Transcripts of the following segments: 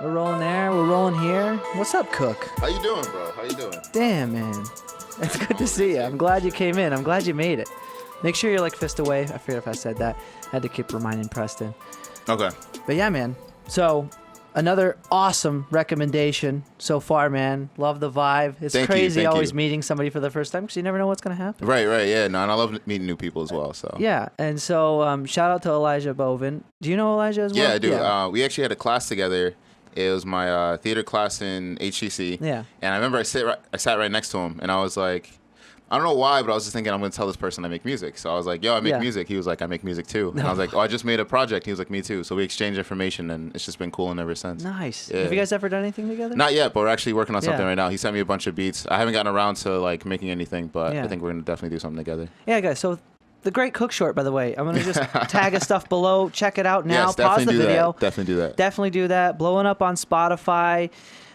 We're rolling there. We're rolling here. What's up, Cook? How you doing, bro? How you doing? Damn, man. It's good to see you. I'm glad you came in. I'm glad you made it. Make sure you're like fist away. I forget if I said that. I had to keep reminding Preston. Okay. But yeah, man. So another awesome recommendation so far, man. Love the vibe. It's crazy always meeting somebody for the first time because you never know what's going to happen. Right, yeah. No, and I love meeting new people as well. So yeah, and so shout out to Elijah Bovin. Do you know Elijah as well? Yeah, I do. Yeah. We actually had a class together. It was my theater class in HCC. Yeah. And I remember I sat right next to him, and I was like, I don't know why, but I was just thinking I'm going to tell this person I make music. So I was like, yo, I make music. He was like, I make music too. And I was like, oh, I just made a project. He was like, me too. So we exchanged information, and it's just been cool ever since. Nice. Yeah. Have you guys ever done anything together? Not yet, but we're actually working on something right now. He sent me a bunch of beats. I haven't gotten around to like making anything, but I think we're going to definitely do something together. Yeah, guys. So the great Cookshort, by the way. I'm going to just tag his stuff below. Check it out now. Yes, pause the video. Definitely do that. Definitely do that. Blowing up on Spotify.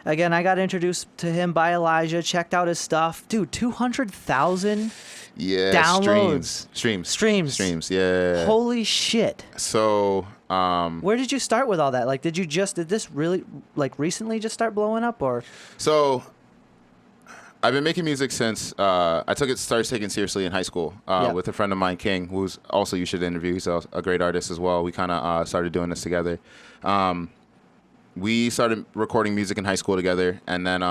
Again, I got introduced to him by Elijah. Checked out his stuff. Dude, 200,000 downloads. Streams, yeah. Holy shit. So, where did you start with all that? Like, did this really, like, recently just start blowing up, or? So, I've been making music since started taking seriously in high school with a friend of mine, King, who's also you should interview. He's a great artist as well. We kind of started doing this together. We started recording music in high school together, and then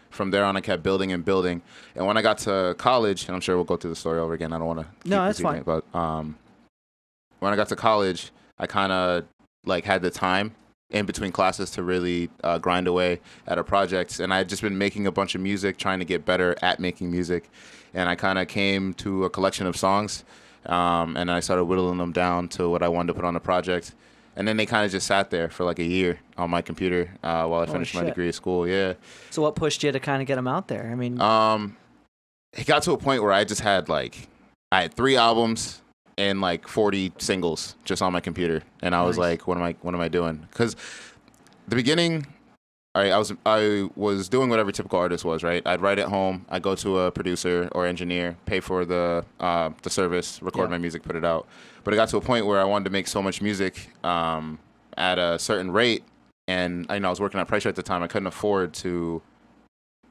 from there on, I kept building and building. And when I got to college, and I'm sure we'll go through the story over again. I don't want to. No, that's fine. But when I got to college, I kind of like had the time in between classes to really grind away at a project. And I had just been making a bunch of music, trying to get better at making music. And I kind of came to a collection of songs, and I started whittling them down to what I wanted to put on the project. And then they kind of just sat there for like a year on my computer while I finished my degree at school. Yeah. So what pushed you to kind of get them out there? I mean, it got to a point where I just had I had 3 albums and like 40 singles just on my computer, and I was like, what am I doing? Because the beginning, I was doing what every typical artist was, right? I'd write at home, I'd go to a producer or engineer, pay for the service, record my music, put it out. But it got to a point where I wanted to make so much music at a certain rate, and I was working at Price at the time. I couldn't afford to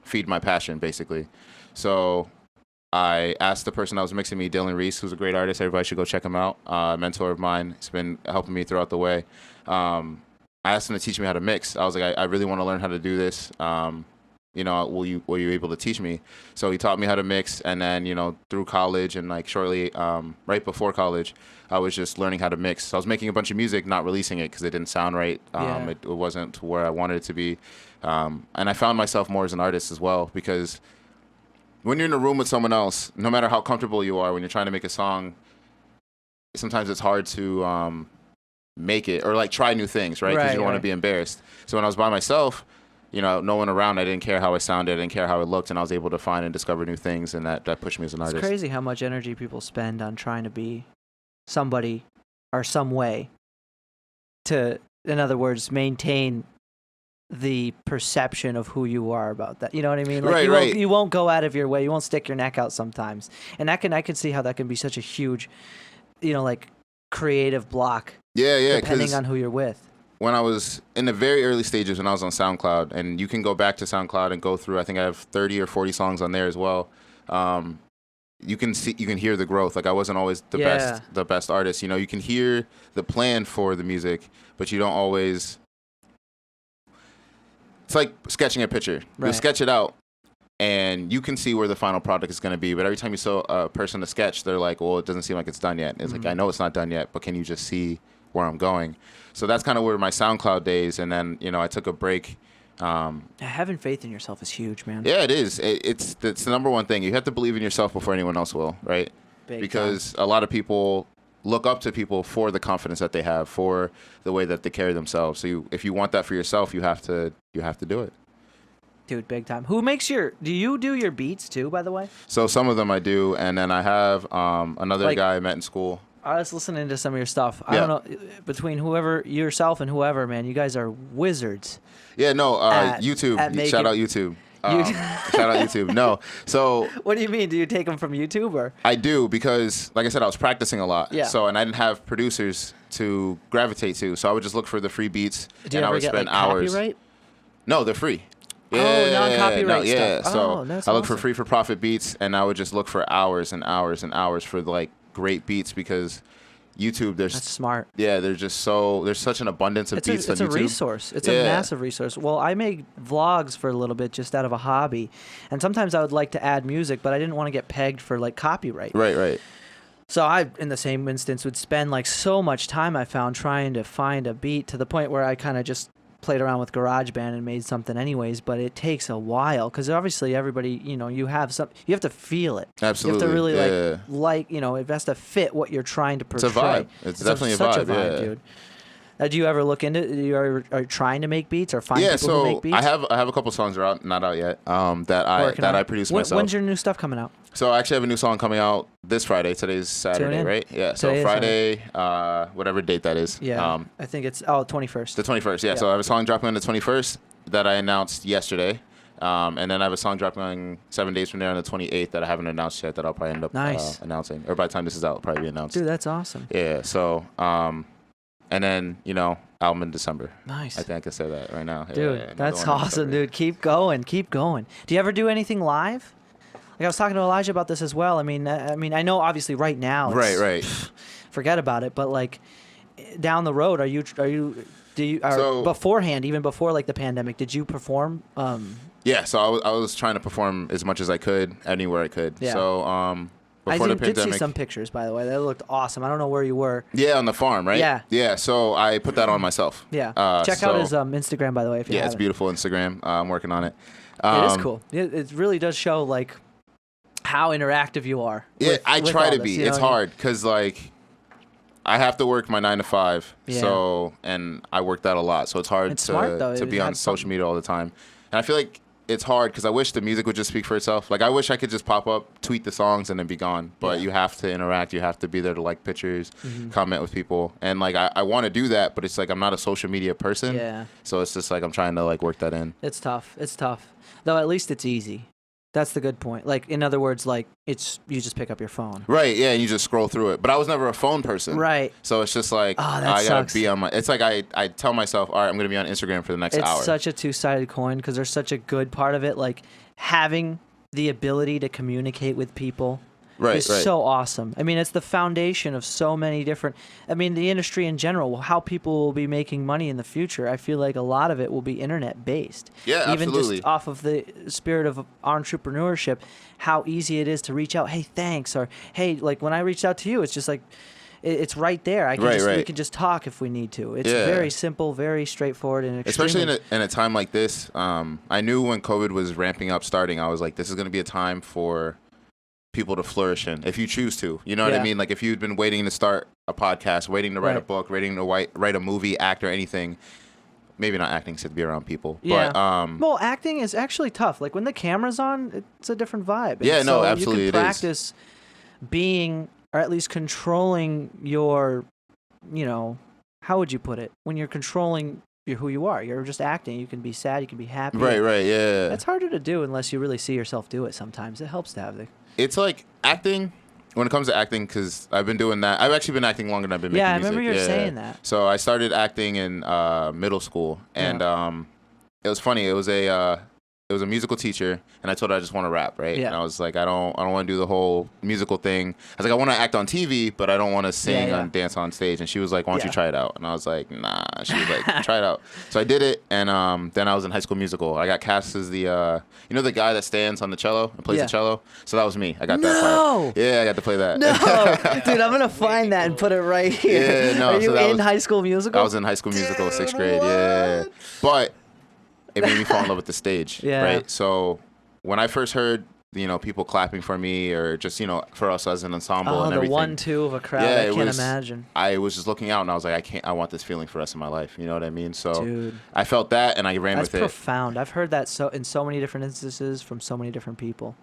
feed my passion, basically. So I asked the person that was mixing me, Dylan Reese, who's a great artist. Everybody should go check him out. A mentor of mine. He's been helping me throughout the way. I asked him to teach me how to mix. I was like, I really want to learn how to do this. Were you able to teach me? So he taught me how to mix, and then through college and like shortly right before college, I was just learning how to mix. So I was making a bunch of music, not releasing it because it didn't sound right. It wasn't where I wanted it to be, and I found myself more as an artist as well, because when you're in a room with someone else, no matter how comfortable you are, when you're trying to make a song, sometimes it's hard to make it or like try new things, right? Because you don't want to be embarrassed. So when I was by myself, no one around, I didn't care how I sounded, I didn't care how it looked, and I was able to find and discover new things, and that pushed me as an artist. It's crazy how much energy people spend on trying to be somebody or some way to, in other words, maintain the perception of who you are about that. You know what I mean? Like you won't go out of your way. You won't stick your neck out sometimes. And I can see how that can be such a huge, like creative block. Yeah. Depending on who you're with. When I was in the very early stages, when I was on SoundCloud, and you can go back to SoundCloud and go through, I think I have 30 or 40 songs on there as well. You can hear the growth. Like I wasn't always the best artist. You can hear the plan for the music, but you don't always. It's like sketching a picture. You sketch it out, and you can see where the final product is going to be. But every time you show a person a sketch, they're like, well, it doesn't seem like it's done yet. It's like, I know it's not done yet, but can you just see where I'm going? So that's kind of where my SoundCloud days, and then, I took a break. Having faith in yourself is huge, man. Yeah, it is. It's the number one thing. You have to believe in yourself before anyone else will, right? Because a lot of people look up to people for the confidence that they have, for the way that they carry themselves. So if you want that for yourself, you have to do it. Dude, big time. Who makes do you do your beats too, by the way? So some of them I do, and then I have another guy I met in school. I was listening to some of your stuff. I don't know, between yourself and whoever, man, you guys are wizards. Yeah, no, YouTube. Shout out YouTube. Shout out YouTube. No. So What do you mean? Do you take them from YouTube or? I do because, like I said, I was practicing a lot. Yeah. So, and I didn't have producers to gravitate to. So I would just look for the free beats, Do you and I ever would get spend like hours. copyright? No, they're free. Non-copyright yeah. stuff. So Oh, that's I look for awesome. free for profit beats, and I would just look for hours and hours and hours for like great beats because YouTube, That's smart. there's such an abundance of beats It's on a YouTube. resource. It's a Yeah. massive resource. Well, I make vlogs for a little bit just out of a hobby, and sometimes I would like to add music, but I didn't want to get pegged for like copyright. Right. So I, in the same instance, would spend like so much time I found trying to find a beat to the point where I kind of just played around with GarageBand and made something anyways. But it takes a while because obviously everybody, you have to feel it. Absolutely. You have to really yeah. it has to fit what you're trying to portray. It's a vibe. It's definitely such a vibe, yeah. dude. Do you ever look into? Are you trying to make beats or find people so who make beats? I have a couple songs that are out, not out yet. That I produced myself. When's your new stuff coming out? So I actually have a new song coming out this Friday. Today's Saturday, in. right? Yeah. So Today is Friday, whatever date that is. Yeah, I think it's 21st. The 21st. Yeah. So I have a song dropping on the 21st that I announced yesterday. And then I have a song dropping on 7 days from there on the 28th that I haven't announced yet that I'll probably end up announcing. Or by the time this is out, it'll probably be announced. Dude, that's awesome. Yeah. So, and then, album in December. Nice. I think I can say that right now. Dude, Yeah, that's another one in awesome, December. dude. Keep going. Do you ever do anything live? Like I was talking to Elijah about this as well. I mean, I know obviously right now. Right. Forget about it. But like down the road, beforehand, even before like the pandemic, did you perform? Yeah. So I was trying to perform as much as I could, anywhere I could. Yeah. So, I before the did pandemic. see some pictures, by the way. They looked awesome. I don't know where you were. Yeah, on the farm, right? Yeah. Yeah, so I put that on myself. Yeah. Check out his Instagram, by the way, if you Yeah, haven't. it's beautiful Instagram. I'm working on it. It is cool. It really does show, like, how interactive you are. Yeah, I with try all to this, be. you know It's what I mean? hard because, like, I have to work my 9 to 5. Yeah. So, and I work that a lot. So it's hard It's smart, though. to It be on had social something. media all the time. And I feel like it's hard because I wish the music would just speak for itself. Like, I wish I could just pop up, tweet the songs, and then be gone. But Yeah. you have to interact. You have to be there to like pictures, Mm-hmm. comment with people. And, like, I want to do that, but it's like I'm not a social media person. Yeah. So it's just like I'm trying to, like, work that in. It's tough. Though at least it's easy. That's the good point. Like, in other words, like, you just pick up your phone. Right, yeah, and you just scroll through it. But I was never a phone person. Right. So it's just like, Oh, that I gotta sucks. be on my. It's like I tell myself, all right, I'm gonna be on Instagram for the next It's hour. such a two-sided coin because there's such a good part of it. Like, having the ability to communicate with people is so awesome. I mean, it's the foundation of so many different. I mean, the industry in general, how people will be making money in the future. I feel like a lot of it will be internet based. Yeah, Even absolutely. just off of the spirit of entrepreneurship, how easy it is to reach out. Hey, thanks, or hey, like when I reached out to you, it's just like. It's right there. We can just talk if we need to. It's very simple, very straightforward, and Especially extremely. in a time like this. I knew when COVID was ramping up, starting, I was like, this is gonna be a time for people to flourish in, if you choose to. You know what I Yeah. mean? Like if you'd been waiting to start a podcast, waiting to write a Right. book, waiting to write a movie, act, or anything. Maybe not acting, to be around people. Yeah. But Well, acting is actually tough. Like when the camera's on, it's a different vibe. Yeah, And no, so absolutely You it can is. practice being, or at least controlling your, how would you put it? When you're controlling who you are, you're just acting. You can be sad, you can be happy. right, yeah. That's harder to do unless you really see yourself do it. Sometimes it helps to have the. It's like acting. When it comes to acting, because I've been doing that. I've actually been acting longer than I've been making Yeah, I music. remember you saying that. So I started acting in middle school, and it was funny. It was a musical teacher, and I told her I just want to rap, right? Yeah. And I was like, I don't want to do the whole musical thing. I was like, I want to act on TV, but I don't want to sing Yeah. and dance on stage. And she was like, why don't you Yeah. try it out? And I was like, nah. She was like, try it out. So I did it, and then I was in High School Musical. I got cast as the the guy that stands on the cello and plays Yeah. the cello. So that was me. I got that No! part. Yeah, I got to play that. No, dude, I'm gonna find that and put it right here. Yeah, no, Are you so that in was- High School Musical? I was in High School Musical, 6th Dude, grade. Yeah, what? but it made me fall in love with the stage. Yeah. Right. So when I first heard people clapping for me, or just for us as an ensemble Oh, and the everything. 1-2 of a crowd. Yeah, I it can't was- imagine. I was just looking out, and I was like, I want this feeling for the rest of my life. You know what I mean? So Dude. I felt that, and I ran That's with it. profound. I've heard that in so many different instances from so many different people.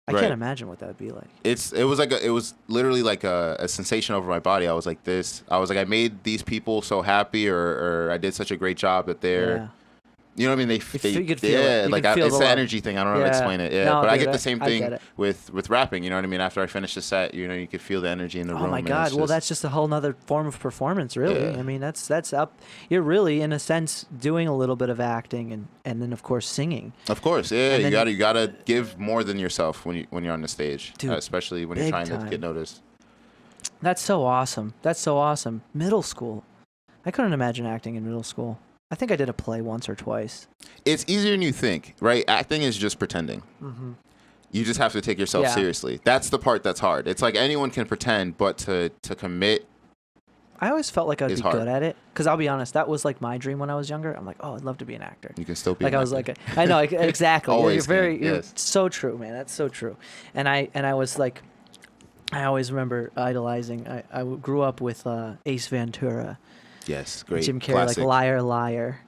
I Right. can't imagine what that would be like. It was literally like a sensation over my body. I was like I made these people so happy, or I did such a great job that they're You know what I mean? You could feel it. You like could feel it's the the love. energy thing. I don't know how to explain it. Yeah, No, but I dude, get the same I get thing it. with rapping. You know what I mean? After I finish the set, you know, you could feel the energy in the room. Oh my and God! it's Well, just- that's just a whole nother form of performance, really. Yeah. I mean, that's up. You're really, in a sense, doing a little bit of acting and then of course singing. Of course, yeah. And then- You gotta give more than yourself when you're on the stage, Dude, especially when you're big trying to time. get noticed. That's so awesome. That's so awesome. Middle school. I couldn't imagine acting in middle school. I think I did a play once or twice. It's easier than you think, right? Acting is just pretending. Mm-hmm. You just have to take yourself Yeah. seriously. That's the part that's hard. It's like anyone can pretend, but to commit. I always felt like I'd It's be hard. good at it. Because I'll be honest, that was like my dream when I was younger. I'm like, oh, I'd love to be an actor. You can still be Like an I was actor. like, I know exactly. Always you're very, can, you're yes. so true, man. That's so true. And I was like, I always remember idolizing. I grew up with Ace Ventura, Yes, great. Jim Carrey, Classic. like Liar, Liar.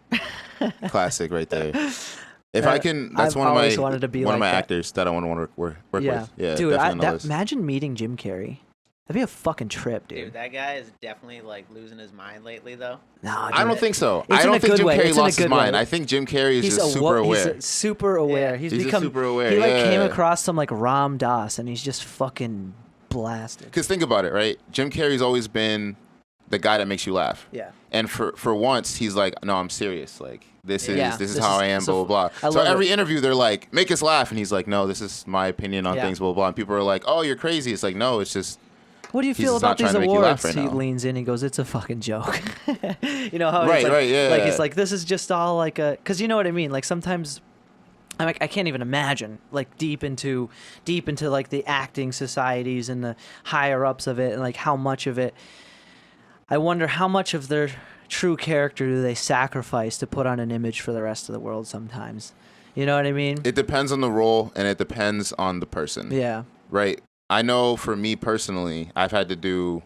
Classic right there. If I can, that's I've one of always my wanted to be one of like my that. actors that I want to work Yeah, with. Yeah, dude, definitely on the list. imagine meeting Jim Carrey. That'd be a fucking trip, dude. Dude, that guy is definitely like losing his mind lately, though. No, I don't think so. It's I in don't a think good Jim way. Carrey It's in a lost his good mind. way. I think Jim Carrey is He's just super aware. He's super aware. Yeah. He's He's become super aware. He like came yeah. across some like Ram Dass, and he's just fucking blasted. Because think about it, right? Jim Carrey's always been the guy that makes you laugh. Yeah. And for once, he's like, no, I'm serious. Like this is Yeah, this is this how is- I am. so Blah blah I blah. So love every it. interview, they're like, make us laugh, and he's like, no, this is my opinion on Yeah. things. Blah blah. And people are like, oh, you're crazy. It's like, no, it's just. What do you He's feel just not about these trying to make you laugh awards? right He now. leans in. He goes, "It's a fucking joke." You know how Right, he's like, right, yeah. Like it's like this is just all like a, because you know what I mean. Like sometimes, I'm like I can't even imagine like deep into like the acting societies and the higher ups of it and like how much of it. I wonder how much of their true character do they sacrifice to put on an image for the rest of the world. Sometimes, you know what I mean? It depends on the role, and it depends on the person. Yeah. Right. I know for me personally, I've had to do.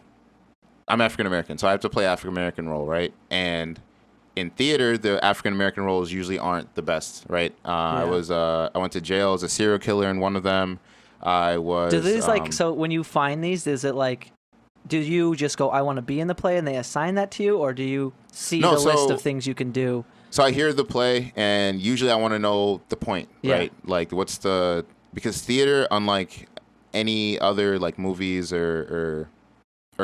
I'm African American, so I have to play African American role, right? And in theater, the African American roles usually aren't the best, right? I went to jail as a serial killer in one of them. I was. Do these like so when you find these, is it like, do you just go, I want to be in the play, and they assign that to you, or do you see No, the list so- of things you can do? So I hear the play, and usually I want to know the point, Yeah. right? Like, because theater, unlike any other like movies or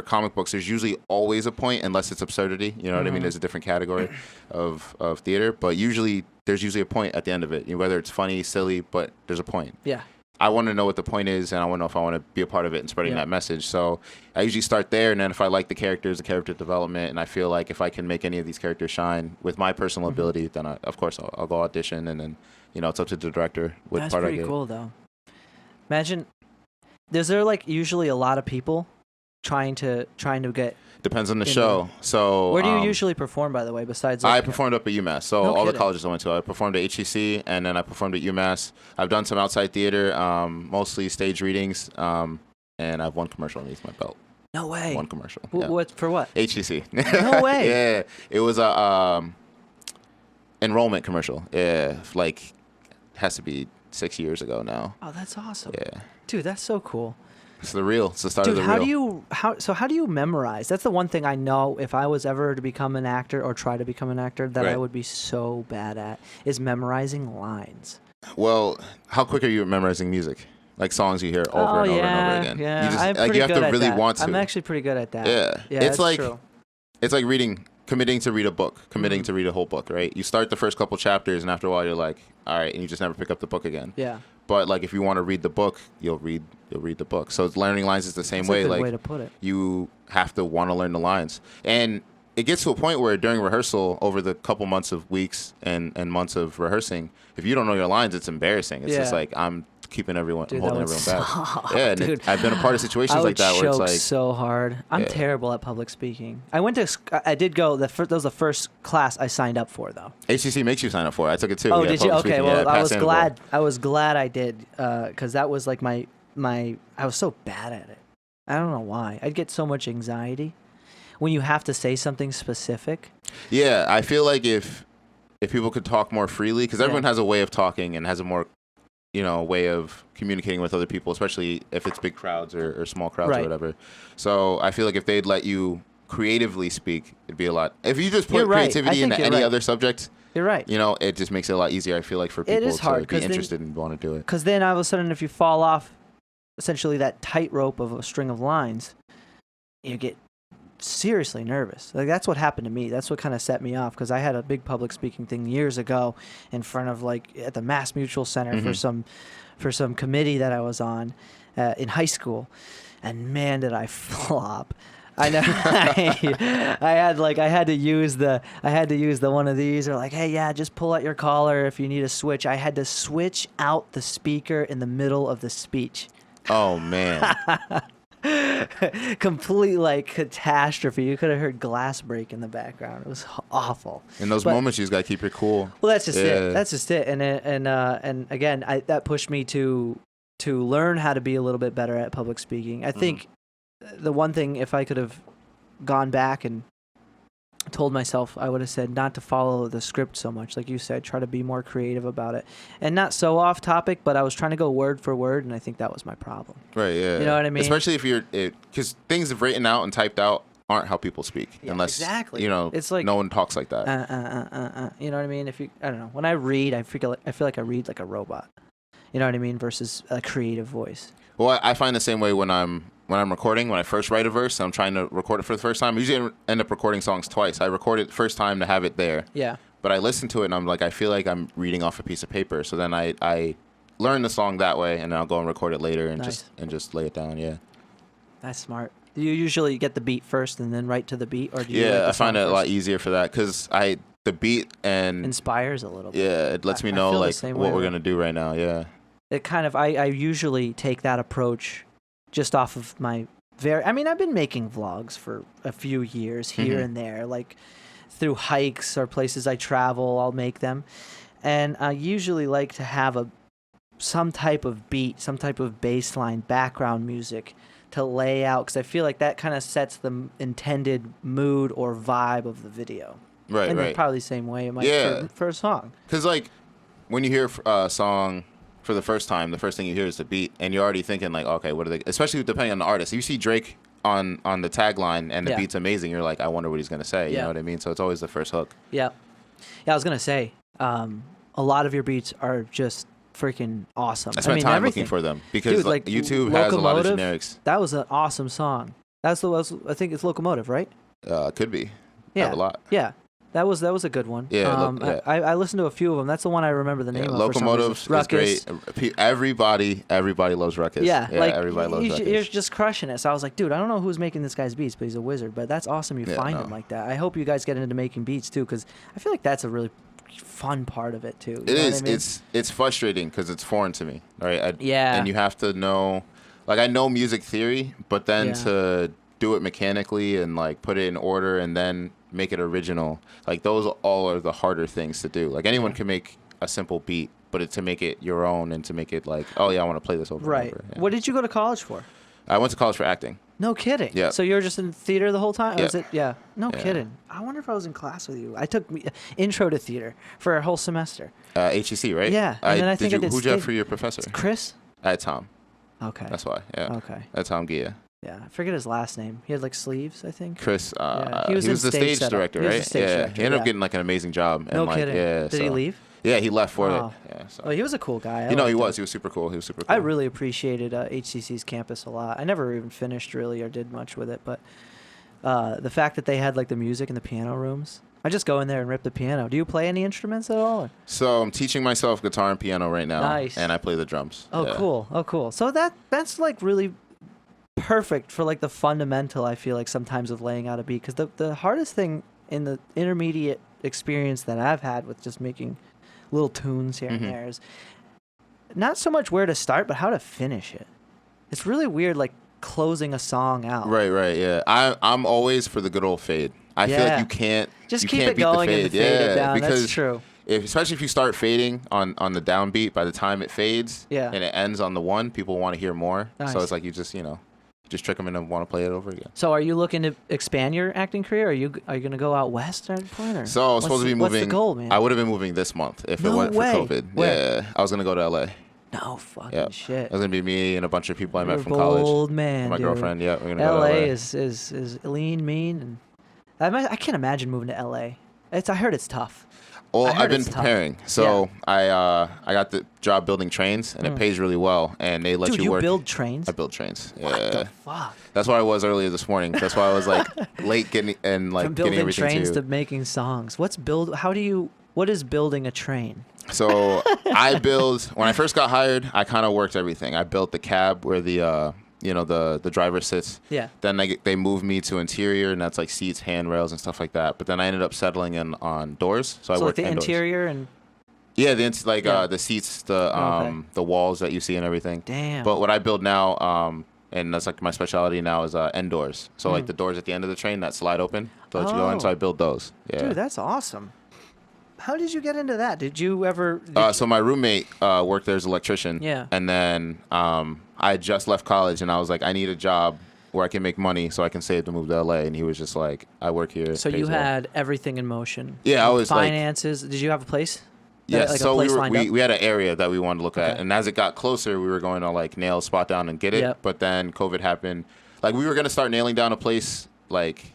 comic books, there's usually always a point, unless it's absurdity. You know what I mean? There's a different category of theater, but usually there's usually a point at the end of it. You know, whether it's funny, silly, but there's a point. Yeah. I want to know what the point is, and I want to know if I want to be a part of it and spreading Yeah. that message. So I usually start there, and then if I like the characters, the character development, and I feel like if I can make any of these characters shine with my personal ability, then of course I'll go audition, and then it's up to the director what That's part I pretty get. cool, though. Imagine, is there like usually a lot of people trying to get? Depends on the In show. So Where do you usually perform, by the way? Besides, I like, performed up at UMass. So No all the kidding. colleges I went to, I performed at HCC, and then I performed at UMass. I've done some outside theater, mostly stage readings, and I've one commercial underneath my belt. No way. One commercial. Wh- yeah. What for? What? HCC. No way. Yeah, it was a enrollment commercial. Yeah, like has to be 6 years ago now. Oh, that's awesome. Yeah, Dude, that's so cool. it's the real. It's the start Dude, of the how real. how do you memorize? That's the one thing I know if I was ever to become an actor or try to become an actor that I Right. would be so bad at is memorizing lines. Well, how quick are you at memorizing music? Like songs you hear over oh and over yeah, and over again. yeah. You just, I'm like pretty you have good to at really that. want to. I'm actually pretty good at that. Yeah. Yeah, It's that's like- true. It's like committing to read a book, committing Mm-hmm. to read a whole book, right? You start the first couple chapters, and after a while, you're like, all right, and you just never pick up the book again. Yeah. But like, if you want to read the book, you'll read the book. So learning lines is the same That's way. a good Like way to put it. you have to want to learn the lines, and it gets to a point where during rehearsal, over the couple months of weeks and months of rehearsing, if you don't know your lines, it's embarrassing. It's just Yeah. like I'm keeping everyone, Dude, holding that would everyone back. suck, Yeah, and dude. I've been a part of situations I would like that where it's choke like, so hard. I'm Yeah. terrible at public speaking. I did go. That was the first class I signed up for, though. HCC makes you sign up for it. I took it too. Oh, Yeah, did you? public Okay, speaking. well, Yeah, I passed was in the glad. I was glad I did, because that was like my. I was so bad at it. I don't know why. I'd get so much anxiety when you have to say something specific. Yeah, I feel like if people could talk more freely, because everyone Yeah. has a way of talking and has a more, way of communicating with other people, especially if it's big crowds or small crowds Right. or whatever. So I feel like if they'd let you creatively speak, it'd be a lot. If you just You're put right. I creativity think into you're any right. other subject, You're right. You know, it just makes it a lot easier. I feel like for It people is hard, to 'cause be then- interested and want to do it. Because then all of a sudden, if you fall off, essentially that tightrope of a string of lines, you get seriously nervous. Like that's what happened to me. That's what kind of set me off, because I had a big public speaking thing years ago in front of at the Mass Mutual Center for some committee that I was on in high school, and man, did I flop. I know. I had to use the one of these. Or like, hey, yeah, just pull out your collar if you need a switch. I had to switch out the speaker in the middle of the speech. Oh man. Complete catastrophe. You could have heard glass break in the background. It was awful. In those moments, you just gotta keep your cool. Well, that's just it. That's just it. And again, that pushed me to learn how to be a little bit better at public speaking. I think the one thing, if I could have gone back and told myself, I would have said not to follow the script so much. Like you said, try to be more creative about it, and not so off topic. But I was trying to go word for word, and I think that was my problem. Right. Yeah. You know what I mean? Especially if because things have written out and typed out aren't how people speak, unless exactly. It's like no one talks like that. You know what I mean? I don't know. When I read, I feel like I read like a robot. You know what I mean? Versus a creative voice. Well, I find the same way when I'm recording. When I first write a verse, I'm trying to record it for the first time. I usually end up recording songs twice. I record it the first time to have it there. Yeah. But I listen to it and I'm like, I feel like I'm reading off a piece of paper. So then I learn the song that way, and then I'll go and record it later and just lay it down. Yeah. That's smart. Do you usually get the beat first and then write to the beat, or do you? Yeah, I find it a lot easier for that because the beat and inspires a little bit. Yeah, it lets me know what we're gonna do right now. Yeah. It kind of I usually take that approach just off of my I've been making vlogs for a few years here and there, like through hikes or places I travel, I'll make them. And I usually like to have some type of beat, some type of bass line, background music to lay out, because I feel like that kind of sets the intended mood or vibe of the video. Right, and right. then probably the same way it might for a song. Because when you hear a song for the first time, the first thing you hear is the beat, and you're already thinking like, okay, what are they? Especially depending on the artist. If you see Drake on the tagline and the beat's amazing, you're like, I wonder what he's gonna say. You know what I mean? So it's always the first hook. Yeah. I was gonna say, a lot of your beats are just freaking awesome. I spent time looking for them because YouTube has a lot of generics. That was an awesome song. I think it's Locomotive, right? Could be. Yeah. I have a lot. Yeah. That was a good one. Yeah, I listened to a few of them. That's the one I remember the name of. Locomotive is great. Everybody loves Ruckus. Yeah, everybody loves Ruckus. You're just crushing it. So I was like, dude, I don't know who's making this guy's beats, but he's a wizard. But that's awesome. You find him like that. I hope you guys get into making beats too, because I feel like that's a really fun part of it too. It is. I mean? It's frustrating because it's foreign to me, right? And you have to know, I know music theory, but then to do it mechanically and put it in order and then make it original, those all are the harder things to do. Anyone can make a simple beat, but to make it your own and to make it oh yeah, I want to play this over and over. Yeah. What did you go to college for? I went to college for acting. No kidding. Yeah. So you were just in theater the whole time? Yeah. Was it? Yeah. No kidding. I wonder if I was in class with you. I took intro to theater for a whole semester. HEC, right? Yeah. And then I think I did. Who'd you have for your professor? Chris. Tom. Okay. That's why. Yeah. Okay. That's Tom Gia. Yeah, I forget his last name. He had sleeves, I think. Chris. He was the stage director, right? Director, he ended up getting an amazing job. No kidding. Yeah. Did he leave? Yeah, he left for it. Yeah. So. Well, he was a cool guy. He was. He was super cool. I really appreciated HCC's campus a lot. I never even finished really or did much with it, but the fact that they had the music in the piano rooms, I just go in there and rip the piano. Do you play any instruments at all? Or? So I'm teaching myself guitar and piano right now. Nice. And I play the drums. Oh, cool. Oh, cool. So that's really perfect for the fundamental, I feel sometimes, of laying out a beat, because the hardest thing in the intermediate experience that I've had with just making little tunes here and there is not so much where to start, but how to finish it. It's really weird, closing a song out. Right, yeah. I'm always for the good old fade. I feel like you can't just you keep can't it beat going the fade. and fade it down. Because that's true. Especially if you start fading on the downbeat, by the time it fades and it ends on the one, people want to hear more. Nice. So it's you just trick them into want to play it over again. So are you looking to expand your acting career? Are you going to go out west at any point? Or so I was supposed to be moving. What's the goal, man? I would have been moving this month if it wasn't for COVID. Where? Yeah, I was going to go to LA. No fucking shit. It was going to be me and a bunch of people I met from bold college. Old man, my dude. girlfriend. Yeah, we're going to go to LA. is lean, mean, and I can't imagine moving to LA. I heard it's tough. Well, I heard I've been it's tough. preparing. So I got the job building trains, and it pays really well. And they let Dude, you work. build trains? I build trains. Yeah. What the fuck? That's why I was earlier this morning. That's why I was like late getting and like From getting building everything trains to to making songs. What is building a train? So I build when I first got hired. I kind of worked everything. I built the cab where the driver sits. Yeah. Then they moved me to interior, and that's like seats, handrails, and stuff like that. But then I ended up settling in on doors. So I So like worked the indoors. interior and Yeah, Yeah. the seats, the Okay. the walls that you see and everything. damn. But what I build now, and that's like my specialty now, is end doors. So like Mm. the doors at the end of the train that slide open to let you go in. So Oh. I build those. Yeah. Dude, that's awesome. How did you get into that? Did you ever So my roommate worked there as an electrician. Yeah. And then I had just left college, and I was like, I need a job where I can make money so I can save to move to LA. And he was just like, I work here. So pays you well. had everything in motion. Yeah, I was like- finances. Did you have a place? Yes, Like a so place lined up? we had an area that we wanted to look at, Okay. and as it got closer, we were going to like nail a spot down and get it. Yep. But then COVID happened. Like we were gonna start nailing down a place like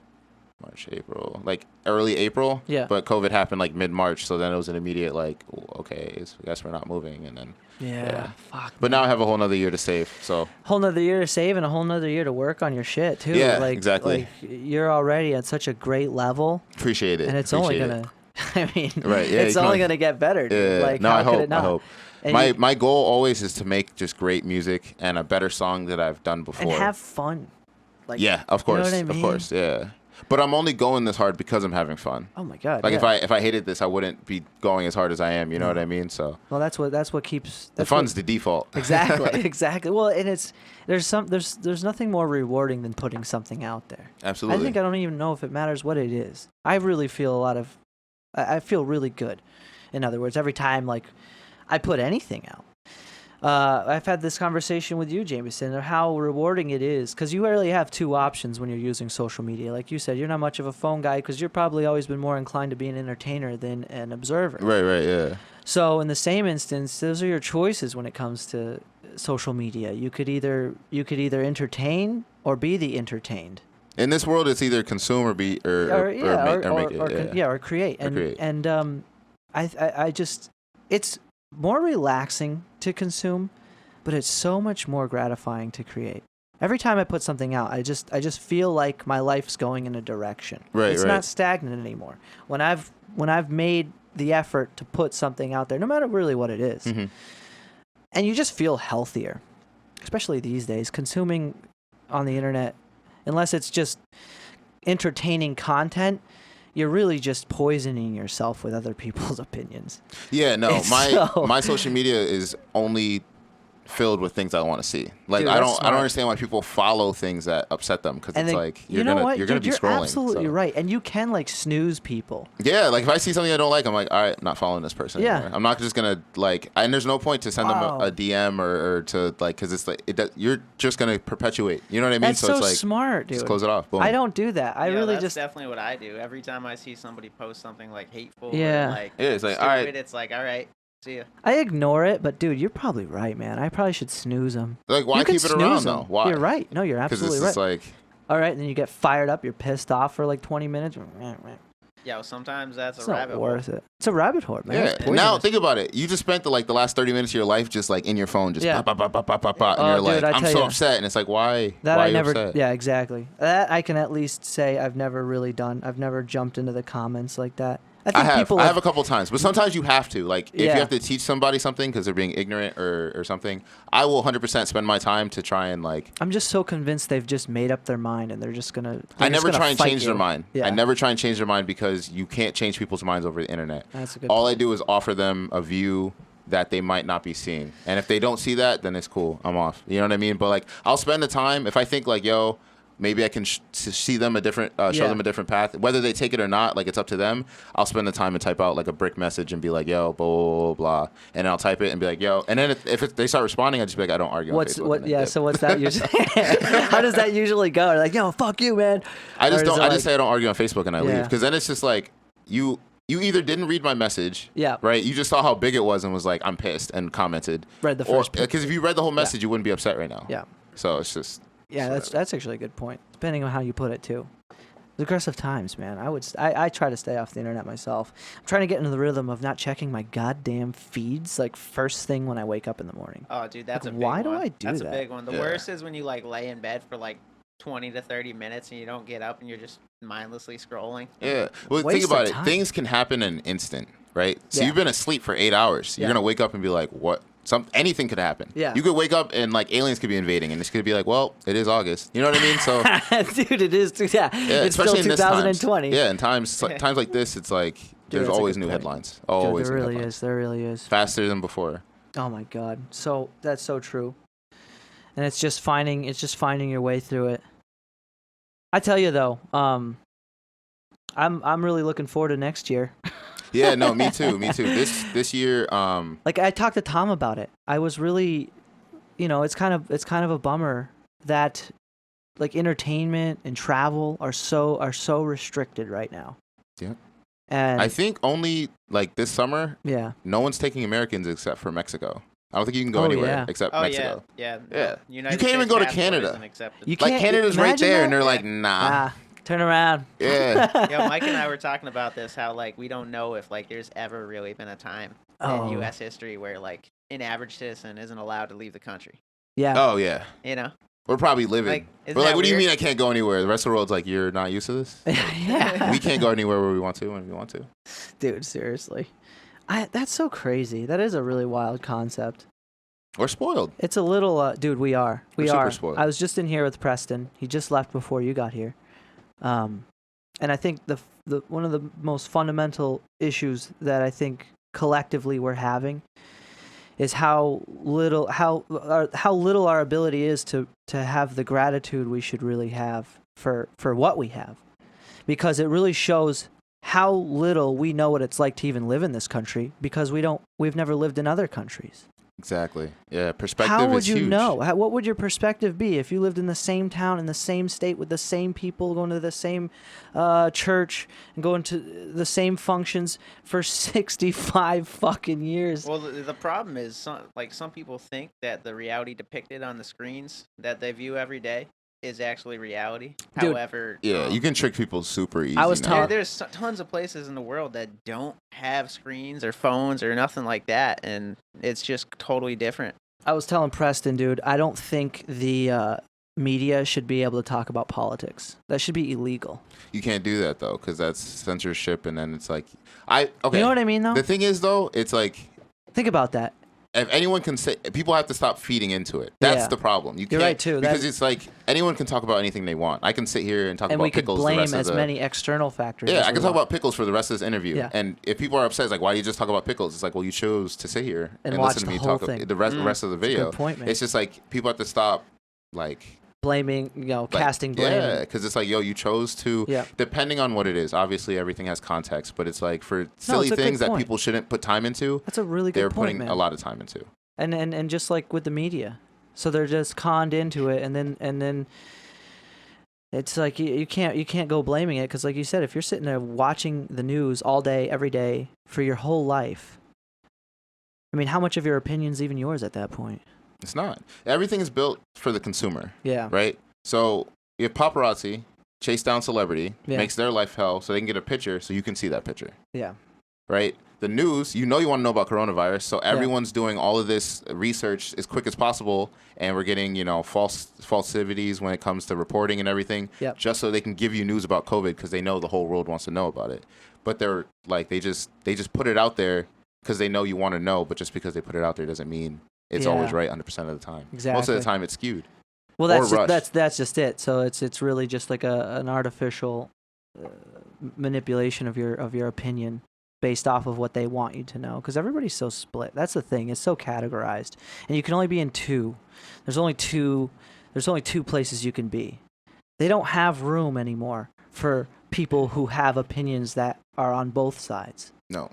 March, April, like early April. Yeah. But COVID happened like mid-March, so then it was an immediate like, okay, I guess we're not moving, and then. Yeah. Fuck. But now I have a whole nother year to save. So Whole nother year to save and a whole nother year to work on your shit too. Yeah, like, exactly. Like you're already at such a great level, appreciate it. and it's only appreciate it. gonna. I mean, Right, yeah, it's you can only only- gonna get better. Dude. Yeah. Like, No, how I could hope. it not? I hope. And My you- my goal always is to make just great music and a better song that I've done before. and have fun. Like, Yeah, of you know course, what I of mean? course, yeah. But I'm only going this hard because I'm having fun. Oh my god. Like yeah. if I hated this, I wouldn't be going as hard as I am. You know what I mean? So Well, that's what keeps the that's fun's what- the default. Exactly, exactly. Well, and there's nothing more rewarding than putting something out there. Absolutely. I think I don't even know if it matters what it is. I really feel I feel really good. In other words, every time like I put anything out. I've had this conversation with you, Jameson, of how rewarding it is, because you really have two options when you're using social media. Like you said, you're not much of a phone guy because you're probably always been more inclined to be an entertainer than an observer. Right, yeah. So in the same instance, those are your choices when it comes to social media. You could either entertain or be the entertained. In this world, it's either consume or be or make it. Or create. And create. I just it's more relaxing to consume, but it's so much more gratifying to create. Every time I put something out, I just feel like my life's going in a direction. Right, It's right. not stagnant anymore. When I've made the effort to put something out there, no matter really what it is, Mhm. and you just feel healthier, especially these days, consuming on the internet, unless it's just entertaining content, you're really just poisoning yourself with other people's opinions. Yeah, no, It's my so- my social media is only filled with things I want to see. Like Dude, I that's don't smart. understand why people follow things that upset them because And it's then, like you know what? you're gonna Dude, be you're scrolling. absolutely so. right, and you can like snooze people. Yeah, like if I see something I don't like, I'm like, all right, not following this person. Yeah. anymore. I'm not just gonna like, and there's no point to send Wow. them a DM or to like, because it's like you're just gonna perpetuate. You know what I mean? That's so it's like smart, dude. just close it off. Boom. I don't do that. I Yeah, really that's just definitely what I do. Every time I see somebody post something like hateful, Yeah. or, like Yeah, it's like, stupid, all right. it's like, all right, see ya. I ignore it, but dude, you're probably right, man. I probably should snooze them. Like, why you can keep it snooze around 'em. though? Why? You're right. No, you're Because absolutely it's right. just like, All right, then you get fired up. You're pissed off for like 20 minutes. Yeah, well, sometimes that's It's a not rabbit hole. worth it. It's a rabbit hole, man. yeah. It's And now poisonous. think about it. You just spent the last 30 minutes of your life just like in your phone, just Yeah. pop, pop, pop, pop, pop, pop, and Oh, you're dude, like, I I'm tell so ya. upset, and it's like, why? That why I are you never. upset? Yeah, exactly. That I can at least say I've never really done. I've never jumped into the comments like that. I think people I have a couple times, but sometimes you have to. Like, if Yeah. you have to teach somebody something because they're being ignorant or something, I will 100% spend my time to try and like. I'm just so convinced they've just made up their mind and they're just gonna. I they're just never gonna try and fight change you. their mind. Yeah. I never try and change their mind because you can't change people's minds over the internet. That's a good. All I do is offer them a view that they might not be seeing, and if they don't see that, then it's cool. I'm off. You know what I mean? But like, I'll spend the time if I think like, yo. Maybe I can see them a different, show Yeah. them a different path. Whether they take it or not, like it's up to them. I'll spend the time and type out like a brick message and be like, "Yo, blah blah blah,", blah. And I'll type it and be like, "Yo," and then if they start responding, I just be like, "I don't argue." What's on Facebook, what? and they Yeah. dip. So what's that usually? How does that usually go? Like, yo, fuck you, man. I just Or is don't. it I like- just say I don't argue on Facebook and I Yeah. leave because then it's just like you either didn't read my message, Yeah. right? You just saw how big it was and was like, "I'm pissed," and commented. Read the first. Because if you read the whole message, you wouldn't be upset right now. Yeah. So it's just. Yeah, that's actually a good point. Depending on how you put it too. It's aggressive times, man. I try to stay off the internet myself. I'm trying to get into the rhythm of not checking my goddamn feeds like first thing when I wake up in the morning. Oh, dude, that's Like, a big why one. do I do That's that? a big one. The Yeah. worst is when you like lay in bed for like 20 to 30 minutes and you don't get up and you're just mindlessly scrolling. Yeah. Well, Waste think about of it. time. Things can happen in an instant, right? So Yeah. you've been asleep for 8 hours. You're Yeah. gonna wake up and be like, "What?" Anything could happen. Yeah. You could wake up and like aliens could be invading, and it's gonna be like, "Well, it is August." You know what I mean? So Dude, it is. Yeah, yeah, it's still especially in this times. 2020. Yeah, in times like this, it's like there's that's a always good new point. headlines. Dude, Always there new really headlines. is. There really is. Faster than before. Oh my god. So that's so true. And it's just finding your way through it. I tell you though, I'm really looking forward to next year. Yeah, no, me too. This year, Like I talked to Tom about it. I was really, it's kind of a bummer that like entertainment and travel are so restricted right now. Yeah. And I think only like this summer, yeah. no one's taking Americans except for Mexico. I don't think you can go Oh, anywhere yeah. except Oh, Mexico. yeah. Yeah. United You can't even States go to passport Canada. isn't accepted. You Like can't Canada's right imagine there, that? and they're like, nah. Turn around. Yeah. Yeah, Mike and I were talking about this, how like we don't know if like there's ever really been a time in U.S. history where like an average citizen isn't allowed to leave the country. Yeah. Oh yeah. You know, We're probably living. Like, isn't We're like, that what do you weird? mean I can't go anywhere? The rest of the world's like, you're not used to this. Yeah. We can't go anywhere where we want to when we want to. Dude, seriously. That's so crazy. That is a really wild concept. We're spoiled. It's a little, dude, we are. We We're super are. spoiled. I was just in here with Preston. He just left before you got here. And I think the one of the most fundamental issues that I think collectively we're having is how little our ability is to have the gratitude we should really have for what we have, because it really shows how little we know what it's like to even live in this country, because we've never lived in other countries. Exactly. Yeah. Perspective How would is you huge. know? What would your perspective be if you lived in the same town, in the same state, with the same people, going to the same church, and going to the same functions for 65 fucking years? well, the problem is some people think that the reality depicted on the screens that they view every day is actually reality. Dude. However, Yeah, you can trick people super easy. I was now. taught- there's tons of places in the world that don't have screens or phones or nothing like that, and it's just totally different. I was telling Preston, dude, I don't think the media should be able to talk about politics. That should be illegal. You can't do that though, because that's censorship, and then it's like, okay. You know what I mean, though? The thing is though, it's like, Think about that. if anyone can say, people have to stop feeding into it. That's Yeah. the problem. You You're can't, right, too. because That- it's like anyone can talk about anything they want. I can sit here and talk And about we could pickles. the blame rest as of the, many external factors. Yeah, as I we can talk want. about pickles for the rest of this interview. Yeah. And if people are upset, it's like, why do you just talk about pickles? It's like, well, you chose to sit here And and watch listen to the me whole talk thing. the rest of the a video. good point, man. It's just like people have to stop, like blaming, like, casting blame. Yeah, because it's like, yo, you chose to. Yeah. Depending on what it is, obviously everything has context, but it's like for silly it's a good things that point. people shouldn't put time into, That's a really good they're point, putting man. a lot of time into. And just like with the media, so they're just conned into it, and then it's like you can't go blaming it, because like you said, if you're sitting there watching the news all day, every day for your whole life, I mean, how much of your opinion's even yours at that point? It's not. Everything is built for the consumer, Yeah. right? So you have paparazzi chase down celebrity, Yeah. makes their life hell, so they can get a picture, so you can see that picture, Yeah. right? The news, you want to know about coronavirus, so everyone's doing all of this research as quick as possible, and we're getting, falsities when it comes to reporting and everything, Yep. just so they can give you news about COVID, because they know the whole world wants to know about it. But they're like, they just put it out there because they know you want to know, but just because they put it out there doesn't mean it's always Yeah. right 100% of the time. Most of Exactly. the time, it's skewed. Well, that's Or rushed. that's just it. So it's really just like an artificial manipulation of your opinion based off of what they want you to know, because everybody's so split. That's the thing. It's so categorized, and you can only be in two. There's only two places you can be. They don't have room anymore for people who have opinions that are on both sides. No.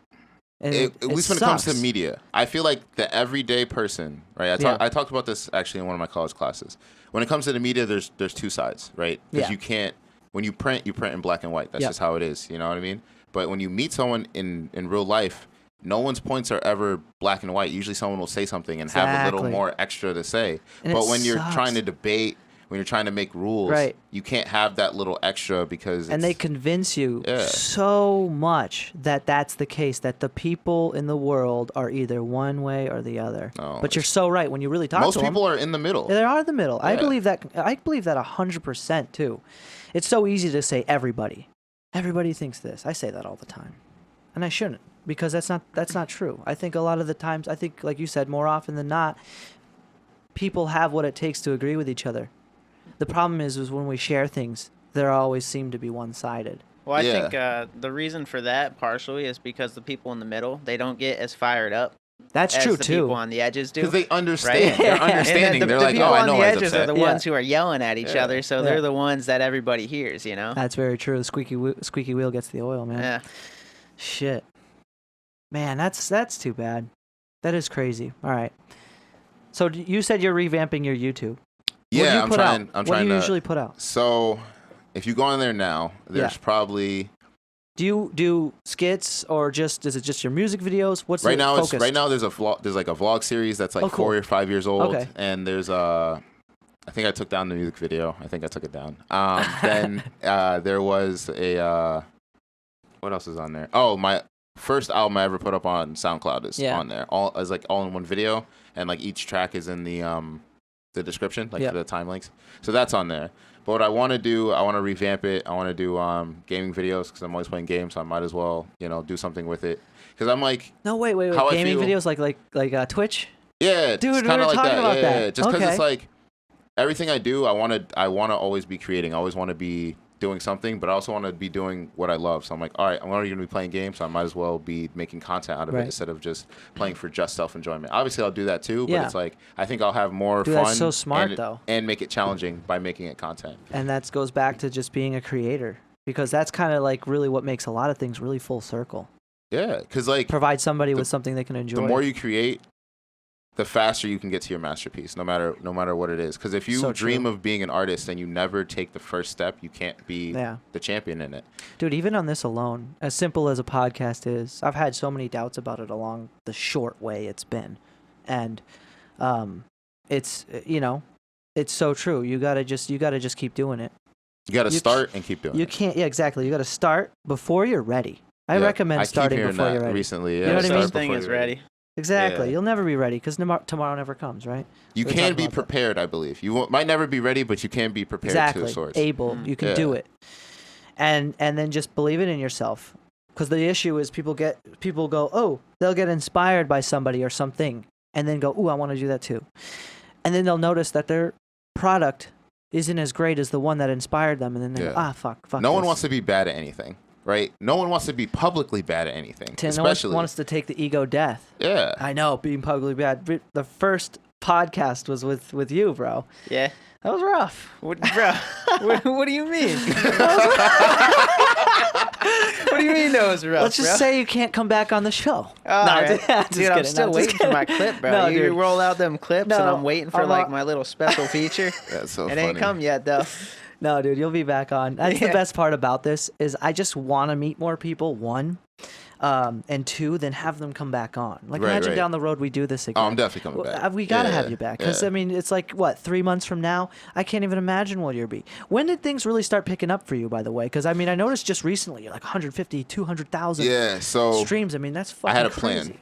And At least when it comes to sucks. media, I feel like the everyday person, right? I talked about this actually in one of my college classes. When it comes to the media, there's two sides, right? Because Yeah. you can't, when you print in black and white. That's Yeah. just how it is. You know what I mean? But when you meet someone in real life, no one's points are ever black and white. Usually someone will say something and have a little Exactly. more extra to say. And but it when you're sucks. trying to debate when you're trying to make rules, Right. you can't have that little extra because And they convince you so much that that's the case, that the people in the world are either one way or the other. No, but you're so right when you really talk to them. most people are in the middle. They are in the middle. Yeah. I believe that 100% too. It's so easy to say everybody. Everybody thinks this. I say that all the time. And I shouldn't, because that's not true. I think a lot of the times, like you said, more often than not, people have what it takes to agree with each other. The problem is when we share things, there always seem to be one-sided. Well, I think the reason for that partially is because the people in the middle, they don't get as fired up. That's as true the too. people on the edges do. Because they understand. Right? They're understanding. And They're the like, people oh, I on know the why he's edges upset. are the ones who are yelling at each other, so they're the ones that everybody hears, you know? That's very true. The squeaky wheel gets the oil, man. Yeah. Shit. Man, that's too bad. That is crazy. All right. So you said you're revamping your YouTube. Yeah, I'm trying. I'm what trying do you to. usually put out? So, if you go on there now, there's probably Do you do skits or is it just your music videos? What's right the now. focus? Right now, there's like a vlog series that's like Oh, cool. 4 or 5 years old, Okay. and there's I think I took down the music video. I think I took it down. Then there was a what else is on there? Oh, my first album I ever put up on SoundCloud is on there. All in one video, and like each track is in the description, like for the time links. So that's on there. But what I want to do, I want to revamp it. I want to do gaming videos because I'm always playing games, so I might as well, do something with it. Because I'm like, no, wait. how I Gaming feel- videos like Twitch? yeah, Dude, it's we kind were of like talking that. about that. Yeah, just because Okay. it's like everything I do, I want to always be creating. I always want to be doing something, but I also want to be doing what I love. So I'm like, all right, I'm already going to be playing games, so I might as well be making content out of it instead of just playing for just self-enjoyment. Obviously, I'll do that too, but it's like I think I'll have more Dude, fun that's so smart, though. and make it challenging by making it content. And that goes back to just being a creator, because that's kind of like really what makes a lot of things really full circle. Yeah, because like Provide somebody with something they can enjoy. the more you create, the faster you can get to your masterpiece, no matter what it is. Because if you dream of being an artist and you never take the first step, you can't be the champion in it. Dude, even on this alone, as simple as a podcast is, I've had so many doubts about it along the short way it's been. And it's it's so true. You gotta just keep doing it. You gotta start and keep doing it. You can't exactly. You gotta start before you're ready. I recommend starting before you're ready. Recently, You know what I mean? This thing is ready. Exactly. You'll never be ready because tomorrow never comes, right? You can be prepared, I believe. You might never be ready, but you can be prepared to a sort. Able. You can do it. And then just believe it in yourself. Because the issue is people go, oh, they'll get inspired by somebody or something, and then go, ooh, I want to do that too. And then they'll notice that their product isn't as great as the one that inspired them, and then they go, fuck. No one wants to be bad at anything. Right? No one wants to be publicly bad at anything. Especially. No one wants to take the ego death. Yeah. I know, being publicly bad. The first podcast was with you, bro. Yeah. That was rough. What do you mean? What do you mean that was rough, Let's just say you can't come back on the show. Dude, I'm still waiting for my clip, bro. No, you roll out them clips, and I'm waiting for my little special feature. That's so it funny. ain't come yet, though. No, dude, you'll be back on. That's the best part about this is I just want to meet more people, one, and two, then have them come back on. Like, imagine down the road we do this again. Oh, I'm definitely coming back. We got to have you back. Because, I mean, it's like, what, 3 months from now? I can't even imagine what you'll be. When did things really start picking up for you, by the way? Because, I mean, I noticed just recently, you're like 150, 200,000 streams. I mean, that's fucking I had a crazy.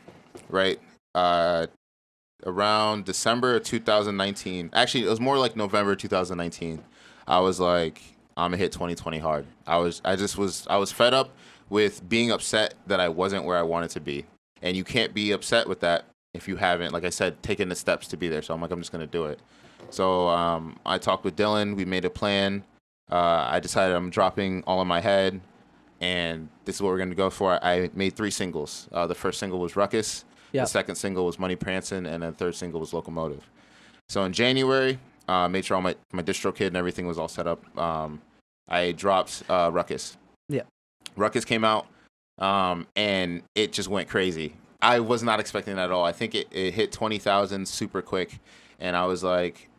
plan, right? Around December of 2019. Actually, it was more like November 2019. I was like, I'm gonna hit 2020 hard. I was fed up with being upset that I wasn't where I wanted to be. And you can't be upset with that if you haven't, like I said, taken the steps to be there. So I'm like, I'm just gonna do it. So I talked with Dylan, we made a plan. I decided I'm dropping All in My Head, and this is what we're gonna go for. I made 3 singles. The first single was Ruckus, the second single was Money Prancin', and then the third single was Locomotive. So in January, made sure all my distro kit and everything was all set up. I dropped Ruckus. Yeah. Ruckus came out, and it just went crazy. I was not expecting that at all. I think it hit 20,000 super quick, and I was like,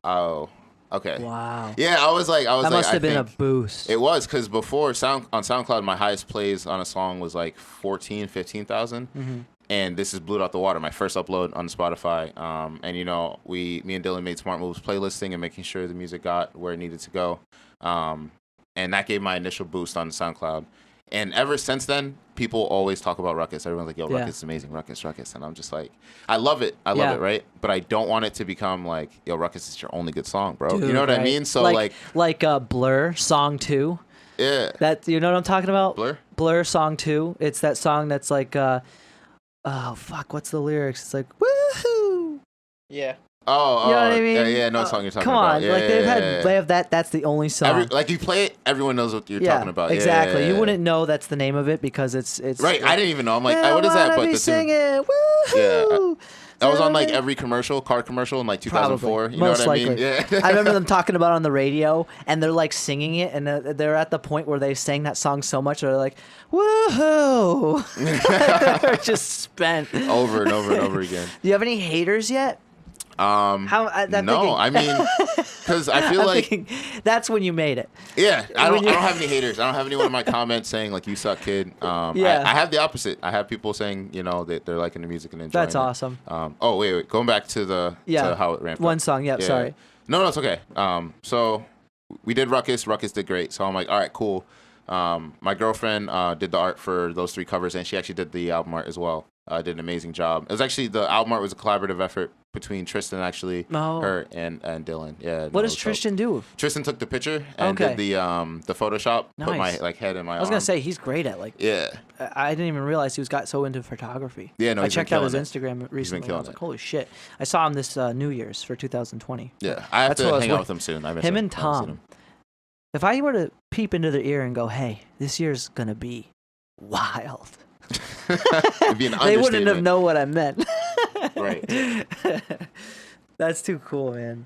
oh, okay. Wow. Yeah, I was like, that must have been a boost. It was, because before on SoundCloud, my highest plays on a song was like 15,000. Mm-hmm. and this is blew it out the water. My first upload on Spotify. And me and Dylan made smart moves, playlisting and making sure the music got where it needed to go. And that gave my initial boost on SoundCloud. And ever since then, people always talk about Ruckus. Everyone's like, yo, Ruckus is amazing, Ruckus. And I'm just like, I love it. I love it, right? But I don't want it to become like, yo, Ruckus is your only good song, bro. Dude, you know what I mean? So like Blur, Song 2. Yeah. That, you know what I'm talking about? Blur Song 2. It's that song that's like, oh, fuck, what's the lyrics? It's like, woohoo! Yeah. Oh, you know what I mean? Yeah, no song you're talking come about. on, Yeah, like they have that. That's the only song. like you play it, everyone knows what you're talking about. Exactly. Yeah. You wouldn't know that's the name of it because it's right. I didn't even know. I'm like, what is that? But the singing, woohoo! Yeah. That was on like every car commercial in like 2004. Probably. You know Most what likely. I mean? Yeah. I remember them talking about it on the radio, and they're like singing it, and they're at the point where they sang that song so much, they're like, woohoo! They're just spent over and over and over again. Do you have any haters yet? No, I mean, because I feel like that's when you made it. Yeah, I don't have any haters. I don't have anyone in my comments saying like you suck, kid. I have the opposite. I have people saying that they're liking the music and enjoying it. That's awesome. Oh wait, going back to to how it ramped up. One song. Yep. Yeah. Sorry. No, it's okay. So we did Ruckus. Ruckus did great. So I'm like, all right, cool. My girlfriend did the art for those 3 covers, and she actually did the album art as well. Did an amazing job. It was actually the album art was a collaborative effort between Tristan, actually, her and Dylan. Yeah. What does Tristan do? Tristan took the picture and did the Photoshop. Nice. Put my head in my. I was gonna say he's great at Yeah. I didn't even realize he got so into photography. Yeah, no. I checked out his Instagram recently. I was like, holy shit! I saw him this New Year's for 2020. Yeah, I have to hang out with him soon. I miss him and Tom. If I were to peep into their ear and go, "Hey, this year's gonna be wild," it'd be an they wouldn't have known what I meant. Right. That's too cool, man.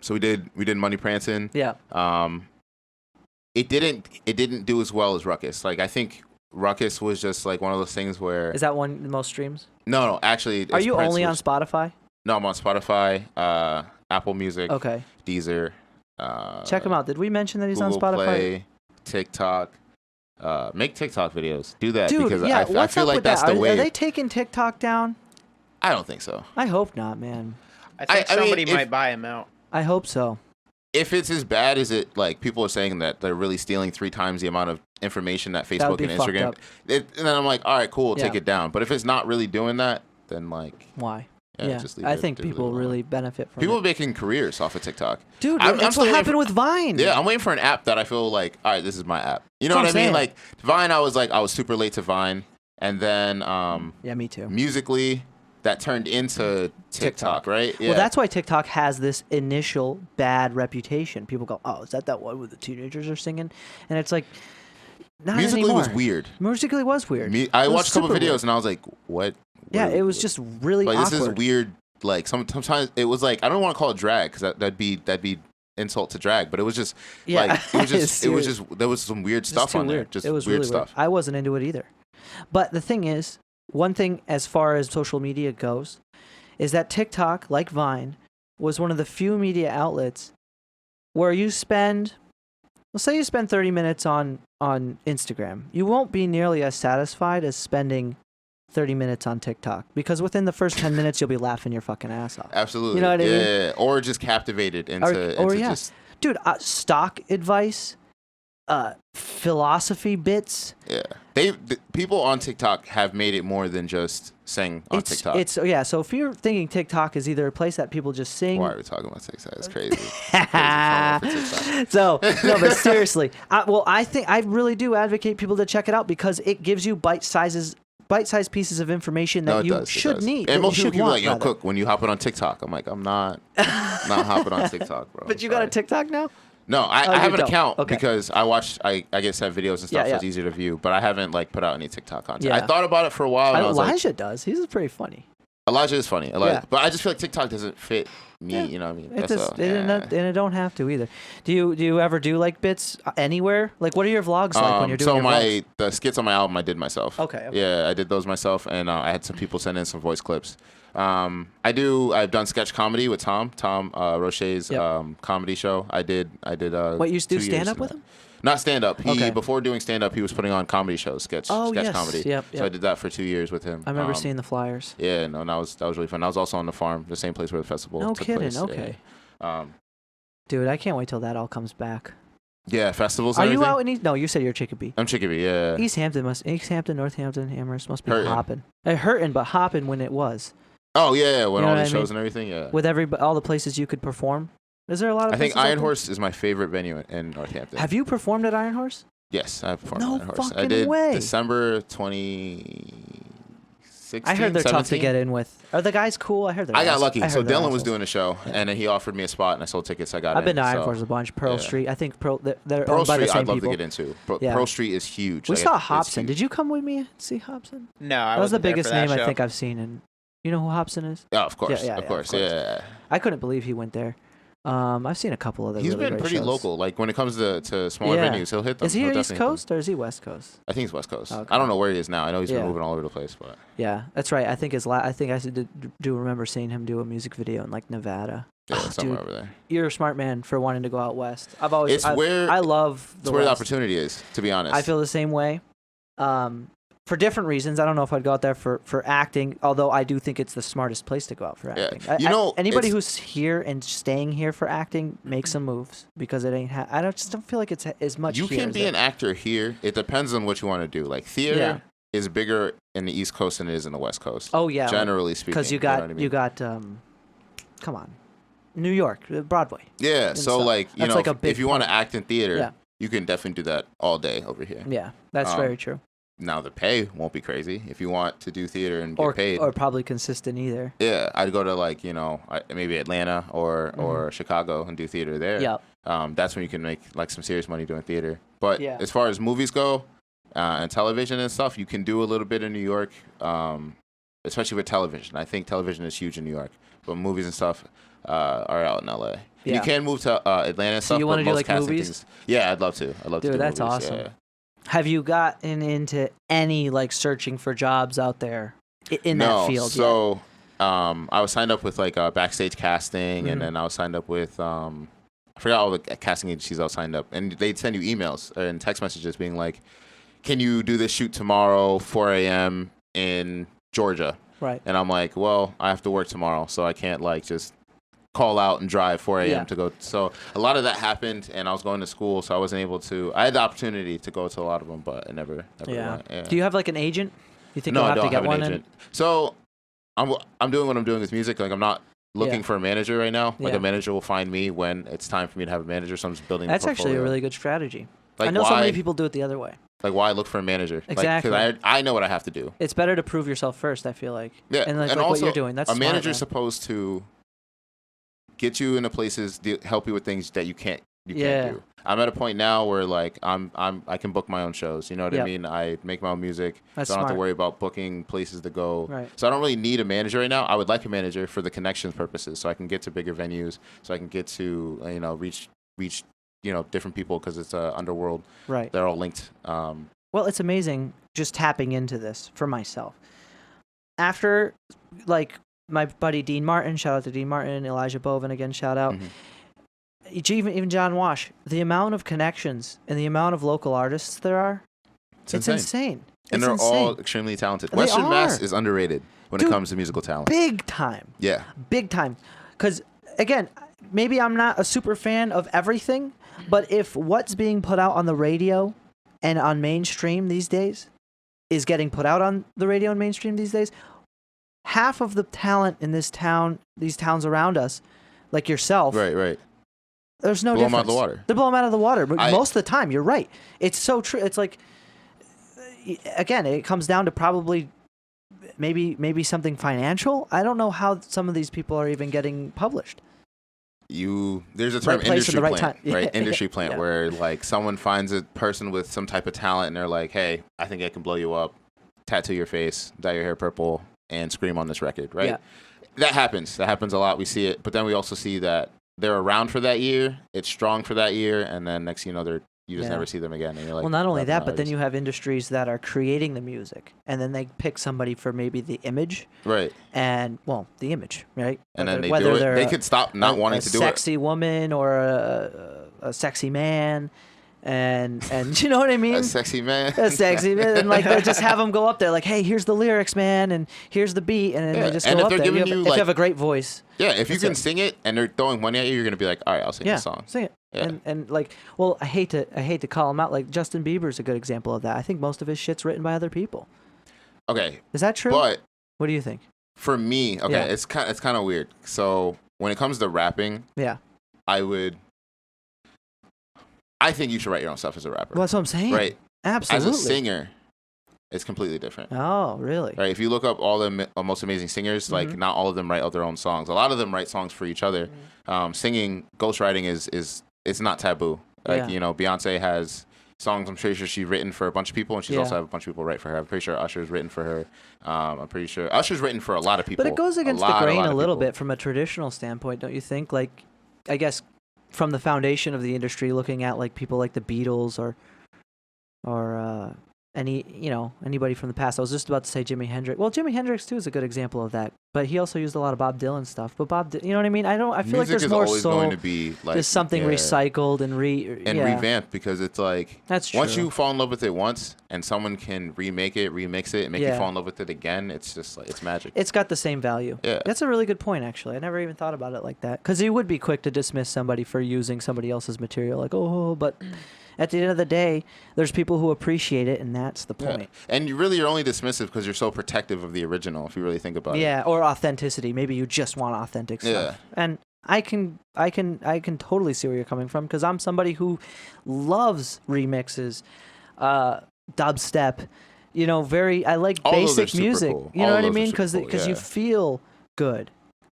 So we did Money Prancin'. Yeah. It didn't do as well as Ruckus. Like I think Ruckus was just like one of those things where. Is that one of the most streams? No, actually. Are you only on Spotify? No, I'm on Spotify, Apple Music, okay, Deezer. Check him out. Did we mention that he's Google on Spotify? Play, TikTok. Make TikTok videos. Do that. Dude, because yeah, I feel like that's the way. Are they taking TikTok down? I don't think so. I hope not, man. I think somebody might buy him out. I hope so. If it's as bad as it, like people are saying that they're really stealing 3 times the amount of information that Facebook and Instagram, and then I'm like, all right, cool, take it down. But if it's not really doing that, then like, why? Yeah, just leave I think people really benefit from people it. making careers off of TikTok. Dude, that's what happened with Vine. Yeah, I'm waiting for an app that I feel like, all right, this is my app. You know what I mean? Like Vine, I was super late to Vine, and then yeah, me too. Musically, that turned into TikTok, right? Yeah. Well, that's why TikTok has this initial bad reputation. People go, "Oh, is that one where the teenagers are singing?" And it's like, not Musically anymore. was weird. Musically was weird. I watched a couple videos and I was like, "What?" Yeah, it was just really like awkward. This is weird. Like sometimes it was like I don't want to call it drag because that'd be insult to drag, but it was just like it was just there was some weird stuff on there. Just it was weird really stuff. Weird. I wasn't into it either. But the thing is, one thing as far as social media goes, is that TikTok, like Vine, was one of the few media outlets where you spend, let's say you spend 30 minutes on Instagram, you won't be nearly as satisfied as spending 30 minutes on TikTok because within the first 10 minutes you'll be laughing your fucking ass off. Absolutely. You know what I mean? Yeah, or just captivated into just dude, stock advice, philosophy bits. Yeah. People on TikTok have made it more than just saying on TikTok. So if you're thinking TikTok is either a place that people just sing. Why are we talking about TikTok? It's crazy. TikTok. So no, but seriously, I really do advocate people to check it out because it gives you bite-sized pieces of information that you should need. And most people can be like, yo, Cook, when you hop on TikTok, I'm like, I'm not hopping on TikTok, bro. But you got a TikTok now? No, I have an account because I get sent videos and stuff, so it's easier to view. But I haven't put out any TikTok content. Yeah. I thought about it for a while. Elijah does. He's pretty funny. Elijah is funny. But I just feel like TikTok doesn't fit me. You know what I mean? And it don't have to either. Do you ever do bits anywhere? Like, what are your vlogs like when you're doing your vlogs? The skits on my album I did myself. Okay. Yeah, I did those myself, and I had some people send in some voice clips. I've done sketch comedy with Tom Roche's comedy show. I did What, you do stand up with him? Not stand up. Okay. Before doing stand up, he was putting on comedy shows, sketch yes. comedy. Yep. So I did that for 2 years with him. I remember seeing the flyers. Yeah, no, that was really fun. I was also on the farm, the same place where the festival No took kidding. place. Okay. Yeah. Dude, I can't wait till that all comes back. Yeah, festivals. Are and you everything. out in East? No, you said you're Chicopee. I'm Chicopee. Yeah. East Hampton, Northampton, Amherst must be Hurting. hopping. Hurting, but hopping when it was. Oh yeah, when You know all what these I mean? shows and everything. Yeah. With all the places you could perform. Is there a lot of? I think places out Iron there? Horse is my favorite venue in Northampton. Have you performed at Iron Horse? Yes, I performed No at Iron Horse. I fucking did way. December 2016. I heard they're 17? tough to get in with. Are the guys cool? I heard they're. I got lucky. So heard they're Dylan was assholes. doing a show, and then he offered me a spot, and I sold tickets. I got in. I've been to Iron so. Horse a bunch. Pearl yeah. Street. I think they're Pearl owned by the Street, same I'd love people. to get into. Yeah. Pearl Street is huge. We Like, saw it's Hobson. huge. Did you come with me and see Hobson? No, I That was the wasn't there biggest for that name I show. think I've seen. And you know who Hobson is? Yeah, of course. Yeah, of of course. course. Yeah. I couldn't believe he went there. I've seen a couple of the. He's really been great pretty shows. local. Like when it comes to smaller Yeah. venues, he'll hit them. Is he He'll East definitely hit them. Coast or is he West Coast? I think he's West Coast. Okay. I don't know where he is now. I know he's Yeah. been moving all over the place, but Yeah, that's right. I think I think I do remember seeing him do a music video in like Nevada. yeah, Oh, somewhere dude, over there. You're a smart man for wanting to go out west. I've always. It's where I love it's the where the West. opportunity is. To be honest, I feel the same way. For different reasons. I don't know if I'd go out there for acting, although I do think it's the smartest place to go out for Yeah. acting. You know, anybody it's- who's here and staying here for acting, make some moves because it ain't. I just don't feel like it's as much. You here can as be it- an actor here. It depends on what you want to do. Like theater Yeah. is bigger in the East Coast than it is in the West Coast. Oh yeah, generally speaking. because you know got what I mean? come on, New York, Broadway. Yeah, and so stuff. like you That's know, like a big if you want to part. act in theater, Yeah. you can definitely do that all day over here. Yeah, that's Um, very true. Now the pay won't be crazy if you want to do theater and get paid. Or probably consistent either. Yeah, I'd go to like maybe Atlanta or Chicago and do theater there. Yep. That's when you can make like some serious money doing theater. But Yeah. as far as movies go, and television and stuff, you can do a little bit in New York, especially with television. I think television is huge in New York, but movies and stuff are out in LA. Yeah. You can move to Atlanta and So stuff. you but wanna do, most like, casting movies? things- Yeah, I'd love to. I'd love to. Dude, do that's movies. awesome. Yeah. Have you gotten into any like searching for jobs out there in No, that field yet? so I was signed up with like backstage casting, Mhm. and then I was signed up with I forgot all the casting agencies I was signed up, and they'd send you emails and text messages being like, "Can you do this shoot tomorrow, 4 a.m. in Georgia?" Right. And I'm like, "Well, I have to work tomorrow, so I can't like just call out and drive 4 a.m. Yeah. to go." So a lot of that happened, and I was going to school, so I wasn't able to. I had the opportunity to go to a lot of them, but I never Yeah. went. Yeah. Do you have like an agent? You think No, you'll I have don't to get have an one? agent. So I'm doing what I'm doing with music. Like I'm not looking Yeah. for a manager right now. Like Yeah. a manager will find me when it's time for me to have a manager. So I'm just building. That's a actually a portfolio. really good strategy. Like I know why, so many people do it the other way. Like why look for a manager? Exactly. Because I know what I have to do. It's better to prove yourself first, I feel like. Yeah. And like, and like also what you're doing. That's a smart, manager's man. supposed to get you into places, help you with things that you can't Yeah. do. I'm at a point now where like I can book my own shows. You know what Yep. I mean? I make my own music. That's so I don't have to smart. worry about booking places to go. Right. So I don't really need a manager right now. I would like a manager for the connections purposes, so I can get to bigger venues, so I can get to reach different people because it's a underworld. Right. They're all linked. Well, it's amazing just tapping into this for myself. After, like, my buddy Dean Martin, shout out to Dean Martin, Elijah Bovin, again, shout out. Mhm. Even John Wash, the amount of connections and the amount of local artists there are, it's insane. And It's they're all insane. extremely talented. They Western Mass are. is underrated when Dude, it comes to musical talent. Big time. Yeah. Big time. Because, again, maybe I'm not a super fan of everything, but if what's being put out on the radio and on mainstream these days is getting put out on the radio and mainstream these days, half of the talent in this town, these towns around us, like yourself, Right. there's no Blow 'em difference. out of the water. They blow them out of the water. But I- most of the time, you're right. It's so true. It's like, again, it comes down to probably maybe something financial. I don't know how some of these people are even getting published. There's a term, Right place at industry the right plant, time. right? Yeah. Industry plant, Yeah. where like someone finds a person with some type of talent and they're like, "Hey, I think I can blow you up, tattoo your face, dye your hair purple, and scream on this record," right? Yeah. That happens. That happens a lot. We see it, but then we also see that they're around for that year. It's strong for that year, and then next thing you know, you just Yeah. never see them again. And you're like, Well, not only "That's that, an but then artist." you have industries that are creating the music, and then they pick somebody for maybe the image, right, and the image, right? and then Whether they do it. they're They could stop not wanting to do a sexy woman or a sexy man, and you know what I mean? A sexy man. That's sexy, man. And like they'll just have them go up there, like, hey, here's the lyrics, man, and here's the beat, and then they just and go if up they're there. giving If you, you like, have a great voice, yeah, if you That's can it. sing it and they're throwing money at you, you're gonna be like, all right, I'll sing the song. sing it. Yeah. And like, well, I hate to call him out. Like Justin Bieber's a good example of that. I think most of his shit's written by other people. Okay, Is that true? but What do you think? for me, okay, Yeah. it's kind of weird. So when it comes to rapping, Yeah. I think you should write your own stuff as a rapper. Well, that's what I'm saying. Right. Absolutely. As a singer, it's completely different. Oh, really? Right. If you look up all the most amazing singers, like Mhm. not all of them write out their own songs. A lot of them write songs for each other. Singing, ghostwriting is it's not taboo. Like, Yeah. you know, Beyonce has songs. I'm pretty sure she's written for a bunch of people, and she's Yeah. also had a bunch of people write for her. I'm pretty sure Usher's written for her. I'm pretty sure Usher's written for a lot of people. But it goes against the lot grain a of little people. bit from a traditional standpoint, don't you think? Like, I guess from the foundation of the industry, looking at like people like the Beatles or anybody from the past. I was just about to say Jimi Hendrix. Well, Jimi Hendrix too is a good example of that. But he also used a lot of Bob Dylan stuff. But you know what I mean? I feel like Music there's is more always soul. going to be like There's something recycled and revamped, because it's like That's once true. you fall in love with it once and someone can remix it, and make you Yeah. fall in love with it again, it's just like it's magic. It's got the same value. Yeah. That's a really good point, actually. I never even thought about it like that. Because you would be quick to dismiss somebody for using somebody else's material, like, oh, but at the end of the day, there's people who appreciate it, and that's the Yeah. point. And you're only dismissive because you're so protective of the original. If you really think about it. Yeah, or authenticity. Maybe you just want authentic stuff. Yeah. And I can totally see where you're coming from, because I'm somebody who loves remixes, dubstep. You know, I like All those are basic super music. cool. You know All what I those are mean? super Because cool, you yeah. feel good.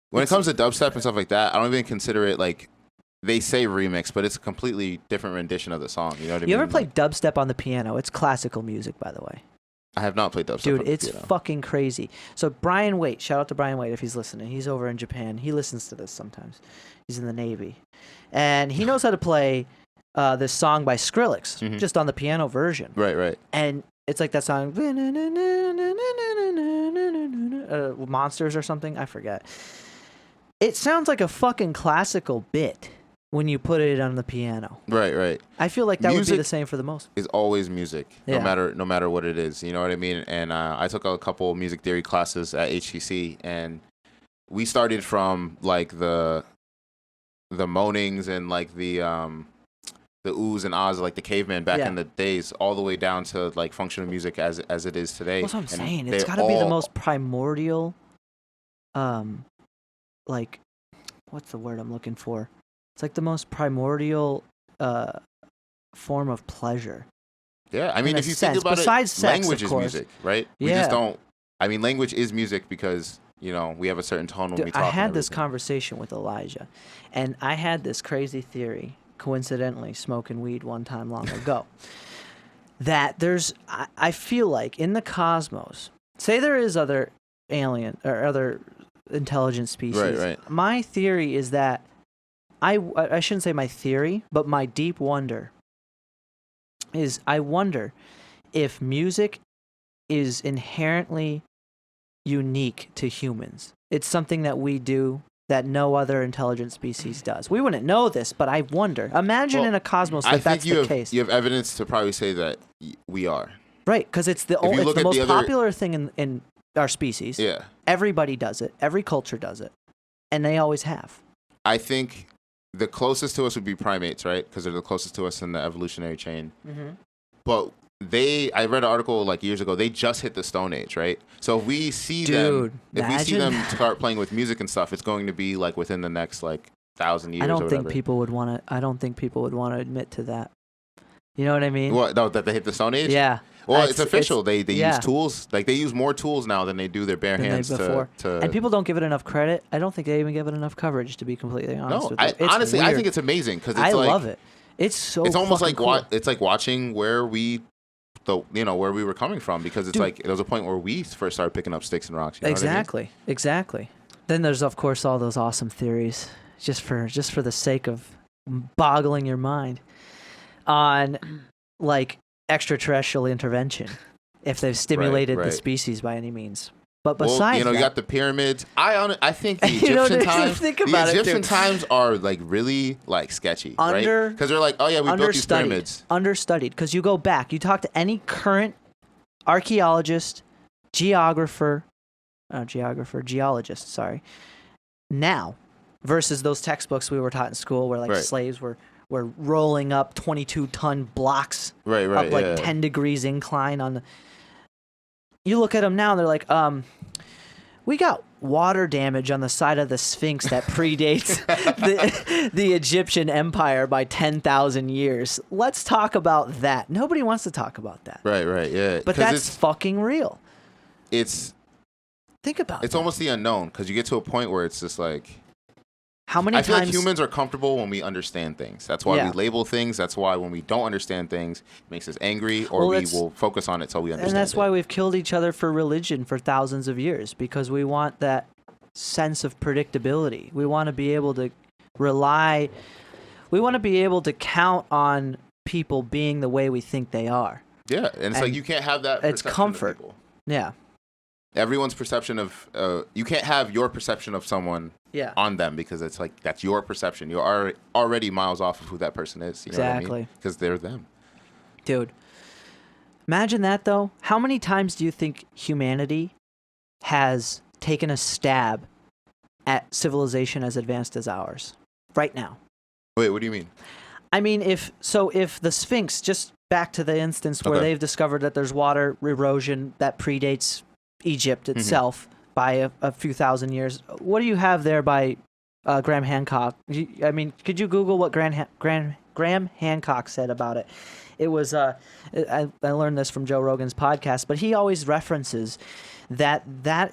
When it comes to dubstep and stuff like that, I don't even consider it like they say remix, but it's a completely different rendition of the song. You know what I mean? You ever played dubstep on the piano? It's classical music, by the way. I have not played dubstep. Dude, on the it's piano. fucking crazy. So Brian Waite, shout out to Brian Waite if he's listening. He's over in Japan. He listens to this sometimes. He's in the Navy. And he knows how to play this song by Skrillex, Mhm. just on the piano version. Right. And it's like that song, Monsters or something. I forget. It sounds like a fucking classical bit when you put it on the piano. Right. I feel like that would be Music the same for the most. Is always music, Yeah. no matter what it is. You know what I mean? And I took a couple music theory classes at HTC, and we started from like the moanings and like the oohs and ahs, like the caveman back Yeah. in the days, all the way down to like functional music as it is today. That's what I'm And saying. they It's got to be the all- most primordial, like, what's the word I'm looking for? It's like the most primordial form of pleasure. Yeah, I mean, in a if you sense, think about besides it, sex, language of is course. music, right? We Yeah. just don't. I mean, language is music because you know we have a certain tone when Dude, we talk. I and had this everything. conversation with Elijah, and I had this crazy theory, coincidentally smoking weed one time long ago, that I feel like in the cosmos, say there is other alien or other intelligent species. Right. My theory is that I shouldn't say my theory, but my deep wonder is I wonder if music is inherently unique to humans. It's something that we do that no other intelligent species does. We wouldn't know this, but I wonder. Imagine Well, in a cosmos I that think that's you the have case. you have evidence to probably say that we are. Right, because it's the you it's look the at most the other- popular thing in our species. Yeah, Everybody does it. Every culture does it. And they always have. I think the closest to us would be primates, right? Because they're the closest to us in the evolutionary chain. Mm-hmm. But I read an article like years ago. They just hit the Stone Age, right? So if we see Dude, them, if we see imagine them start playing with music and stuff, it's going to be like within the next like 1,000 years. I or don't think whatever. people would want to. I don't think people would want to admit to that. You know what I mean? What? No, that they hit the Stone Age? Yeah. Well, It's- it's official. They yeah. use tools. Like they use more tools now than they do their bare Than they hands before. to. And people don't give it enough credit. I don't think they even give it enough coverage, to be completely honest No, with you. It's honestly, I weird. think it's amazing because I like, love it. It's so. It's almost fucking like cool. it's like watching where we were coming from, because it's Dude. like there was a point where we first started picking up sticks and rocks. You know what I mean? Exactly. Then there's of course all those awesome theories, just for the sake of boggling your mind, on like extraterrestrial intervention, if they've stimulated the right. species by any means. But besides you that, got the pyramids. I think the You know, Egyptian times, think about it, Egyptian dude. times are like really like sketchy, right? Because they're like, oh yeah, we built these pyramids. Understudied, because you go back, you talk to any current archaeologist, geologist, sorry, now versus those textbooks we were taught in school where like slaves were rolling up 22-ton blocks up like 10 degrees incline on the. You look at them now, and they're like, we got water damage on the side of the Sphinx that predates the Egyptian Empire by 10,000 years. Let's talk about that. Nobody wants to talk about that. Right, yeah. But that's fucking real. Think about it. It's almost the unknown, because you get to a point where it's just like, how many times? I feel like humans are comfortable when we understand things. That's why we label things. That's why when we don't understand things, it makes us angry, or we will focus on it till we understand it. And that's why we've killed each other for religion for thousands of years, because we want that sense of predictability. We want to be able to rely. We want to be able to count on people being the way we think they are. Yeah, and it's like you can't have that. It's comfort. Of people. Yeah. Everyone's perception of you can't have your perception of someone on them, because it's like that's your perception. You're already miles off of who that person is. You know what I mean? Because they're them. Dude, imagine that though. How many times do you think humanity has taken a stab at civilization as advanced as ours right now? Wait, what do you mean? I mean, if the Sphinx, just back to the instance where they've discovered that there's water erosion that predates Egypt itself by a few thousand years. What do you have there by Graham Hancock? I mean, could you Google what Graham Hancock said about it? It was I learned this from Joe Rogan's podcast, but he always references that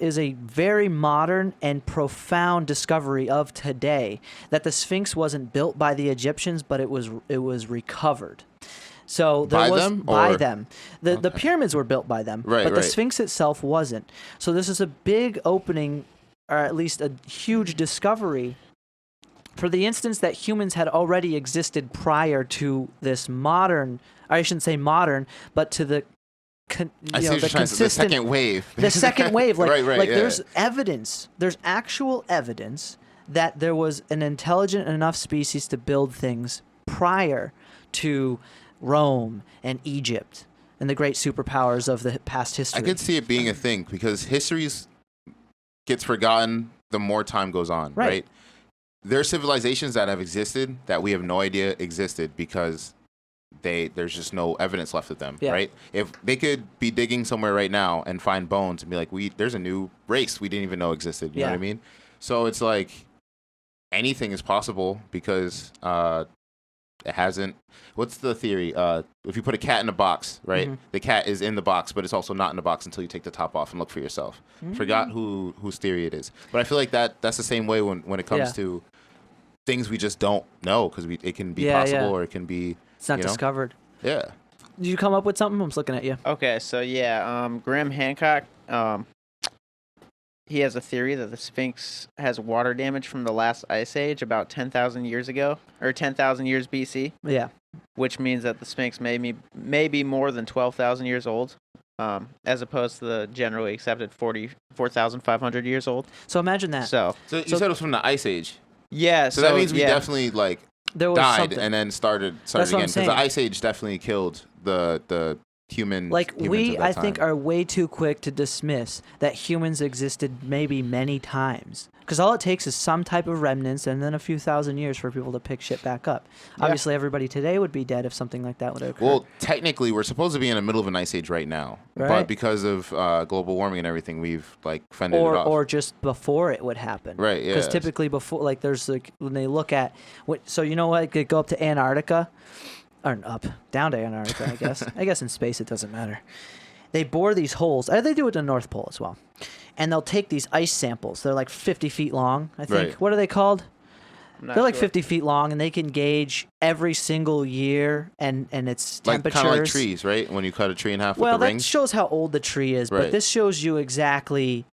is a very modern and profound discovery of today, that the Sphinx wasn't built by the Egyptians, but it was recovered. So there by them. The pyramids were built by them, but the Sphinx itself wasn't. So this is a big opening, or at least a huge discovery, for the instance that humans had already existed prior to this modern. I shouldn't say modern, but to the the second wave. The second wave, there's evidence. There's actual evidence that there was an intelligent enough species to build things prior to Rome and Egypt and the great superpowers of the past history. I could see it being a thing, because history gets forgotten the more time goes on, right? There are civilizations that have existed that we have no idea existed because there's just no evidence left of them, right? If they could be digging somewhere right now and find bones and be like, there's a new race we didn't even know existed. You know what I mean? So it's like anything is possible, because it hasn't. What's the theory? If you put a cat in a box, right? The cat is in the box, but it's also not in the box until you take the top off and look for yourself. Forgot whose theory it is, but I feel like that's the same way when it comes to things we just don't know, because it can be possible or it can be. It's not discovered. Yeah. Did you come up with something? I'm just looking at you. Okay, so Graham Hancock. He has a theory that the Sphinx has water damage from the last ice age about 10,000 years ago, or 10,000 years BC. Yeah. Which means that the Sphinx may be more than 12,000 years old, as opposed to the generally accepted 44,500 years old. So imagine that. So you said it was from the ice age. Yeah. So that means we definitely died something. and then started again, because the ice age definitely killed the human. I think are way too quick to dismiss that humans existed maybe many times, because all it takes is some type of remnants and then a few thousand years for people to pick shit back up. Obviously everybody today would be dead if something like that would occur. Well, technically we're supposed to be in the middle of an ice age right now, but because of global warming and everything, we've fended it off. Or just before it would happen, right? Yeah, because typically before, there's when they look at they go up to Antarctica. Or down to Antarctica, I guess. I guess in space it doesn't matter. They bore these holes. They do it in the North Pole as well. And they'll take these ice samples. They're like 50 feet long, I think. Right. What are they called? They're like 50 feet long, and they can gauge every single year and its temperatures. Kind of like trees, right? When you cut a tree in half with the rings. That shows how old the tree is, but this shows you exactly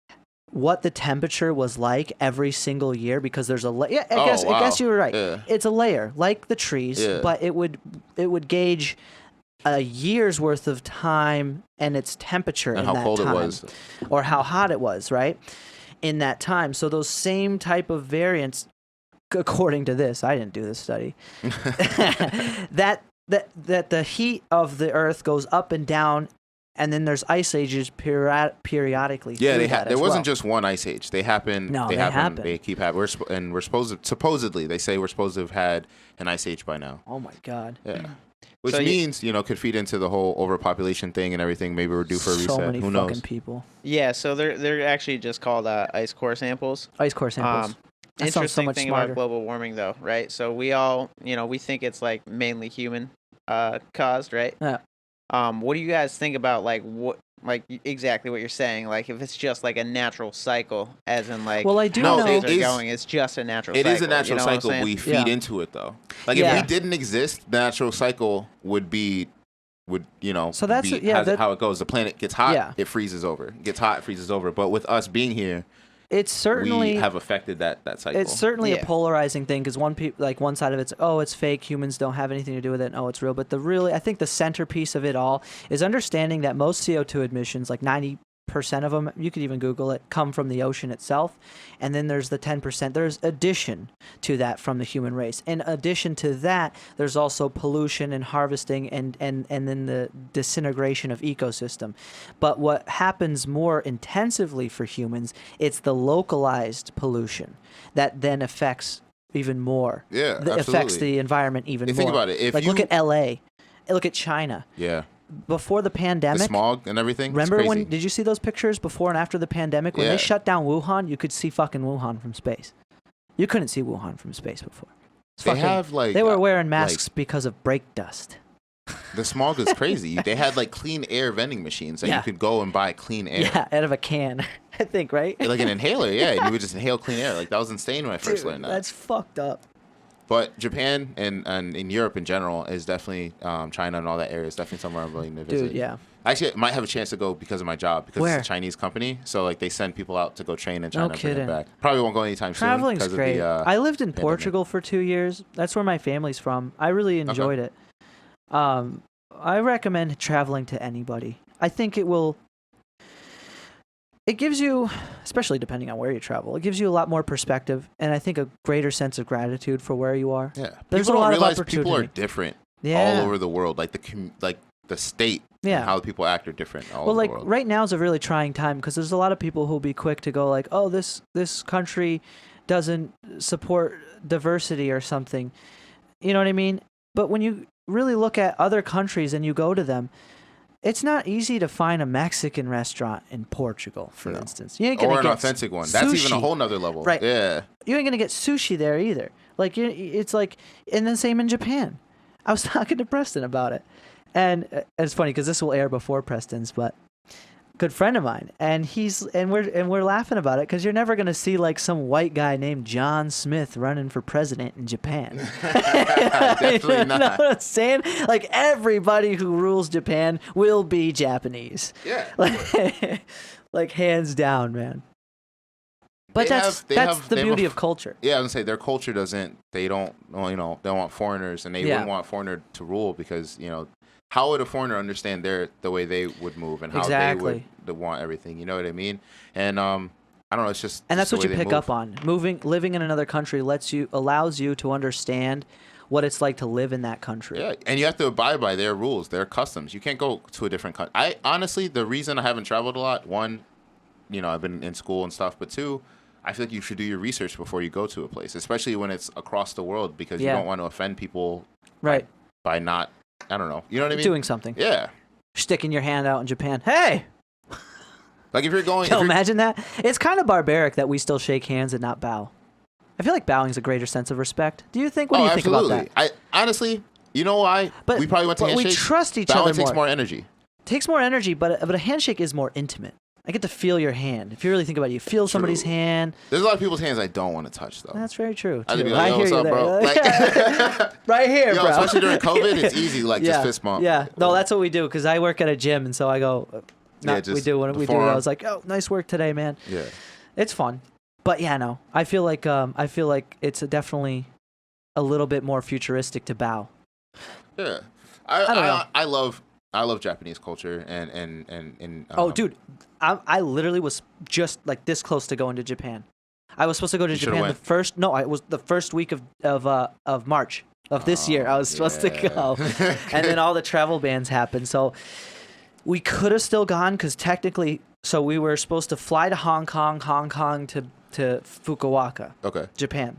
what the temperature was like every single year, because there's a layer. I guess you were right. Yeah. It's a layer like the trees, but it would gauge a year's worth of time and its temperature And in how that cold time, it was. or how hot it was, right? In that time. So those same type of variants, according to this, I didn't do this study, that the heat of the Earth goes up and down, and then there's ice ages periodically. Yeah, through there that wasn't just one ice age. They happen. No, they they happen. happen. They keep happening. We're supposed to, supposedly, they say we're supposed to have had an ice age by now. Oh my God. Yeah. Which So means, could feed into the whole overpopulation thing and everything. Maybe we're due for a reset. So many Who fucking knows? people. Yeah, so they're actually just called ice core samples. Ice core samples. That sounds so Interesting much thing smarter. about global warming, though, right? So we all, we think it's like mainly human caused, right? Yeah. What do you guys think about exactly what you're saying? Like if it's just like a natural cycle, as in like Well, I do how know- things are It is- going, it's just a natural It cycle. is a natural you know what I'm cycle. saying? We feed Yeah. into it though. Like Yeah. if we didn't exist, the natural cycle would So that's- be yeah, that- how it goes. The planet gets hot, Yeah. it freezes over. It gets hot, it freezes over. But with us being here, It's certainly we have affected that cycle. It's certainly a Yeah. polarizing thing because one side of it's it's fake, humans don't have anything to do with it. Oh, it's real. But I think the centerpiece of it all is understanding that most CO2 emissions, like 90% of them, you could even Google it, come from the ocean itself, and then there's the 10%. There's addition to that from the human race. In addition to that, there's also pollution and harvesting and then the disintegration of ecosystem. But what happens more intensively for humans, it's the localized pollution that then affects even more. Yeah, That affects absolutely. the environment even You more. think about it, if look you- at LA, look at China. Yeah. Before the The pandemic, smog and everything. remember it's when? crazy. Did you see those pictures before and after the pandemic when Yeah. they shut down Wuhan? You could see fucking Wuhan from space. You couldn't see Wuhan from space before. It's They fucking- have like they were wearing masks because of brake dust. the smog is crazy. They had like clean air vending machines that Yeah. you could go and buy clean air. Yeah, out of a can, I think, right? Like an inhaler, yeah. And you would just inhale clean air. Like that was insane when I first Dude, learned that. that's fucked up. But Japan and in Europe in general is definitely China and all that area is definitely somewhere I'm willing to visit. Dude, yeah. Actually, I might have a chance to go because of my job because Where? it's a Chinese company. So like they send people out to go train in China and bring kidding. them back. Probably won't go anytime soon. Traveling's because great. Of the, I lived in pandemic. Portugal for 2 years. That's where my family's from. I really enjoyed it. I recommend traveling to anybody. I think it gives you, especially depending on where you travel, it gives you a lot more perspective and I think a greater sense of gratitude for where you are. Yeah, There's people a lot don't of realize people are opportunity. different Yeah. all over the world. Like the state, Yeah. and how the people act are different all Well, over like the world. right now is a really trying time because there's a lot of people who'll be quick to go like, oh, this country doesn't support diversity or something. You know what I mean? But when you really look at other countries and you go to them, it's not easy to find a Mexican restaurant in Portugal, for No. instance. You ain't gonna Or an get authentic one. That's even a sushi. whole nother level. Right. Yeah. You ain't gonna get sushi there either. Like it's like, and then same in Japan. I was talking to Preston about it, and it's funny because this will air before Preston's, but good friend of mine, and we're laughing about it because you're never gonna see like some white guy named John Smith running for president in Japan. Definitely You know not. what I'm saying? Like everybody who rules Japan will be Japanese. Yeah. Like hands down, man. But They that's have- they that's have- the they have beauty a of culture. Yeah, I was gonna say their culture doesn't. They don't. Well, they want foreigners, and they Yeah. wouldn't want foreigner to rule because how would a foreigner understand the way they would move and how Exactly. they would want everything? You know what I mean? And I don't know. It's just And that's just the what you way they pick move. up on. Living in another country allows you to understand what it's like to live in that country. Yeah, and you have to abide by their rules, their customs. You can't go to a different country. I honestly, the reason I haven't traveled a lot, one, I've been in school and stuff, but two, I feel like you should do your research before you go to a place, especially when it's across the world, because Yeah. you don't want to offend people Right. by not, I don't know. You know what I mean? Doing something. Yeah. Sticking your hand out in Japan. Hey! Like if you're going, Can if you you're- imagine that? It's kind of barbaric that we still shake hands and not bow. I feel like bowing is a greater sense of respect. Do you think? What do you think absolutely. about that? I honestly, you know why? But we probably went to but we handshake. trust each Bowing other takes more. more energy. Takes more energy, but a handshake is more intimate. I get to feel your hand. If you really think about it, you feel somebody's True. hand. There's a lot of people's hands I don't want to touch though. That's very true. I'd too. be like, yo, I hear what's you up, there. bro? Like, right here, yo, bro. especially during COVID, it's easy to like just fist bump. Yeah, no, that's what we do because I work at a gym, and so I go. We just do when the we do. I forearm. was like, oh, nice work today, man. Yeah. It's fun, but yeah, no, I feel like it's definitely a little bit more futuristic to bow. Yeah. I don't know. I love Japanese culture and Oh, dude, I literally was just like this close to going to Japan. I was supposed to go to Japan went. it was the first week of March of this year. I was supposed to go, and then all the travel bans happened. So we could have still gone because technically, so we were supposed to fly to Hong Kong to Fukuoka, Okay. Japan.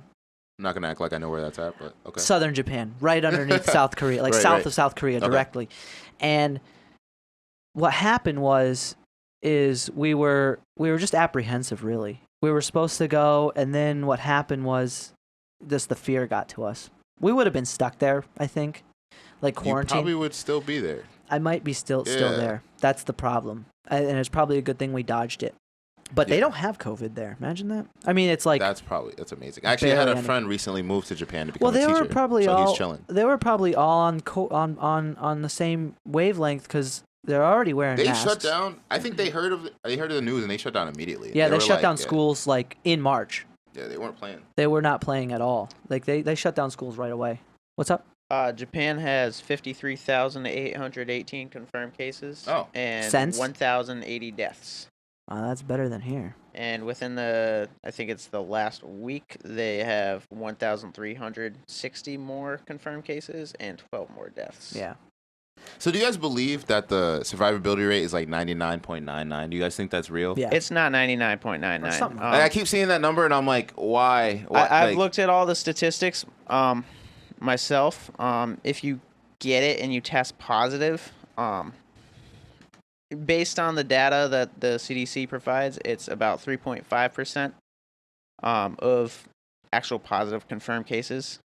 I'm not gonna act like I know where that's at, but okay. Southern Japan, right underneath South Korea, like south of South Korea directly. And what happened is we were just apprehensive, really. We were supposed to go, and then what happened was the fear got to us. We would have been stuck there, I think, like quarantine. You probably would still be there. I might be still there. That's the problem, and it's probably a good thing we dodged it. But they don't have COVID there. Imagine that. I mean, it's like that's amazing. Actually, I had a friend recently move to Japan to become a teacher. Well, he's chilling. They were probably all on the same wavelength because they're already wearing masks. They shut down. I think they heard of the news and they shut down immediately. Yeah, they shut down schools like in March. Yeah, they weren't playing. They were not playing at all. Like they shut down schools right away. What's up? Japan has 53,818 confirmed cases. And 1,080 deaths. That's better than here. And within I think it's the last week, they have 1,360 more confirmed cases and 12 more deaths. Yeah. So do you guys believe that the survivability rate is like 99.99? Do you guys think that's real? Yeah. It's not 99.99. I keep seeing that number and I'm like, why? I've looked at all the statistics myself. If you get it and you test positive, based on the data that the CDC provides, it's about 3.5% of actual positive confirmed cases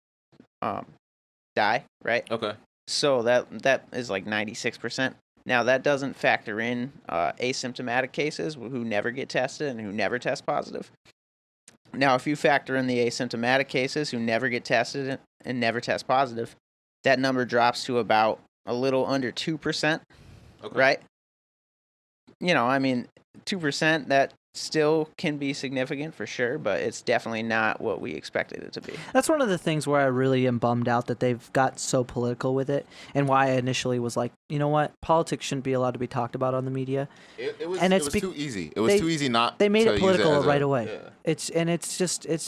die, right? Okay. So that is like 96%. Now, that doesn't factor in asymptomatic cases who never get tested and who never test positive. Now, if you factor in the asymptomatic cases who never get tested and never test positive, that number drops to about a little under 2%, right? You know, I mean, 2%, that still can be significant for sure, but it's definitely not what we expected it to be. That's one of the things where I really am bummed out that they've got so political with it, and why I initially was like, you know what, politics shouldn't be allowed to be talked about on the media. It was too easy. It was too easy not. They made to it political use it right away. Yeah. It's just a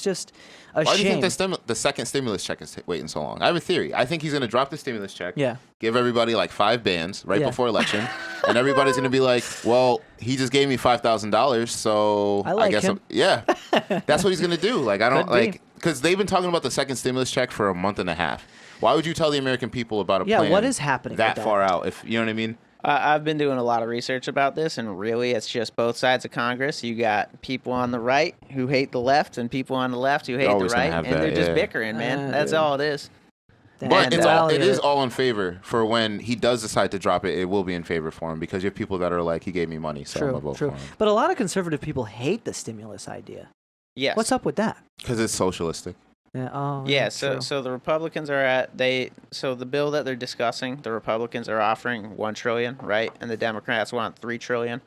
Why shame. do you think the second stimulus check is waiting so long? I have a theory. I think he's going to drop the stimulus check. Yeah. Give everybody like 5 bands right before election, and everybody's going to be like, "Well, he just gave me $5,000, so I guess him." That's what he's going to do." Like I don't because they've been talking about the second stimulus check for a month and a half. Why would you tell the American people about a plan? What is happening that far out? If you know what I mean. I've been doing a lot of research about this, and really it's just both sides of Congress. You got people on the right who hate the left and people on the left who hate the right, and they're just bickering, man. That's all it is. But it is all in favor for when he does decide to drop it. It will be in favor for him because you have people that are like, he gave me money, so I'm going to vote for him. But a lot of conservative people hate the stimulus idea. Yes. What's up with that? Because it's socialistic. Yeah. Oh. Yeah. So the Republicans are so the bill that they're discussing, the Republicans are offering $1 trillion, right, and the Democrats want $3 trillion.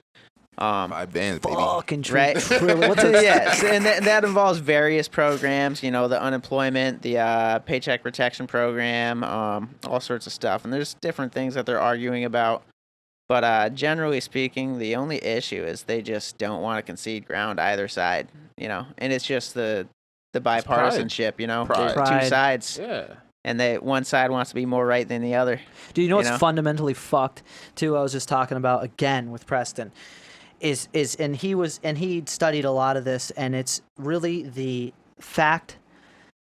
5 bands, baby. Fucking right. What's it? Yes, and that involves various programs. You know, the unemployment, the paycheck protection program, all sorts of stuff. And there's different things that they're arguing about. But generally speaking, the only issue is they just don't want to concede ground either side. You know, and it's just the bipartisanship. You know, there's two sides. Yeah. And one side wants to be more right than the other. Do you know what's fundamentally fucked too? I was just talking about again with Preston. And he studied a lot of this, and it's really the fact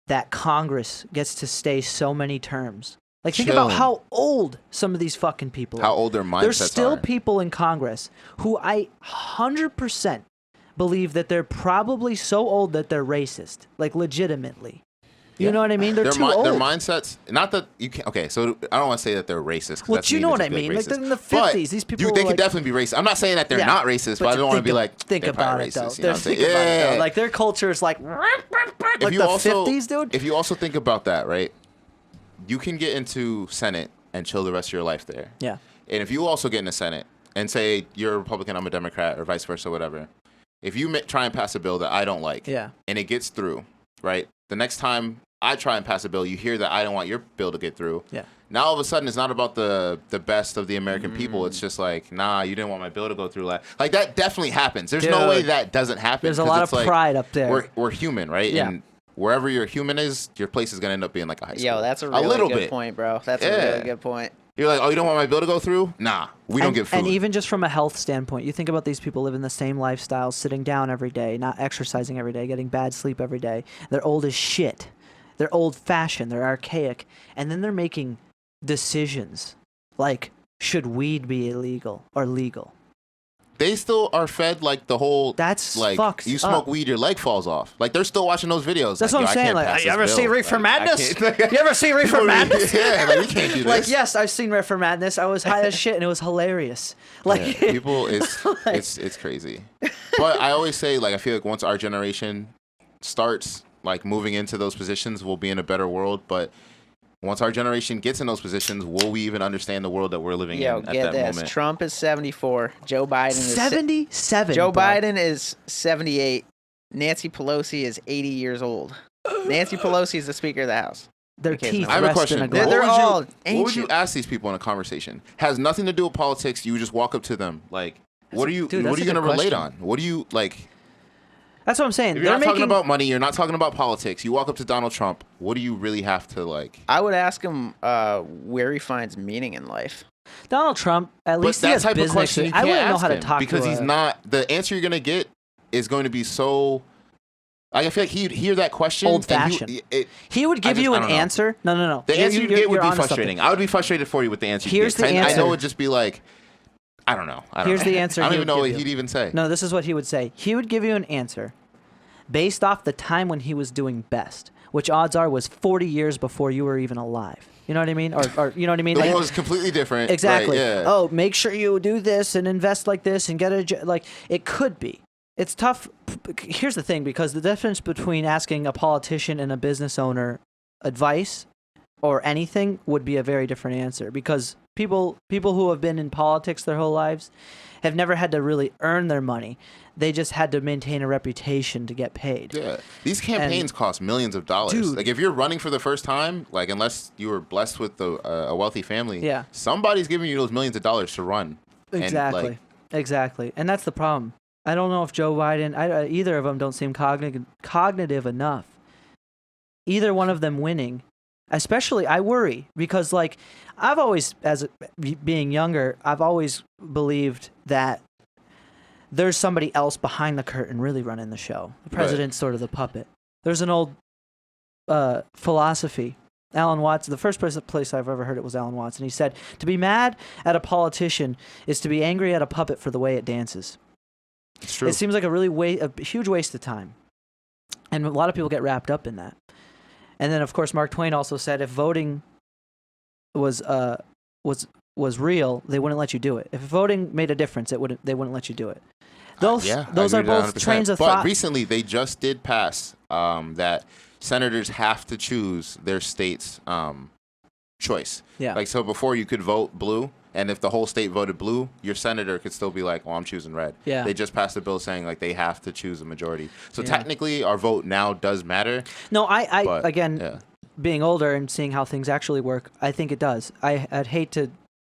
that Congress gets to stay so many terms. Like, think about how old some of these fucking people are. How old their mindsets are. There's still people in Congress who I 100% believe that they're probably so old that they're racist, like legitimately. You know what I mean? They're too old. Their mindsets, not that you can. Okay, so I don't want to say that they're racist. Well, you know what I mean? Like they're in the 50s, these people. They could definitely be racist. I'm not saying that they're not racist, but I don't want to be like. Think about it though. Think about it though. Like their culture is like. Like the 50s, dude. If you also think about that, right? You can get into Senate and chill the rest of your life there. Yeah. And if you also get in the Senate and say you're a Republican, I'm a Democrat, or vice versa, whatever. If you try and pass a bill that I don't like, and it gets through, right? The next time I try and pass a bill. You hear that I don't want your bill to get through. Yeah. Now all of a sudden it's not about the best of the American people. It's just like, nah, you didn't want my bill to go through. Like that definitely happens. There's no way that doesn't happen. There's a lot of pride up there. We're human, right? Yeah. And wherever your human is, your place is gonna end up being like a high school. Yo, that's a really good point, bro. That's a really good point. You're like, oh, you don't want my bill to go through? Nah, we don't get food. And even just from a health standpoint, you think about these people living the same lifestyle, sitting down every day, not exercising every day, getting bad sleep every day. They're old as shit. They're old-fashioned. They're archaic. And then they're making decisions like, should weed be illegal or legal? They still are fed like the whole. That's like fucked you smoke up. weed, your leg falls off. Like they're still watching those videos. That's like, what I'm saying. Like, you ever see Reefer Madness? You ever see Reefer Madness? Yeah, like we can't do this. Like, yes, I've seen Reefer Madness. I was high as shit, and it was hilarious. Like, yeah, people, it's crazy. But I always say, like, I feel like once our generation starts like moving into those positions, we'll be in a better world. But once our generation gets in those positions, will we even understand the world that we're living in at that moment? Trump is 74. Joe Biden is 77. Joe Biden is 78. Nancy Pelosi is 80 years old. Nancy Pelosi is the Speaker of the House. Their teeth I have a rest question. in a glass. They're all What would you ancient. ask these people in a conversation? Has nothing to do with politics. You would just walk up to them like, what are you Dude, going that's to a good relate question. on? What do you like? That's what I'm saying. If you're not talking about money, you're not talking about politics. You walk up to Donald Trump. What do you really have to like? I would ask him where he finds meaning in life. Donald Trump, at least But he that has type of business. question you I can't wouldn't know ask how to him talk because to he's not. The answer you're gonna get is going to be so. Like, I feel like he'd hear that question. Old-fashioned. He would give you an answer. No. The answer you get would be onto frustrating. something. I would be frustrated for you with the answer. Here's you get. the I answer. know it would just be like, I don't know. Here's the answer. I don't he even would know give what you. he'd even say. No, this is what he would say. He would give you an answer based off the time when he was doing best, which odds are was 40 years before you were even alive. You know what I mean? Or you know what I mean? The Like, world is completely different. exactly. Right, yeah. Oh, make sure you do this and invest like this and get a like. It could be. It's tough. Here's the thing, because the difference between asking a politician and a business owner advice or anything would be a very different answer, because people who have been in politics their whole lives have never had to really earn their money. They just had to maintain a reputation to get paid. Yeah, these campaigns cost millions of dollars. Dude. Like, if you're running for the first time, like, unless you were blessed with a wealthy family, Yeah. somebody's giving you those millions of dollars to run. Exactly. Exactly. And that's the problem. I don't know if Joe Biden, either of them don't seem cognitive enough. Either one of them winning. Especially, I worry, because, like, I've always, being younger, I've always believed that there's somebody else behind the curtain really running the show. The president's sort of the puppet. There's an old philosophy. Alan Watson, the first place I've ever heard it was Alan Watson. He said, to be mad at a politician is to be angry at a puppet for the way it dances. It's true. It seems like a huge waste of time. And a lot of people get wrapped up in that. And then, of course, Mark Twain also said if voting was real, they wouldn't let you do it. If voting made a difference, they wouldn't let you do it. Those I are agree both 100%. trains of but thought. Recently, they just did pass that senators have to choose their state's choice. Yeah. Like, so before you could vote blue, and if the whole state voted blue, your senator could still be like, well, I'm choosing red. Yeah. They just passed a bill saying, like, they have to choose a majority. So Yeah. technically, our vote now does matter. No, But, again, yeah. being older and seeing how things actually work, I think it does. I'd hate to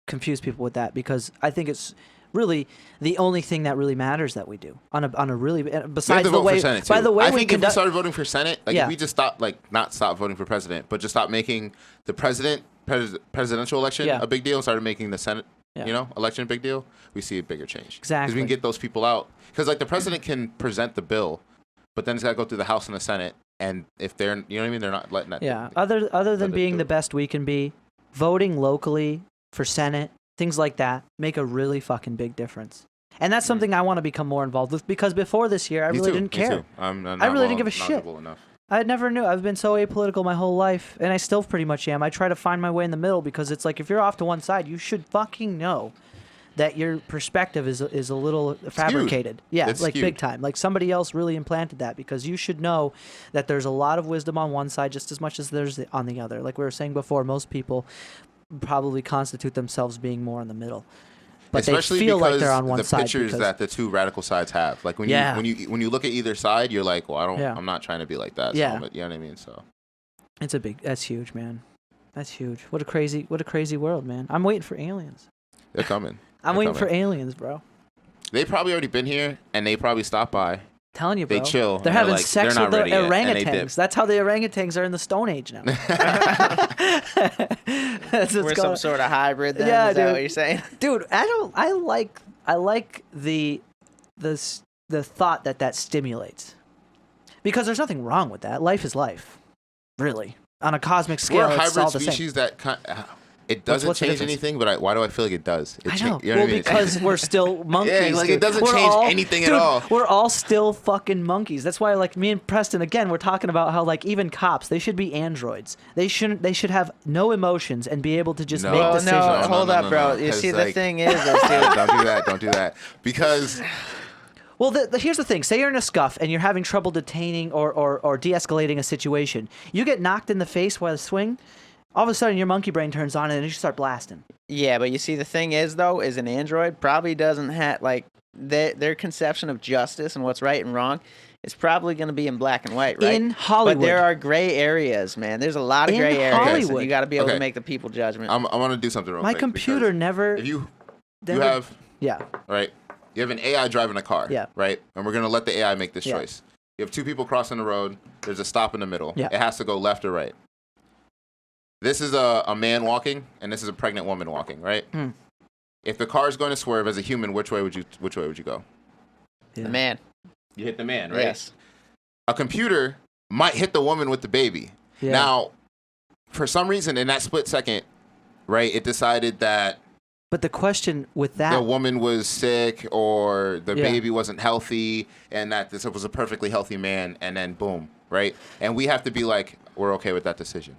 confuse people with that, because I think it's really the only thing that really matters that we do on a really, We have besides to the vote way, for Senate, too. by the way I we think if we conduct. started voting for Senate, like, Yeah. if we just stopped, like, not stop voting for president, but just stop making the presidential election Yeah. a big deal and started making the Senate, Yeah. election a big deal, we see a bigger change. Exactly. Because we can get those people out. Because, like, the president can present the bill, but then it's got to go through the House and the Senate. And if they're, you know what I mean? They're not letting that. Yeah. Other than it being do the it. best we can be, voting locally for Senate, things like that, make a really fucking big difference. And that's something I want to become more involved with, because before this year, I really didn't care. Me too. I'm I really didn't give a shit. knowledgeable enough. I never knew. I've been so apolitical my whole life, and I still pretty much am. I try to find my way in the middle, because it's like, if you're off to one side, you should fucking know that your perspective is a little fabricated. Yeah, It's like skewed. big time. Like, somebody else really implanted that, because you should know that there's a lot of wisdom on one side just as much as there's on the other. Like we were saying before, most people probably constitute themselves being more in the middle. But Especially they feel because like they're on one the side. pictures because- that the two radical sides have. Like, when Yeah. you look at either side, you're like, well, Yeah. I'm not trying to be like that. Yeah. So, you know what I mean? So That's huge, man. That's huge. What a crazy world, man. I'm waiting for aliens. They're coming. I'm waiting for aliens, bro. They probably already been here, and they probably stopped by. Telling you, bro. They chill. They're having like, sex they're with the not ready yet, and they dip. orangutans. That's how the orangutans are in the Stone Age now. We're some sort of hybrid then? Yeah, Is that dude. what you're saying? Dude, I like the thought that stimulates. Because there's nothing wrong with that. Life is life. Really. On a cosmic scale, We're a it's all hybrid the same. species that it doesn't what's the change difference? anything, but why do I feel like it does? I know. You know Well, what I mean? because we're still monkeys. Yeah, like dude. it doesn't We're change all- anything dude, at all. We're all still fucking monkeys. That's why, like, me and Preston, again, we're talking about how, like, even cops, they should be androids. They should have no emotions and be able to just No. make Well, decisions. no, No, hold up, bro. You 'cause, see, the like- thing is, dude. Don't do that. Because Well, here's the thing. Say you're in a scuff and you're having trouble detaining or de-escalating a situation. You get knocked in the face while swing, all of a sudden your monkey brain turns on and you start blasting. Yeah, but you see, the thing is, though, is an android probably doesn't have, like, their conception of justice and what's right and wrong is probably going to be in black and white, right? In Hollywood. But there are gray areas, man. There's a lot of In gray areas, Hollywood. and you got to be able Okay. to make the people judgment. I want to do something real My quick. computer because never... If you never- have, Yeah. right, you have an AI driving a car, Yeah. right? And we're going to let the AI make this Yeah. choice. You have two people crossing the road. There's a stop in the middle. Yeah. It has to go left or right. This is a man walking, and this is a pregnant woman walking, right? Hmm. If the car is going to swerve as a human, which way would you go? Yeah. The man. You hit the man, right? Yes. A computer might hit the woman with the baby. Yeah. Now, for some reason, in that split second, right, it decided that But the question with that... the woman was sick or the Yeah. baby wasn't healthy and that this was a perfectly healthy man, and then boom, right? And we have to be like, we're okay with that decision.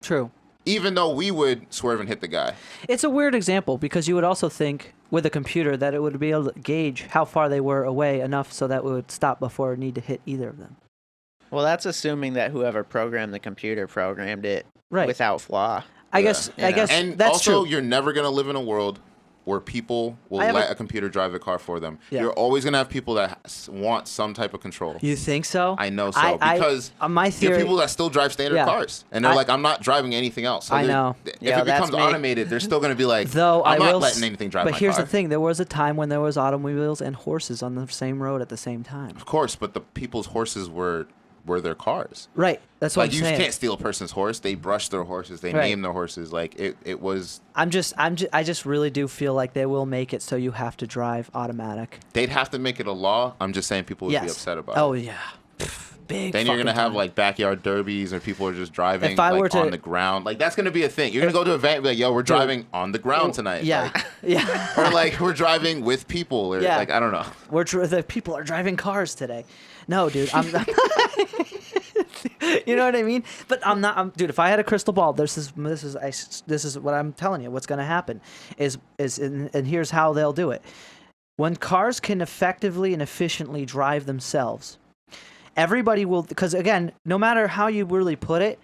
True. Even though we would swerve and hit the guy. It's a weird example because you would also think with a computer that it would be able to gauge how far they were away enough so that it would stop before it need to hit either of them. Well, that's assuming that whoever programmed the computer programmed it Right. without flaw. I Yeah. guess And that's also, true. you're never going to live in a world where people will I have let a computer drive the car for them. Yeah. You're always going to have people that want some type of control. You think so? I know so. Because my you theory... have people that still drive standard Yeah. cars. And they're I- like, I'm not driving anything else. So I know. If Yeah, it becomes that's me. automated, they're still going to be like, Though I'm I not will letting anything drive But my here's car. the thing: there was a time when there was automobiles and horses on the same road at the same time. Of course, but the people's horses were their cars. Right. That's what Like, I'm you saying. can't steal a person's horse. They brush their horses. They Right. name their horses. Like, it was... I just really do feel like they will make it so you have to drive automatic. They'd have to make it a law. I'm just saying people would be upset about Oh it. yeah. Big. Then you're fucking gonna have time. like backyard derbies, or people are just driving If I like were to- on the ground. Like, that's gonna be a thing. You're gonna go to an event and be like, "Yo, we're driving on the ground tonight." Yeah. Like, Yeah. or like we're driving with people, or Yeah. like I don't know. The people are driving cars today. No, dude. You know what I mean? But I'm not. Dude, if I had a crystal ball, this is what I'm telling you. What's gonna happen and here's how they'll do it. When cars can effectively and efficiently drive themselves, everybody will, because again, no matter how you really put it,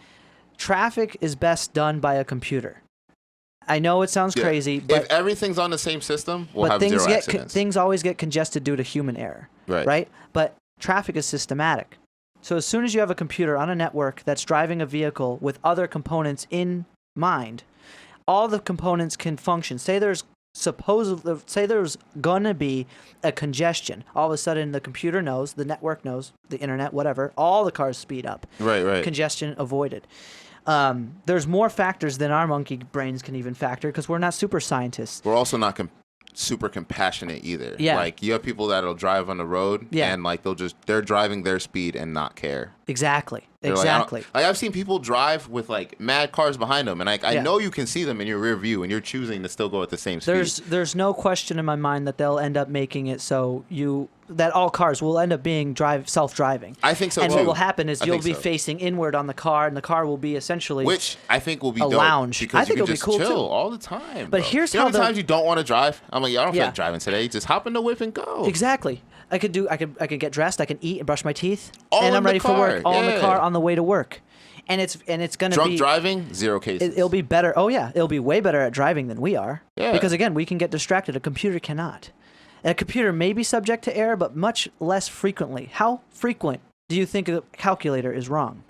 traffic is best done by a computer. I know it sounds Yeah. crazy, but if everything's on the same system, we'll have things zero get accidents. things always get congested due to human error. Right. But traffic is systematic. So as soon as you have a computer on a network that's driving a vehicle with other components in mind, all the components can function. Say there's gonna be a congestion. All of a sudden the computer knows, the network knows, the internet, whatever, all the cars speed up. Right. Congestion avoided. There's more factors than our monkey brains can even factor because we're not super scientists. We're also not super compassionate either. Yeah. Like, you have people that'll drive on the road, Yeah. and like they're driving their speed and not care. Exactly. They're like, I don't- Exactly. Like, I've seen people drive with like mad cars behind them, and I Yeah. know you can see them in your rear view, and you're choosing to still go at the same speed. There's no question in my mind that they'll end up making it so that all cars will end up being self-driving. I think so and too. what will happen is I you'll think be so. facing inward on the car, and the car will be essentially Which I think will be a dope lounge. because I think you it'll can be just cool, chill too. all the time. But bro. here's you know how many times you don't want to drive. I'm like, I don't feel Yeah. like driving today. Just hop in the whip and go. Exactly. I could get dressed, I can eat and brush my teeth, All and in I'm the ready for work. car, All in the yeah. car on the way to work. And it's gonna Drunk be driving, 0 cases. it'll be better. Oh yeah, it'll be way better at driving than we are. Yeah. Because again, we can get distracted. A computer cannot. A computer may be subject to error, but much less frequently. How frequent do you think a calculator is wrong?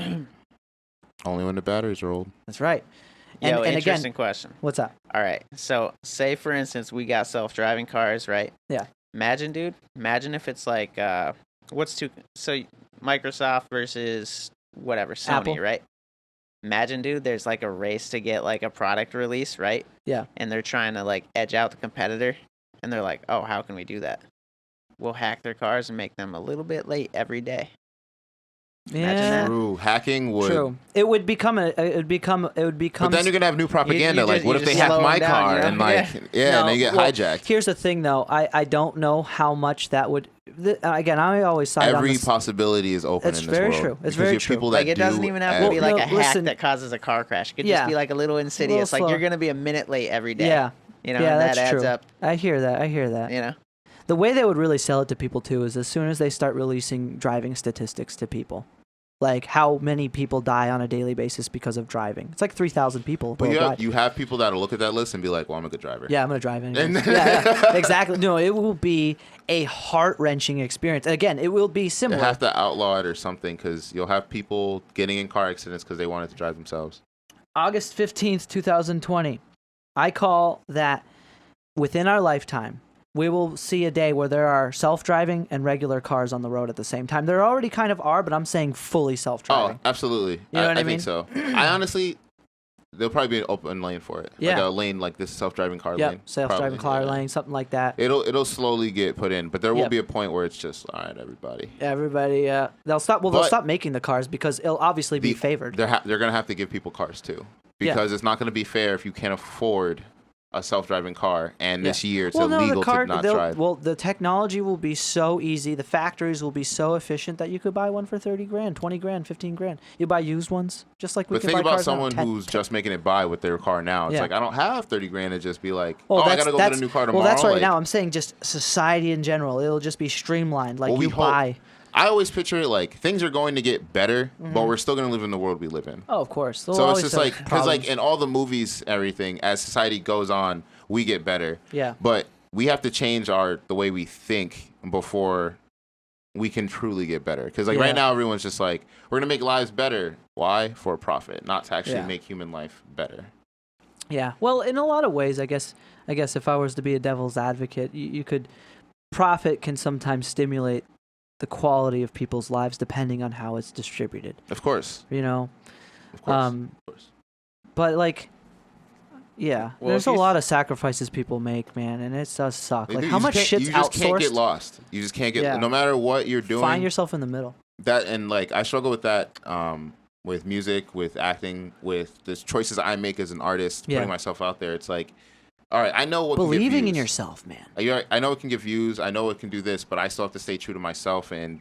Only when the batteries are old. That's right. And, Yo, and interesting again, question. what's up? All right. So, say for instance, we got self-driving cars, right? Yeah. Imagine, dude. Imagine if it's like, so Microsoft versus whatever Sony, Apple. right? Imagine, dude. There's like a race to get like a product release, right? Yeah. And they're trying to like edge out the competitor, and they're like, oh, how can we do that? We'll hack their cars and make them a little bit late every day. Imagine Yeah. that. True. Hacking would. True. It would become. But then you're gonna have new propaganda. Like, what if they hack slow my them down, car you know? and like, yeah, No, and they get well, hijacked. Here's the thing, though. I don't know how much that would. Again, I always side on Every this. possibility is open It's in this very world. true. It's Because very you have true. people that Like, it doesn't do even have to be everything. like a listen- hack that causes a car crash. It could Yeah. just be like a little insidious. Like, slower. you're going to be a minute late every day. Yeah. You know, Yeah, and that that's adds true. up, I hear that. you know. The way they would really sell it to people too is as soon as they start releasing driving statistics to people, like how many people die on a daily basis because of driving. It's like 3,000 people But worldwide. you have people that'll look at that list and be like, well, I'm a good driver. Yeah, I'm gonna drive anyways. And- yeah, exactly. No, it will be a heart-wrenching experience. Again, it will be They similar. have to outlaw it or something because you'll have people getting in car accidents because they wanted to drive themselves. August 15th, 2020. I call that within our lifetime, we will see a day where there are self-driving and regular cars on the road at the same time. There already kind of are, but I'm saying fully self-driving. Oh, absolutely. You know what I I mean? think so. I honestly, there'll probably be an open lane for it. Yeah. Like a lane like this self-driving car lane. Yep, self-driving Probably, car yeah. lane, something like that. It'll slowly get put in, but there will Yep. be a point where it's just, all right, everybody. Everybody, they'll stop. Well, they'll But- stop making the cars because it'll obviously be favored. They're going to have to give people cars too. Because it's not going to be fair if you can't afford a self-driving car and this year it's illegal to not drive. Well, the technology will be so easy. The factories will be so efficient that you could buy one for 30 grand, 20 grand, 15 grand. You buy used ones, just like we But can think buy about cars now. someone 10 who's just making it by with their car now. It's Yeah. like, I don't have 30 grand to just be like, Well, I got to go get a new car tomorrow. Well, that's right Like, now. I'm saying just society in general. It'll just be streamlined. Like Well, we you hope- buy. I always picture it like things are going to get better, Mm-hmm. but we're still going to live in the world we live in. Oh, of course. They'll So it's always just have like, because like problems. in all the movies, everything, as society goes on, we get better. Yeah. But we have to change the way we think before we can truly get better. Because like Yeah. right now, everyone's just like, we're going to make lives better. Why? For profit, not to actually Yeah. make human life better. Yeah. Well, in a lot of ways, I guess if I was to be a devil's advocate, you could profit can sometimes stimulate the quality of people's lives depending on how it's distributed. Of course. You know. Of course. Of course. But like, yeah, Well, there's if a you lot of sacrifices people make, man, and it does suck. They Like do. how You much just can't- shit's You just can't get outsourced. lost. You just can't get, Yeah. no matter what you're doing. Find yourself in the middle. That and like I struggle with that with music, with acting, with the choices I make as an artist, Yeah. putting myself out there. It's like, all right, I know what can Believing get in views. yourself, man. I know it can get views. I know it can do this, but I still have to stay true to myself and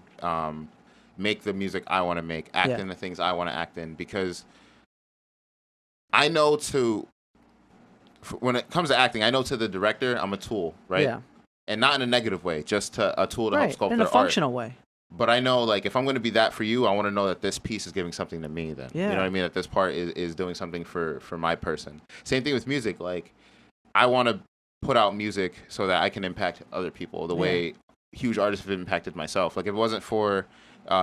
make the music I want to make, act Yeah. in the things I want to act in, because I know when it comes to acting, I know to the director, I'm a tool, right? Yeah. And not in a negative way, just a tool to help Right. sculpt In their a functional way. art. But I know, like, if I'm going to be that for you, I want to know that this piece is giving something to me then. Yeah. You know what I mean? That this part is doing something for my person. Same thing with music. Like, I want to put out music so that I can impact other people the way huge artists have impacted myself. Like, if it wasn't for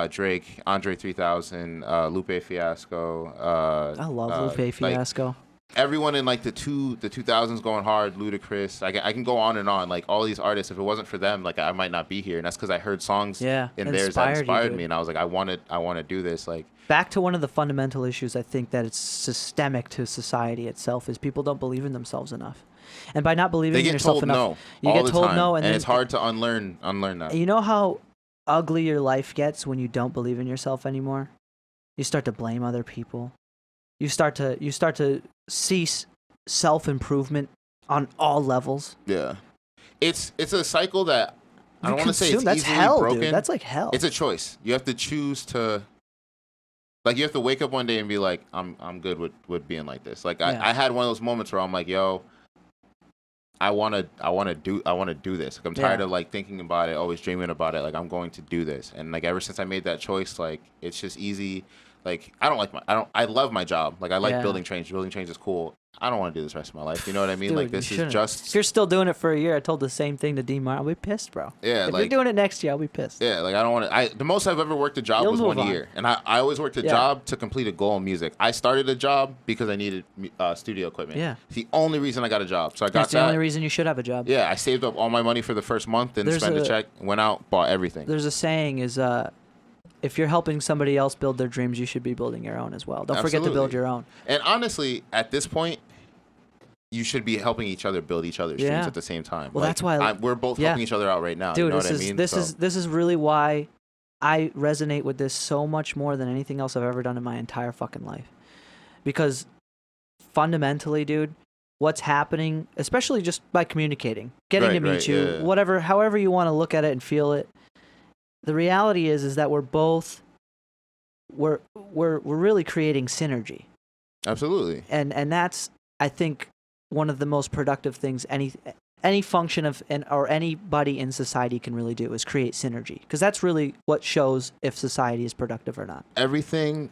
Drake, Andre 3000, Lupe Fiasco. I love Lupe Fiasco. Everyone in like the 2000s going hard, Ludacris. I can go on and on. Like all these artists, if it wasn't for them, like I might not be here. And that's because I heard songs Yeah, in theirs inspired that you, inspired dude. me, and I was like, I want to do this. Like Back to one of the fundamental issues, I think that it's systemic to society itself is people don't believe in themselves enough, and by not believing they in get yourself told enough, no you all get the told time, no, and then it's hard to unlearn that. You know how ugly your life gets when you don't believe in yourself anymore? You start to blame other people. You start to cease self-improvement on all levels. Yeah, it's a cycle that I don't want to say it's That's easily hell, broken. dude. That's like hell. It's a choice. You have to choose to. Like you have to wake up one day and be like, I'm good with being like this. Like Yeah. I had one of those moments where I'm like, yo, I wanna do this. Like I'm tired Yeah. of like thinking about it, always dreaming about it. Like I'm going to do this. And like ever since I made that choice, like it's just easy. Like I love my job. Like I like Yeah. building trains. Building trains is cool. I don't want to do this the rest of my life. You know what I mean? Dude, Like this you is shouldn't. just If you're still doing it for a year, I told the same thing to D. Mar. I'll be pissed, bro. yeah. If Like you're doing it next year, I'll be pissed. yeah, like I don't want to. The most I've ever worked a job You'll was move 1 on. year, and I always worked a Yeah. job to complete a goal in music. I started a job because I needed studio equipment. Yeah. It's the only reason I got a job. So I got That's the that. only reason you should have a job. Yeah, I saved up all my money for the first month, didn't There's spend a a- check, went out, bought everything. There's a saying is, if you're helping somebody else build their dreams, you should be building your own as well. Don't forget to build Absolutely. your own. And honestly, at this point, you should be helping each other build each other's dreams Yeah. at the same time. Well, that's why we're both yeah. helping each other out right now. Dude, you know this what is I mean? this So- is this is really why I resonate with this so much more than anything else I've ever done in my entire fucking life. Because fundamentally, dude, what's happening, especially just by communicating, getting to meet you, yeah. whatever, however you want to look at it and feel it. The reality is that we're both we're really creating synergy. Absolutely. And that's, I think, one of the most productive things any function of or anybody in society can really do is create synergy, because that's really what shows if society is productive or not. Everything,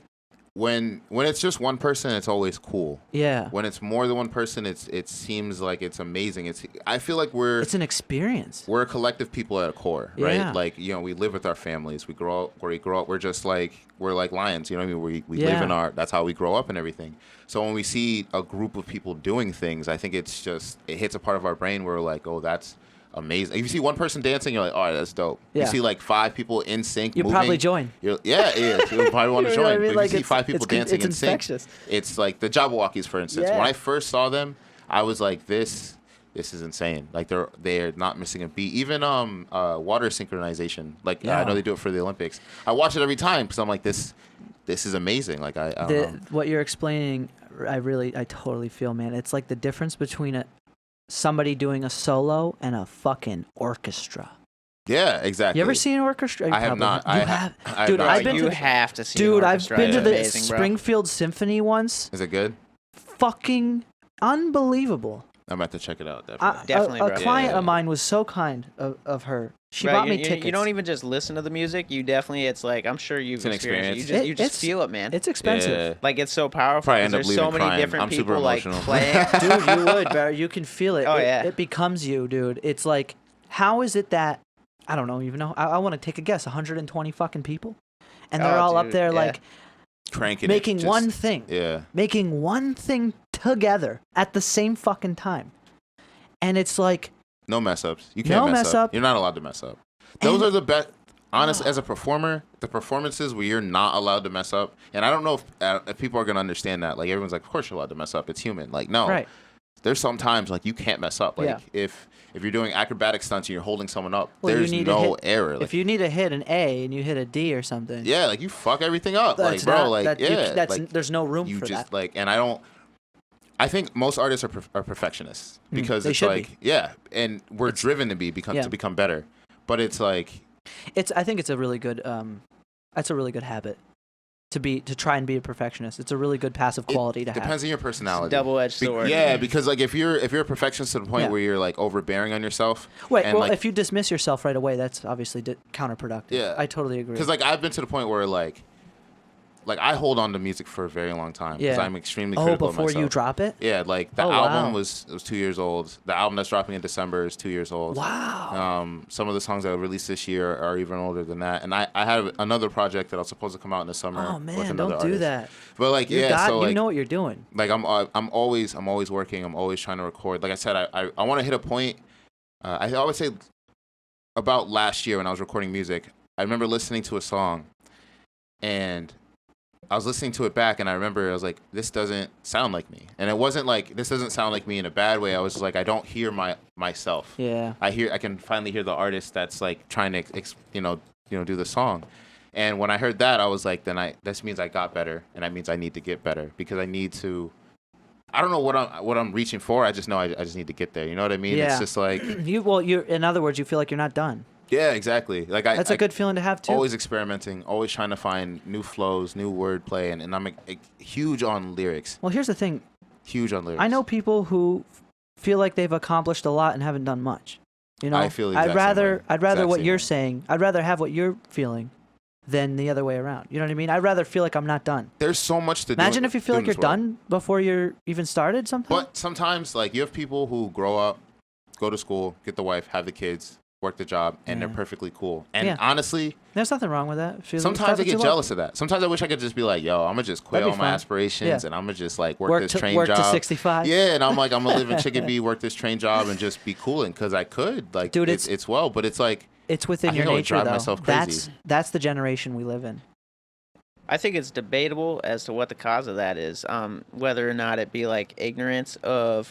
when it's just one person, it's always cool. Yeah, When it's more than one person, it seems like it's amazing. I feel like it's an experience. we're a collective people at a core, Yeah. right? Like, we live with our families. We grow up. We're just like, we're like lions. You know what I mean? We live Yeah. that's how we grow up and everything. So when we see a group of people doing things, I think it hits a part of our brain where we're like, oh, that's amazing. If you see one person dancing, you're like, all right, that's dope. Yeah. You see like 5 people in sync You'll moving, probably join. You'll probably want to You know what I join. mean? But Like, if you see 5 people dancing it's in sync, infectious. it's like the Jabberwockies, for instance. Yeah. When I first saw them, I was like, this is insane. Like they're not missing a beat. Even water synchronization. Like I know they do it for the Olympics. I watch it every time because I'm like, this is amazing. Like I don't know. What you're explaining, I totally feel, man. It's like the difference between somebody doing a solo and a fucking orchestra. Yeah, exactly. You ever seen an orchestra? I have not. You I have. have Dude, not. I've been you to the- have to see Dude, an I've orchestra. been to It's the amazing, bro. Springfield Symphony once. Is it good? Fucking unbelievable. I'm about to check it out. Definitely. Definitely, a bro. client Yeah. of mine was so kind of her. She Right, bought me you, tickets. You don't even just listen to the music. You definitely, it's like, I'm sure you've It's an experienced it. experience. You just It's- feel it, man. It's expensive. Yeah. Like, it's so powerful. Probably 'cause end up there's so leaving many crying. different I'm super people like emotional. playing. Dude, you would, Barry. You can feel it. Oh, it, yeah. It becomes you, dude. It's like, how is it that, I don't know, even know. I want to take a guess. 120 fucking people? And they're Oh, all up dude, there, yeah. like, Cranking making it. Just- one thing. Yeah. Making one thing together at the same fucking time. And it's like, No mess ups. You can't No mess mess up. up. You're not allowed to mess up. Those And- are the best. Honestly, as a performer, the performances where you're not allowed to mess up, and I don't know if people are gonna understand that. Like everyone's like, of course you're allowed to mess up. It's human. Like no, right. there's sometimes like you can't mess up. Like Yeah. if you're doing acrobatic stunts and you're holding someone up, Well, you there's need to no hit- error. Like, If you need to hit an A and you hit a D or something, yeah, like you fuck everything up. Like that's bro, not, like that, you- yeah, that's, like there's no room you for just that. like, and I think most artists are perfectionists because they it's should like be. yeah, and we're driven to become better. But it's like I think it's a really good that's a really good habit to try and be a perfectionist. It's a really good passive quality to have. depends on your personality. Double-edged sword. Yeah, because like if you're a perfectionist to the point Yeah. where you're like overbearing on yourself. Wait, and well, like, if you dismiss yourself right away, that's obviously counterproductive. Yeah. I totally agree. because like I've been to the point where like I hold on to music for a very long time because Yeah. I'm extremely oh, critical of before myself. you drop it? Yeah, like the Oh, album wow. was 2 years old. The album that's dropping in December is 2 years old. Wow. Some of the songs that I released this year are even older than that. And I have another project that I was supposed to come out in the summer. Oh with man, another don't do artist. that. But like You yeah, so like you know what you're doing. like I'm always working. I'm always trying to record. Like I said, I want to hit a point. I always say about last year when I was recording music, I remember listening to a song, and I was listening to it back, and I remember I was like, this doesn't sound like me. And it wasn't like this doesn't sound like me in a bad way. I was just like, I don't hear myself. Yeah. I can finally hear the artist that's like trying to do the song. And when I heard that, I was like, this means I got better, and that means I need to get better because I need to. I don't know what I'm reaching for. I just know I just need to get there. You know what I mean? Yeah. It's just like You're in other words, you feel like you're not done. yeah, exactly. Like That's a good feeling to have too. always experimenting, always trying to find new flows, new wordplay, and I'm huge on lyrics. Well, here's the thing. Huge on lyrics. I know people who feel like they've accomplished a lot and haven't done much. You know, I feel the exact same way. I'd rather Exact what same you're way. saying. I'd rather have what you're feeling than the other way around. You know what I mean? I'd rather feel like I'm not done. There's so much to do. Imagine if you feel like you're done before you're even started something. But sometimes, like, you have people who grow up, go to school, get the wife, have the kids, work the job, and they're perfectly cool. And honestly, there's nothing wrong with that. Sometimes I get jealous of that. Sometimes I wish I could just be like, yo, I'm going to just quit all my aspirations and I'm going to just like work this train job. Work to 65. Yeah, and I'm like, I'm going to live in Chicopee, work this train job and just be cooling because I could. Like, dude, it's well, but it's like. It's within your nature, though. Myself crazy. That's the generation we live in. I think it's debatable as to what the cause of that is. Whether or not it be like ignorance of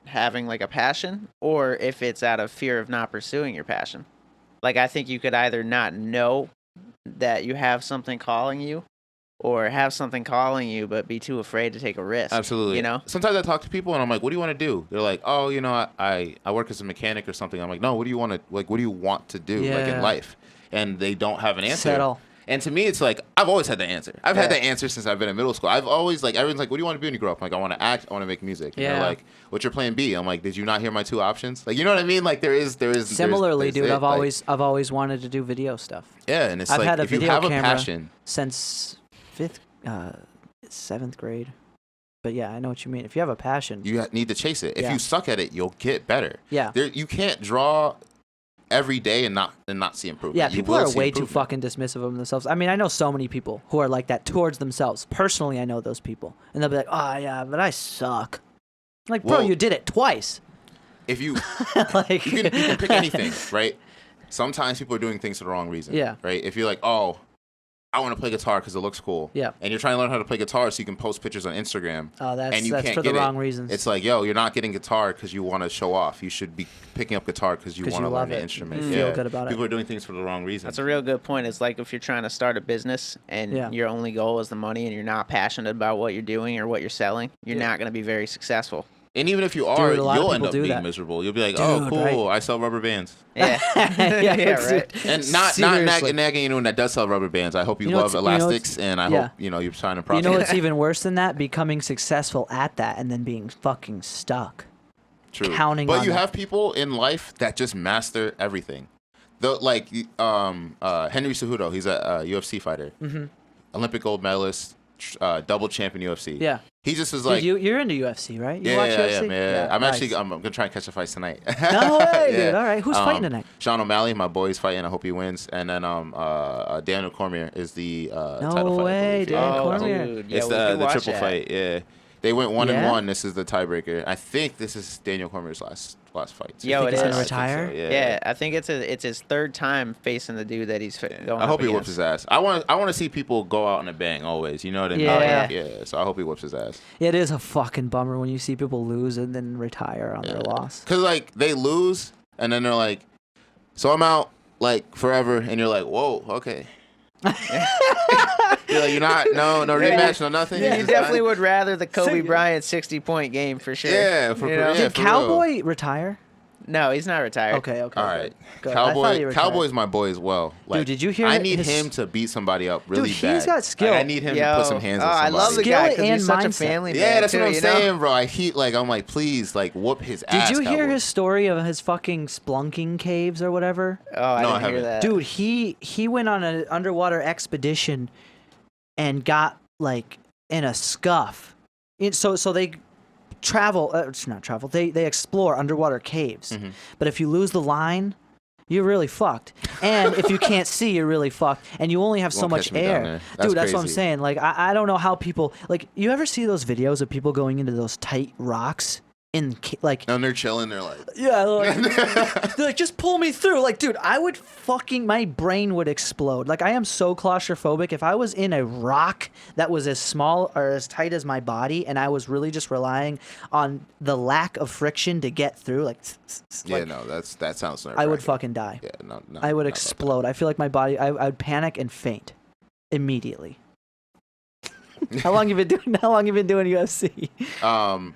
having like a passion, or if it's out of fear of not pursuing your passion. Like, I think you could either not know that you have something calling you, or have something calling you but be too afraid to take a risk. Absolutely. You know? Sometimes I talk to people and I'm like, what do you want to do? They're like, oh, you know, I work as a mechanic or something. I'm like, no, what do you want to do like in life? And they don't have an answer. Settle. And to me, it's like, I've always had the answer. I've had that answer since I've been in middle school. I've always, like, everyone's like, what do you want to be when you grow up? I'm like, I want to act, I want to make music. And they're like, what's your plan B? I'm like, did you not hear my two options? Like, you know what I mean? Like, there is. Similarly, dude, I've always wanted to do video stuff. Yeah, and it's I've like, had a if you video have a camera passion. Since 7th grade. But yeah, I know what you mean. If you have a passion. You need to chase it. If you suck at it, you'll get better. Yeah. You can't draw every day and not see improvement. Yeah, people are way too fucking dismissive of themselves. I mean, I know so many people who are like that towards themselves. Personally, I know those people. And they'll be like, oh, yeah, but I suck. Like, bro, you did it twice. If you, like, you can pick anything, right? Sometimes people are doing things for the wrong reason. Yeah. Right? If you're like, oh, I want to play guitar because it looks cool. Yeah. And you're trying to learn how to play guitar so you can post pictures on Instagram. Oh, that's can't for the wrong reasons. It's like, yo, you're not getting guitar because you want to show off. You should be picking up guitar because you want to learn the instrument. You feel good about it. People are doing things for the wrong reasons. That's a real good point. It's like if you're trying to start a business and your only goal is the money and you're not passionate about what you're doing or what you're selling, you're not going to be very successful. And even if you are, you'll end up being miserable. You'll be like, oh, cool, I sell rubber bands. Yeah. Right. And not nagging anyone that does sell rubber bands. I hope you love elastics, and I hope, you're trying to profit. You know what's even worse than that? Becoming successful at that and then being fucking stuck. True. Counting but on you have people in life that just master everything. Like Henry Cejudo, he's a UFC fighter. Mm-hmm. Olympic gold medalist, double champion UFC. Yeah. He just was like, you're into UFC, right? You watch UFC? Yeah. I'm gonna try and catch a fight tonight. No way, dude. All right, who's fighting tonight? Sean O'Malley, my boy's fighting. I hope he wins. And then Daniel Cormier is the title fight. No way, Daniel Cormier. Dude. It's the triple fight. Yeah, they went 1-1. This is the tiebreaker. I think this is Daniel Cormier's last fight. So it is. He's gonna retire? So, yeah, I think it's his third time facing the dude that he's going. I hope he whips his ass. I want to see people go out on a bang always. You know what I mean? Yeah. So I hope he whips his ass. It is a fucking bummer when you see people lose and then retire on their loss. Cause like they lose and then they're like, so I'm out like forever, and you're like, whoa, okay. You're like, you're not no rematch, no nothing. Yeah, you definitely would rather the Kobe Bryant 60-point game for sure. Yeah, Did Cowboy retire? No, he's not retired. Okay. All right. Good. Cowboy's my boy as well. Like, dude, did you hear? I need him to beat somebody up really bad. Dude, he's got skill. Like, I need him to put some hands on somebody. I love the guy because he's such a mindset. family man. Yeah, that's too, what I'm saying, bro. I'm like, please, like, whoop his ass. Did you hear Cowboy. his story of his fucking splunking caves or whatever? Oh, I didn't hear that. Dude, he went on an underwater expedition and got like in a scuff. So they they explore underwater caves. Mm-hmm. But if you lose the line, you're really fucked. And if you can't see, you're really fucked. And you only have so much air. Dude, that's what I'm saying. Like, I don't know how people, like, you ever see those videos of people going into those tight rocks? And they're chilling. They're like, yeah, they're like, just pull me through. Like, dude, my brain would explode. Like, I am so claustrophobic. If I was in a rock that was as small or as tight as my body, and I was really just relying on the lack of friction to get through, that sounds nerve-wracking. I would fucking die. Yeah, no, I would explode. I feel like my body, I'd panic and faint immediately. How long you been doing UFC?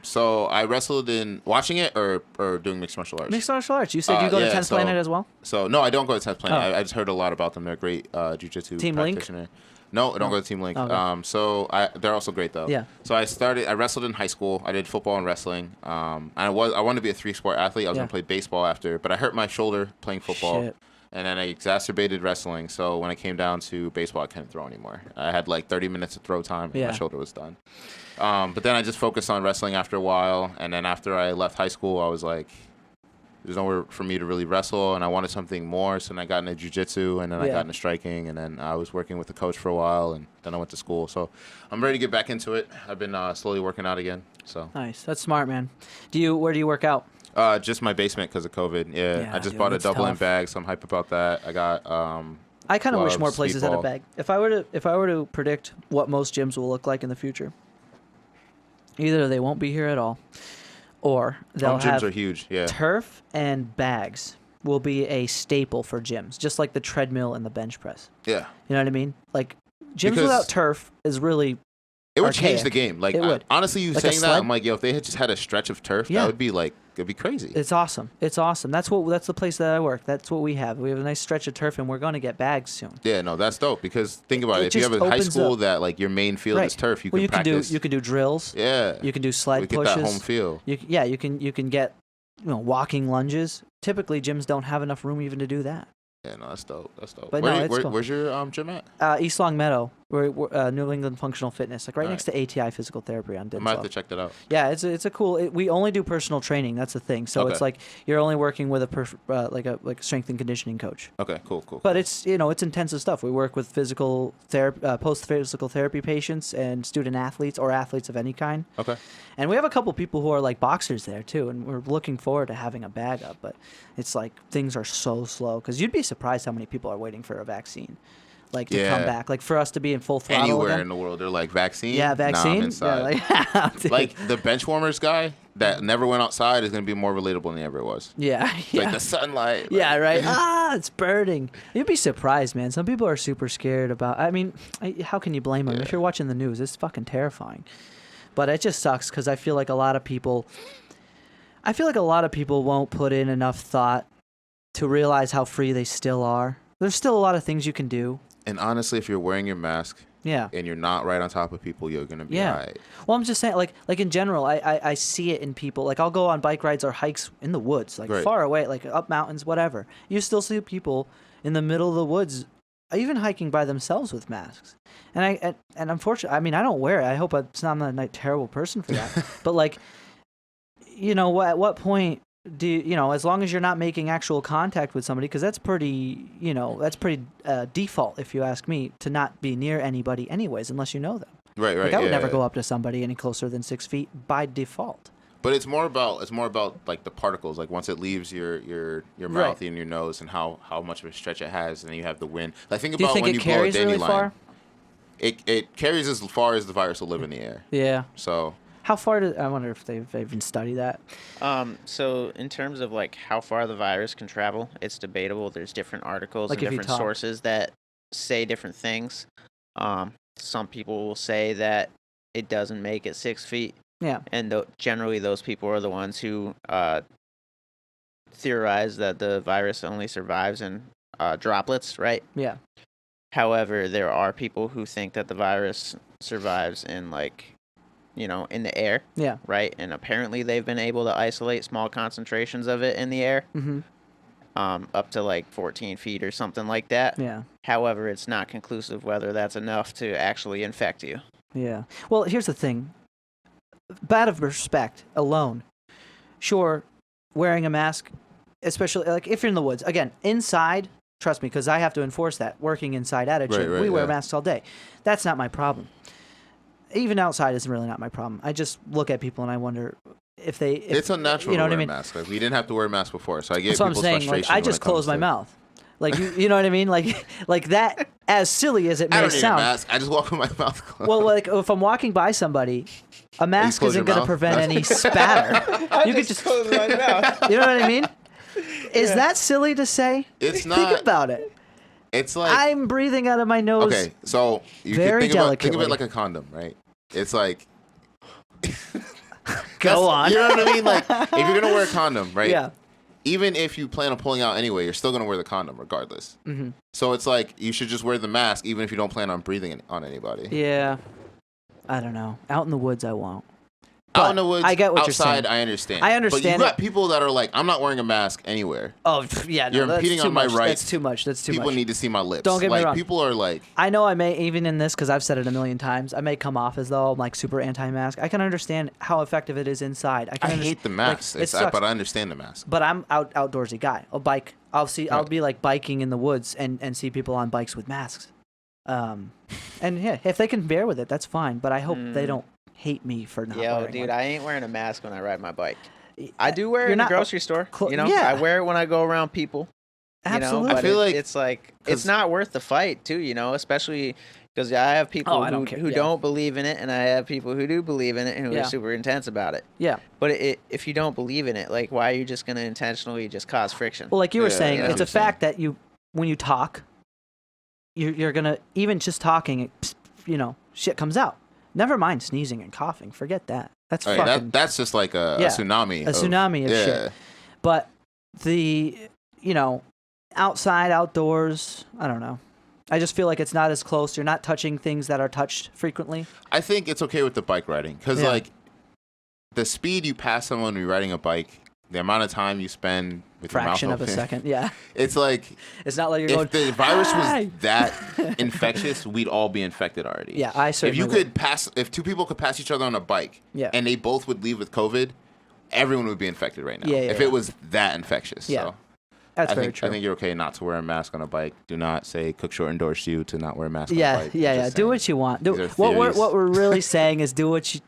So I wrestled in watching it or doing mixed martial arts. Mixed martial arts. You said you go to 10th Planet as well. So no, I don't go to 10th Planet. I just heard a lot about them. They're a great jiu-jitsu Team practitioner. Link? No, I don't go to Team Link. Okay. They're also great though. Yeah. So I wrestled in high school. I did football and wrestling. I wanted to be a 3-sport athlete. I was gonna play baseball after, but I hurt my shoulder playing football. Shit. and then I exacerbated wrestling. So when it came down to baseball, I couldn't throw anymore. I had like 30 minutes of throw time, and my shoulder was done. But then I just focused on wrestling after a while, and then after I left high school, I was like, there's nowhere for me to really wrestle, and I wanted something more. So then I got into jiu-jitsu, and then I got into striking, and then I was working with a coach for a while, and then I went to school. So I'm ready to get back into it. I've been slowly working out again. So nice. That's smart, man. Where do you work out? Just my basement because of COVID. Yeah, I just bought a double-in bag, so I'm hype about that. I got I kind of wish more gloves, places had a speedball. bag. If I were to predict what most gyms will look like in the future, either they won't be here at all, or they'll Home gyms have are huge. Yeah. turf and bags will be a staple for gyms, just like the treadmill and the bench press. Yeah. You know what I mean? Like gyms Because- without turf is really It would change archaic. the game. Like It would. honestly, you Like a saying that, sled? I'm like, yo, if they had just had a stretch of turf, Yeah. that would be like, it'd be crazy. It's awesome. It's awesome. That's the place that I work. That's what we have. We have a nice stretch of turf, and we're going to get bags soon. Yeah, no, that's dope. Because think about It it. If you just have a high opens school up. that like your main field is turf, you can practice. You can do drills. Yeah. You can do sled we get pushes. that home feel. You can get walking lunges. Typically, gyms don't have enough room even to do that. Yeah, no, that's dope. That's dope. But no, it's cool. Where's your gym at? East Long Meadow, we're New England Functional Fitness, like right next to ATI Physical Therapy on I Dinslow. might have to check that out. Yeah, it's a cool. We only do personal training. That's the thing. So it's Okay. like you're only working with a strength and conditioning coach. Okay, cool. But it's it's intensive stuff. We work with physical therapy, post physical therapy patients and student athletes or athletes of any kind. Okay. And we have a couple people who are like boxers there too, and we're looking forward to having a bag up. But it's like things are so slow because you'd be surprised how many people are waiting for a vaccine, like to come Yeah. back, like for us to be in full throttle Anywhere again. in the world, they're like vaccine. Yeah, Nah, vaccine. I'm inside. Yeah, dude. Like the bench warmers guy that never went outside is gonna be more relatable than he ever was. yeah. Like the sunlight. like- Yeah, right. It's burning. You'd be surprised, man. Some people are super scared about. I mean, how can you blame them? If you're watching the news, it's fucking terrifying. But it just sucks because I feel like a lot of people won't put in enough thought to realize how free they still are. There's still a lot of things you can do. And honestly, if you're wearing your mask Yeah. and you're not right on top of people, you're gonna be Yeah. alright. Well, I'm just saying, like in general, I see it in people. Like I'll go on bike rides or hikes in the woods, like Right. far away, like up mountains, whatever. You still see people in the middle of the woods, even hiking by themselves with masks. And unfortunately, I mean, I don't wear it. I hope I'm not a terrible person for that. But like, at what point do as long as you're not making actual contact with somebody, because that's pretty default, if you ask me, to not be near anybody anyways, unless you know them. Right. Like I would yeah. never go up to somebody any closer than 6 feet by default. But it's more about like the particles. Like once it leaves your mouth Right. and your nose, and how much of a stretch it has, and then you have the wind. Like think Do you about think when it you blow a carries really dandelion. far? It carries as far as the virus will live in the air. Yeah. So How far I wonder if they've even studied that. So in terms of like how far the virus can travel, it's debatable. There's different articles Like and if you different talk. sources that say different things. Some people will say that it doesn't make it 6 feet, Yeah. and generally those people are the ones who theorize that the virus only survives in droplets, right? Yeah. However, there are people who think that the virus survives in in the air, Yeah. right? And apparently they've been able to isolate small concentrations of it in the air, Mm-hmm. up to like 14 feet or something like that. Yeah. However, it's not conclusive whether that's enough to actually infect you. Yeah. Well, here's the thing. Out of respect alone, sure, wearing a mask, especially like if you're in the woods, again, inside, trust me, because I have to enforce that. Working inside at a gym, Right, we wear yeah. masks all day. That's not my problem. Even outside is really not my problem. I just look at people and I wonder if it's unnatural you know to what I wear mean? a mask. Like we didn't have to wear a mask before, so I get That's what I'm people's saying. Like frustration. I when just it comes close my to- mouth. Like you know what I mean? Like that. As silly as it I may don't need a sound. mask. I just walk with my mouth closed. Well, like if I'm walking by somebody, a mask close isn't your going to mouth? prevent any spatter. You could just, close my mouth. you know what I mean? Is that silly to say? It's Think not. about it. It's like I'm breathing out of my nose. okay, so you very can think of delicately. it like a condom, right? It's like Go on. You know what I mean? Like if you're gonna wear a condom, right? Yeah. Even if you plan on pulling out anyway, you're still gonna wear the condom regardless. Mm-hmm. So it's like you should just wear the mask even if you don't plan on breathing on anybody. Yeah. I don't know. Out in the woods, I won't. out in the woods, I get what outside, you're saying. I understand. I understand But you got it. people that are like, I'm not wearing a mask anywhere. Oh yeah, no, You're that's impeding too on my much. rights. That's too much. That's too People much. need to see my lips. Don't get me wrong. People are like, I know I may, even in this, because I've said it a million times, I may come off as though I'm like super anti-mask. I can understand how effective it is inside. I hate the mask, but I understand the mask. But I'm outdoorsy guy. I'll bike. I'll be like biking in the woods and see people on bikes with masks. And yeah, if they can bear with it, that's fine. But I hope they don't hate me for not wearing dude, one. I ain't wearing a mask when I ride my bike. I do wear it in the not grocery store. yeah. I wear it when I go around people. Absolutely. But I feel like it's like it's not worth the fight too. Especially because I have people who don't believe in it, and I have people who do believe in it and who are super intense about it. Yeah. But if you don't believe in it, like, why are you just going to intentionally just cause friction? Well, like you were saying, that's it's a what you're fact that when you talk, you're gonna, even just talking, shit comes out. Never mind sneezing and coughing. Forget that. That's fucking. That's just like a tsunami. A tsunami of shit. But the, outside, outdoors, I don't know. I just feel like it's not as close. You're not touching things that are touched frequently. I think it's okay with the bike riding because, like, the speed you pass someone when you're riding a bike, the amount of time you spend with fraction your mouth of a open, second, yeah. It's like, it's not like you're going. If the virus was that infectious, we'd all be infected already. Yeah, I certainly. If two people could pass each other on a bike, and they both would leave with COVID, everyone would be infected right now. If it was that infectious. Yeah. So. That's very true. I think you're okay not to wear a mask on a bike. Do not say Cookshort endorsed you to not wear a mask on a bike. Yeah. Do what you want. What we're really saying is do what you.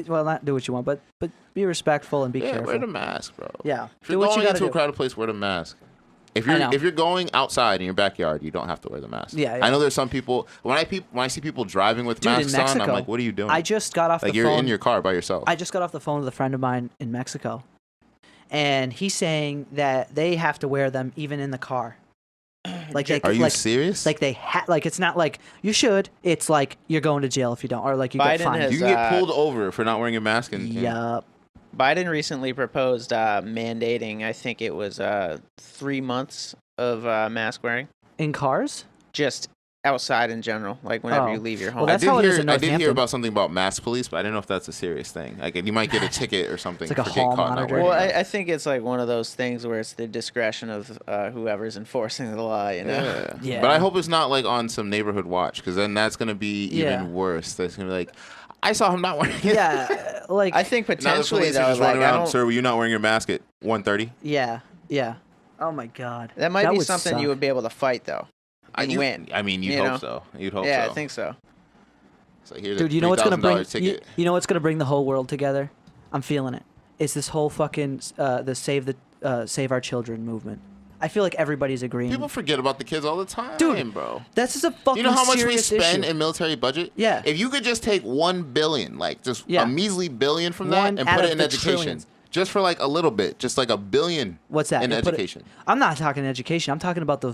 Well, not do what you want, but be respectful and be careful. Wear the mask, bro. Yeah. If you're going into a crowded place, wear the mask. If you're going outside in your backyard, you don't have to wear the mask. Yeah. I know there's some people when I see people driving with masks in Mexico, on, I'm like, what are you doing? I just got off the phone. You're in your car by yourself. I just got off the phone with a friend of mine in Mexico, and he's saying that they have to wear them even in the car. Like, are you serious? Like it's not like you should. It's like you're going to jail if you don't, or like you get fined. You can get pulled over for not wearing a mask. Yup. Biden recently proposed mandating, I think it was 3 months of mask wearing in cars. Just outside in general, like whenever you leave your home. Well, that's how it is in I did Northampton. hear about something about mask police, but I didn't know if that's a serious thing. Like, you might get a ticket or something. It's like a for getting hall caught not monitor. wearing Well, a mask. I think it's like one of those things where it's the discretion of whoever's enforcing the law, Yeah. But I hope it's not like on some neighborhood watch, because then that's going to be even worse. That's going to be like, I saw him not wearing it. Yeah, like I think potentially now the police though, are just like, running around, sir, were you not wearing your mask at 1:30? Yeah. Oh my God. That might be something you would be able to fight though. Win. I mean, you'd hope so. You'd hope so. Yeah, I think so. So here's dude, a you know what's gonna bring ticket. you know what's gonna bring the whole world together? I'm feeling it. It's this whole fucking the Save Our Children movement. I feel like everybody's agreeing. People forget about the kids all the time, dude, bro. This is a fucking. You know how much we serious spend issue. in military budget? Yeah. If you could just take $1 billion, like just a measly billion from that, and put it in education, trillions. just for like a little bit, just like $1 billion. What's that? In education? I'm not talking education. I'm talking about the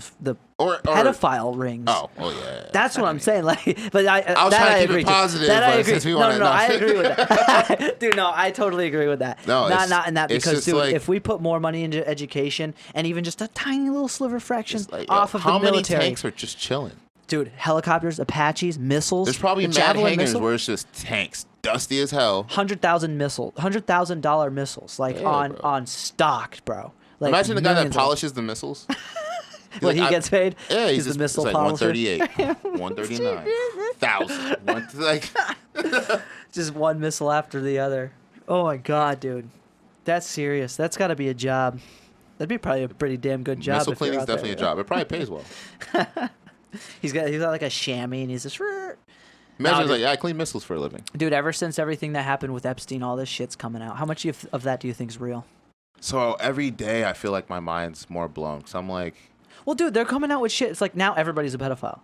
or pedophile rings. Oh yeah. That's what I'm saying. Like, but I was trying to keep it positive. That I agree. Since we No, I agree with that. Dude, no, I totally agree with that. No, not in that, because dude, like, if we put more money into education and even just a tiny little sliver fraction like, off of the military, how many tanks are just chilling? Dude, helicopters, Apaches, missiles. There's probably mad javelin hangars missile? where it's just tanks, dusty as hell. $100,000 missiles, like on stock, bro. Like, imagine the guy that millions of them. polishes the missiles. What, he gets paid? Yeah, he's the just missile like polisher. 138, 139, 1,000. Like, just one missile after the other. Oh my God, dude, that's serious. That's got to be a job. That'd be probably a pretty damn good job. Missile if you're cleaning is out there. definitely a job. It probably pays well. He's got like a chamois, and he's just. Imagine he's like, yeah, I clean missiles for a living. Dude, ever since everything that happened with Epstein, all this shit's coming out. How much of that do you think is real? So every day I feel like my mind's more blown. Because I'm like... Well, dude, they're coming out with shit. It's like now everybody's a pedophile.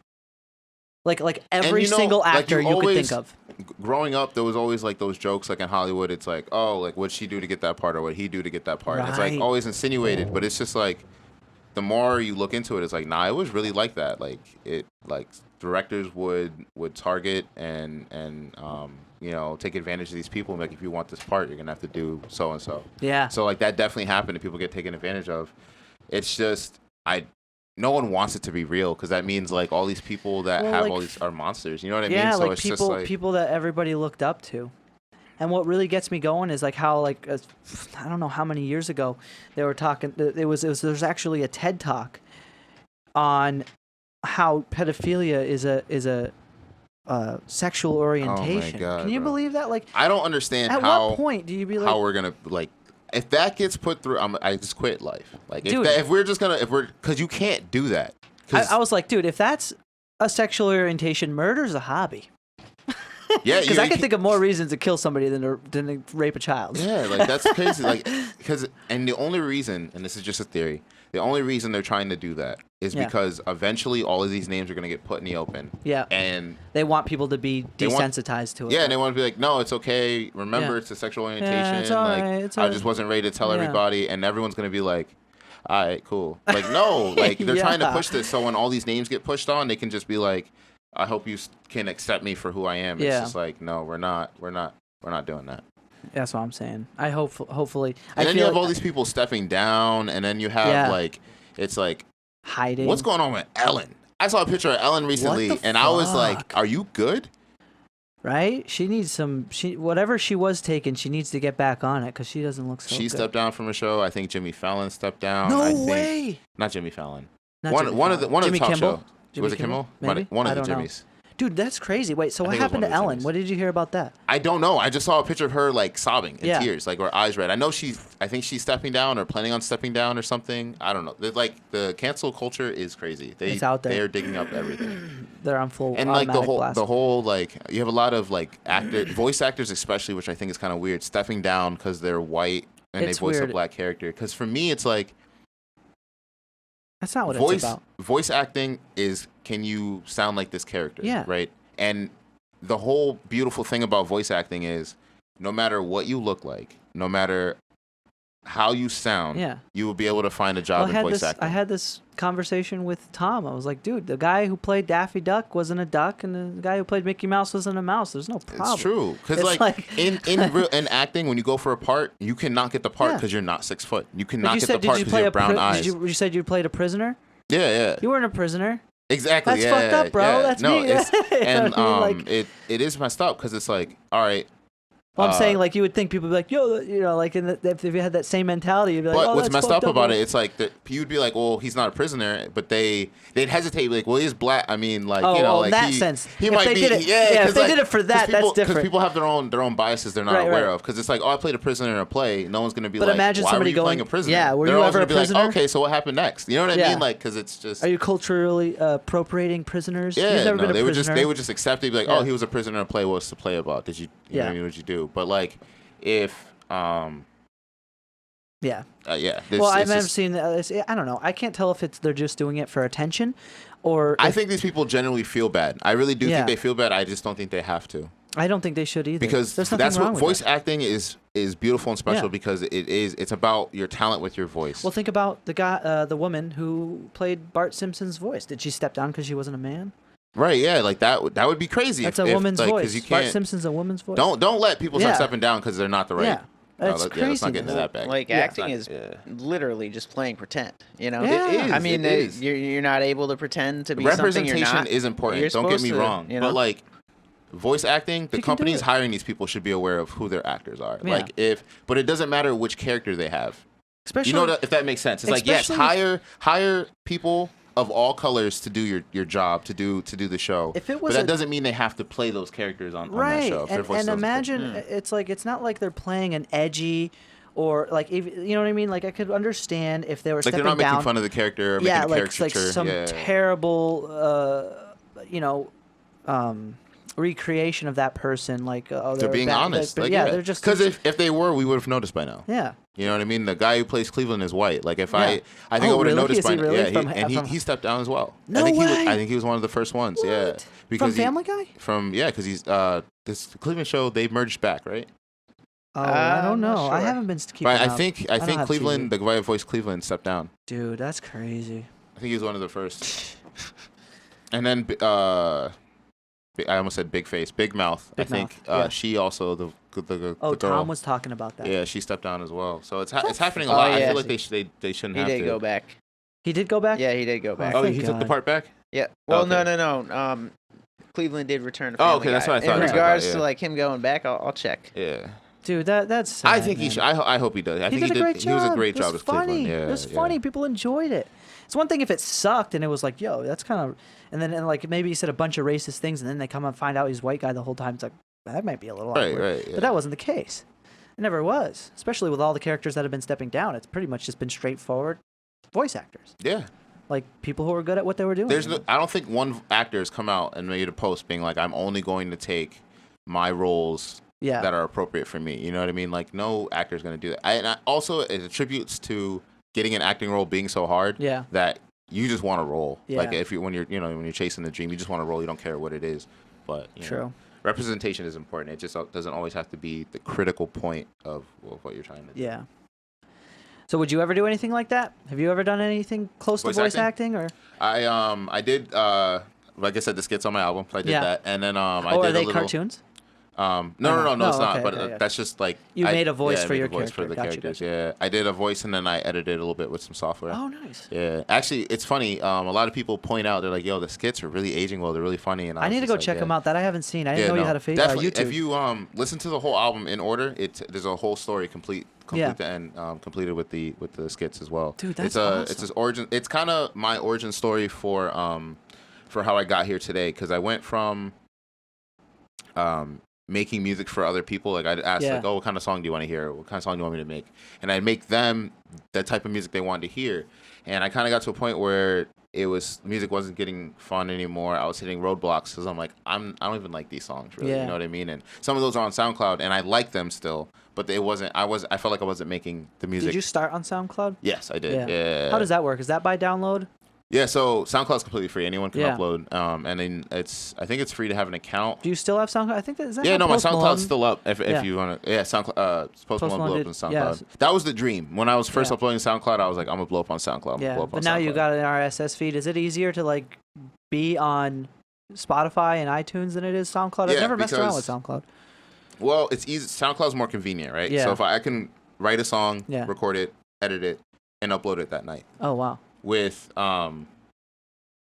Like every And single actor you could think of. Growing up, there was always like those jokes like in Hollywood. It's like, oh, like what'd she do to get that part or what'd he do to get that part? Right. It's like always insinuated. But it's just like the more you look into it, it's like, nah, it was really like that. Like it, like directors would target and you know, take advantage of these people. Like, if you want this part, you're gonna have to do so and so. Yeah. So like that definitely happened, and people get taken advantage of. It's just no one wants it to be real, because that means like all these people that have like, all these are monsters. You know what I mean? Yeah, So like it's just like people that everybody looked up to. And what really gets me going is like how like I don't know how many years ago they were talking. There's actually a TED talk on how pedophilia is a sexual orientation. God, Can you bro. believe that? Like, I don't understand at how what point do you be like, how we're gonna like if that gets put through. I just quit life. Like Dude. if we're just gonna because you can't do that. I was like, dude, if that's a sexual orientation, murder's a hobby. Yeah, Because I can think of more reasons to kill somebody than to rape a child. Yeah, like that's crazy. Like, and the only reason, and this is just a theory, the only reason they're trying to do that is because eventually all of these names are going to get put in the open. Yeah. And they want people to be desensitized to it. Yeah, and they want to be like, no, it's okay. Remember, it's a sexual orientation. Yeah, it's all like, right. It's I all just wasn't ready to tell Yeah. everybody, and everyone's going to be like, all right, cool. Like, no, like they're trying to push this, so when all these names get pushed on, they can just be like, I hope you can accept me for who I am. It's just like, no, we're not doing that. That's what I'm saying. I hopefully. And then you have all these people stepping down, and then you have like, it's like hiding. What's going on with Ellen? I saw a picture of Ellen recently, and I was like, are you good? Right? She needs whatever she was taking, she needs to get back on it because she doesn't look so good. She stepped down from the show. I think Jimmy Fallon stepped down. No way. Not Jimmy Fallon. Not one Jimmy of the Jimmy talk Kimmel? show. Jimmy Was it Kimmel? Maybe? One of I the don't know. Jimmys. Dude, that's crazy. Wait, so I what think it was happened one to of the Ellen? Jimmys. What did you hear about that? I don't know. I just saw a picture of her like sobbing in tears, like her eyes red. I know I think she's stepping down or planning on stepping down or something. I don't know. Like the cancel culture is crazy. It's out there. They are digging up everything. They're on full And like blast. the whole like you have a lot of like voice actors especially, which I think is kind of weird, stepping down because they're white and they voice a black character. Because for me, it's like that's not what it's about. Voice acting is, can you sound like this character? Yeah. Right. And the whole beautiful thing about voice acting is, no matter what you look like, no matter how you sound, you will be able to find a job in voice acting. I had this conversation with Tom. I was like, dude, the guy who played Daffy Duck wasn't a duck, and the guy who played Mickey Mouse wasn't a mouse. There's no problem. It's true. Because in acting, when you go for a part, you cannot get the part because you're not 6 foot. You cannot get the part because you have brown eyes. You said you played a prisoner? Yeah. You weren't a prisoner. Exactly. That's fucked up, bro. Yeah. That's no, me. And it is messed up because it's like, all right. Well, I'm saying, like, you would think people would be like, yo, you know, like, if you had that same mentality, you'd be like, but oh, what's that's messed up about bro. it, it's like, you'd be like, well, he's not a prisoner, but they'd hesitate, like, well, he's black. I mean, like, you know, like, in that sense. He if might they be, did it, if they did it for that, that's different. Because people have their own biases they're not aware of. Because it's like, oh, I played a prisoner in a play. No one's going to be like, imagine why somebody were you playing a prisoner? Yeah, were they're you always ever a gonna be prisoner? like, okay, so what happened next? You know what I mean? Like, because it's just. Are you culturally appropriating prisoners? Yeah, You've never been a prisoner. they would just accept it. They'd be like, oh, he was a prisoner in a play. What's the play about? Did you know what I mean? What'd you do? But like, if well, I've never seen. I don't know. I can't tell if they're just doing it for attention, or I think these people generally feel bad. I really do think they feel bad. I just don't think they have to. I don't think they should either. Because that's what voice acting is beautiful and special because it's about your talent with your voice. Well, think about the woman who played Bart Simpson's voice. Did she step down because she wasn't a man? Right, yeah, like that would be crazy. That's a woman's voice. You Bart Simpson's a woman's voice. Don't let people start stepping down because they're not the right. Yeah. That's crazy. Let's not get into that back. Like acting is literally just playing pretend. You know, Yeah. It is. I mean, it is. you're not able to pretend to be something you're not. Representation is important. Don't get me wrong, you know? but like voice acting, the You can do companies it. hiring these people should be aware of who their actors are. Yeah. Like but it doesn't matter which character they have. Especially, You know if that makes sense. It's like yes, hire people of all colors to do your job, to do the show. If it was but that doesn't mean they have to play those characters on that show. If their voice And doesn't imagine it's not like they're playing an edgy or like you know what I mean. Like I could understand if they were like stepping they're not down. making fun of the character or making a caricature. like some terrible recreation of that person. Like they're being honest. But like, they're just because if they were, we would have noticed by now. Yeah. You know what I mean? The guy who plays Cleveland is white. Like if I think I would have really? noticed Is by he now. really? Yeah, he stepped down as well. No I think way. I think he was one of the first ones. What? Yeah, because From Family Guy. Because he's this Cleveland show they merged back, right? Oh, I don't I'm not know. sure. I haven't been keeping But I up. think don't have Cleveland, TV. the guy who voiced Cleveland, stepped down. Dude, that's crazy. I think he was one of the first. And then I almost said Big Face, Big Mouth. Big I think Mouth, she also the girl. Tom was talking about that. Yeah, she stepped down as well. So it's happening a lot. I feel like they shouldn't He have to. did go back. He did go back. Yeah, he did go back. Oh, Thank he took the God. part back? Yeah. Well, Okay. no. Cleveland did return to Oh, Family okay, that's Guy. what I thought. In That's what I regards thought, to yeah. like him going back, I'll check. Yeah. Dude, that's sad, I think he man. should. I hope he does. I He think did a great job. He was a great It was job as funny. Cleveland. Yeah, it was yeah. funny. People enjoyed it. It's one thing if it sucked and it was like, yo, that's kind of, and like maybe he said a bunch of racist things and then they come and find out he's a white guy the whole time. It's like that might be a little awkward. Right, yeah. But that wasn't the case. It never was. Especially with all the characters that have been stepping down. It's pretty much just been straightforward voice actors. Yeah. Like people who were good at what they were doing. I don't think one actor has come out and made a post being like, I'm only going to take my roles that are appropriate for me. You know what I mean? Like no actor is going to do that. And also it attributes to getting an acting role being so hard that you just want to roll. Yeah. Like when you're chasing the dream, you just want to roll. You don't care what it is. But you know, representation is important. It just doesn't always have to be the critical point of what you're trying to do. Yeah. So would you ever do anything like that? Have you ever done anything close to voice acting? Or I did like I said, the skits on my album. So I did that, and then I did are they a little, cartoons? No, it's not. Okay, But okay, that's just like you made a voice I for made your a voice character. for the Gotcha. characters. Yeah, I did a voice and then I edited a little bit with some software. Oh, nice. Yeah, actually, it's funny. A lot of people point out they're like, "Yo, the skits are really aging well. They're really funny." And I need to go check them out. That I haven't seen. I didn't know you had a definitely. YouTube. If you listen to the whole album in order, there's a whole story complete to end, completed with the skits as well. Dude, that's awesome. awesome. It's his origin. It's kind of my origin story for how I got here today, because I went from making music for other people. Like I'd ask like, oh, what kind of song do you want to hear? What kind of song do you want me to make? And I'd make them the type of music they wanted to hear. And I kind of got to a point where music wasn't getting fun anymore. I was hitting roadblocks because I'm like, I don't even like these songs really. You know what I mean? And some of those are on SoundCloud and I like them still, but it wasn't. I felt like I wasn't making the music. Did you start on SoundCloud? Yes, I did. Yeah. How does that work? Is that by download? Yeah, so SoundCloud's completely free. Anyone can upload, and then I think it's free to have an account. Do you still have SoundCloud? I think that is that. Yeah, no, my Post SoundCloud's Malone? still up. If you want to, SoundCloud. Post Malone blew up on SoundCloud. yes. That was the dream. When I was first uploading SoundCloud, I was like, I'm gonna blow up on SoundCloud. But now you got an RSS feed. Is it easier to like be on Spotify and iTunes than it is SoundCloud? I've never messed around with SoundCloud. Well, it's easy. SoundCloud's more convenient, right? Yeah. So if I can write a song, record it, edit it, and upload it that night. Oh wow. With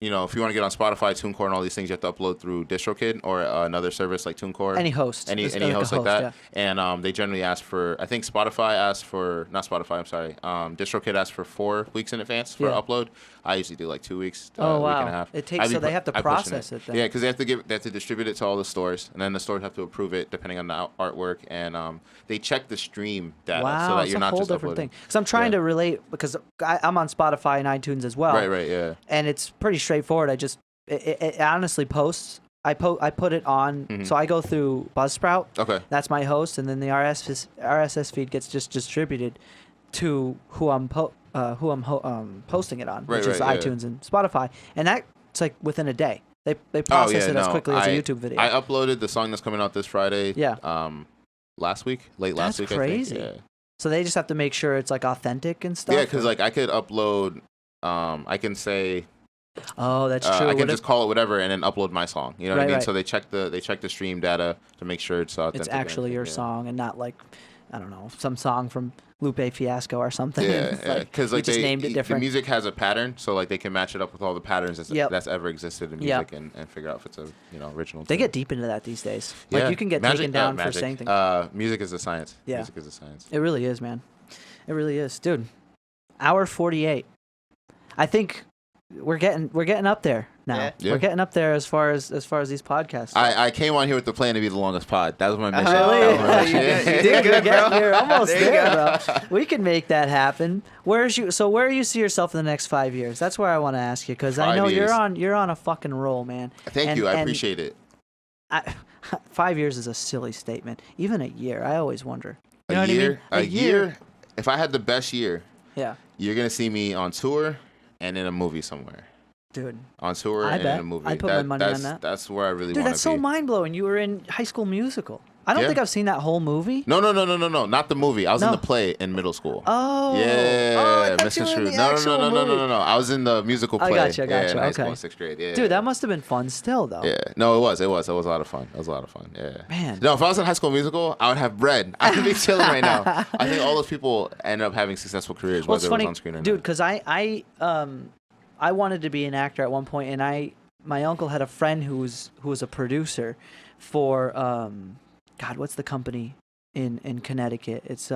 if you want to get on Spotify, TuneCore, and all these things, you have to upload through DistroKid or another service like TuneCore. Any host. Any host like that. Yeah. And they generally ask for, I think Spotify asks for, not Spotify, I'm sorry. DistroKid asks for 4 weeks in advance for upload. I usually do like 2 weeks, week and a half. It takes, so they have to process it then. Yeah, because they have to distribute it to all the stores, and then the stores have to approve it depending on the artwork, and they check the stream data so that you're not just uploading. Thing. Because I'm trying to relate, because I'm on Spotify and iTunes as well. Right, yeah. And it's pretty straightforward. It honestly posts. I put it on, so I go through Buzzsprout. Okay. That's my host, and then the RSS feed gets just distributed to who I'm posting it on, which is iTunes and Spotify, and that's like within a day. They process it as quickly as a YouTube video. I uploaded the song that's coming out this Friday. Yeah. Last week, late last week. That's crazy. I think. Yeah. So they just have to make sure it's like authentic and stuff. Yeah, because like I could upload. I can say. Oh, that's true. I can just call it whatever and then upload my song. You know what I mean? Right. So they check the stream data to make sure it's authentic. It's actually your song and not like, I don't know, some song from Lupe Fiasco or something. Yeah, because like just named it different. The music has a pattern, so like they can match it up with all the patterns that's ever existed in music and figure out if it's a original. They get deep into that these days. Yeah. Like you can get taken down for saying things. Music is a science. Yeah. Music is a science. It really is, man. It really is, dude. Hour 48. I think we're getting up there now. Yeah. We're getting up there as far as these podcasts. I came on here with the plan to be the longest pod. That was my mission. Dude, you're almost there, bro. We can make that happen. Where do you see yourself in the next 5 years? That's where I want to ask you, because I know you're on a fucking roll, man. Thank you. I appreciate it. 5 years is a silly statement. Even a year, I always wonder. You know a year, what I mean? a year. If I had the best year, yeah, you're gonna see me on tour and in a movie somewhere. Dude. On tour and in a movie. I'd put my money on that. That's where I really want to be. Dude, that's so mind-blowing. You were in High School Musical. I don't think I've seen that whole movie. No. Not the movie. I was in the play in middle school. Oh. Yeah. Mr. Scrooge. No. I was in the musical play. I gotcha. In high school Okay. in 6th grade. Yeah. Dude, that must have been fun still, though. Yeah. No, it was. It was a lot of fun. Yeah. Man. No, if I was in High School Musical, I would have bread. I would be chilling right now. I think all those people end up having successful careers, whether it was on screen or not. Dude, because I wanted to be an actor at one point, and I my uncle had a friend who was a producer for God, what's the company in Connecticut? It's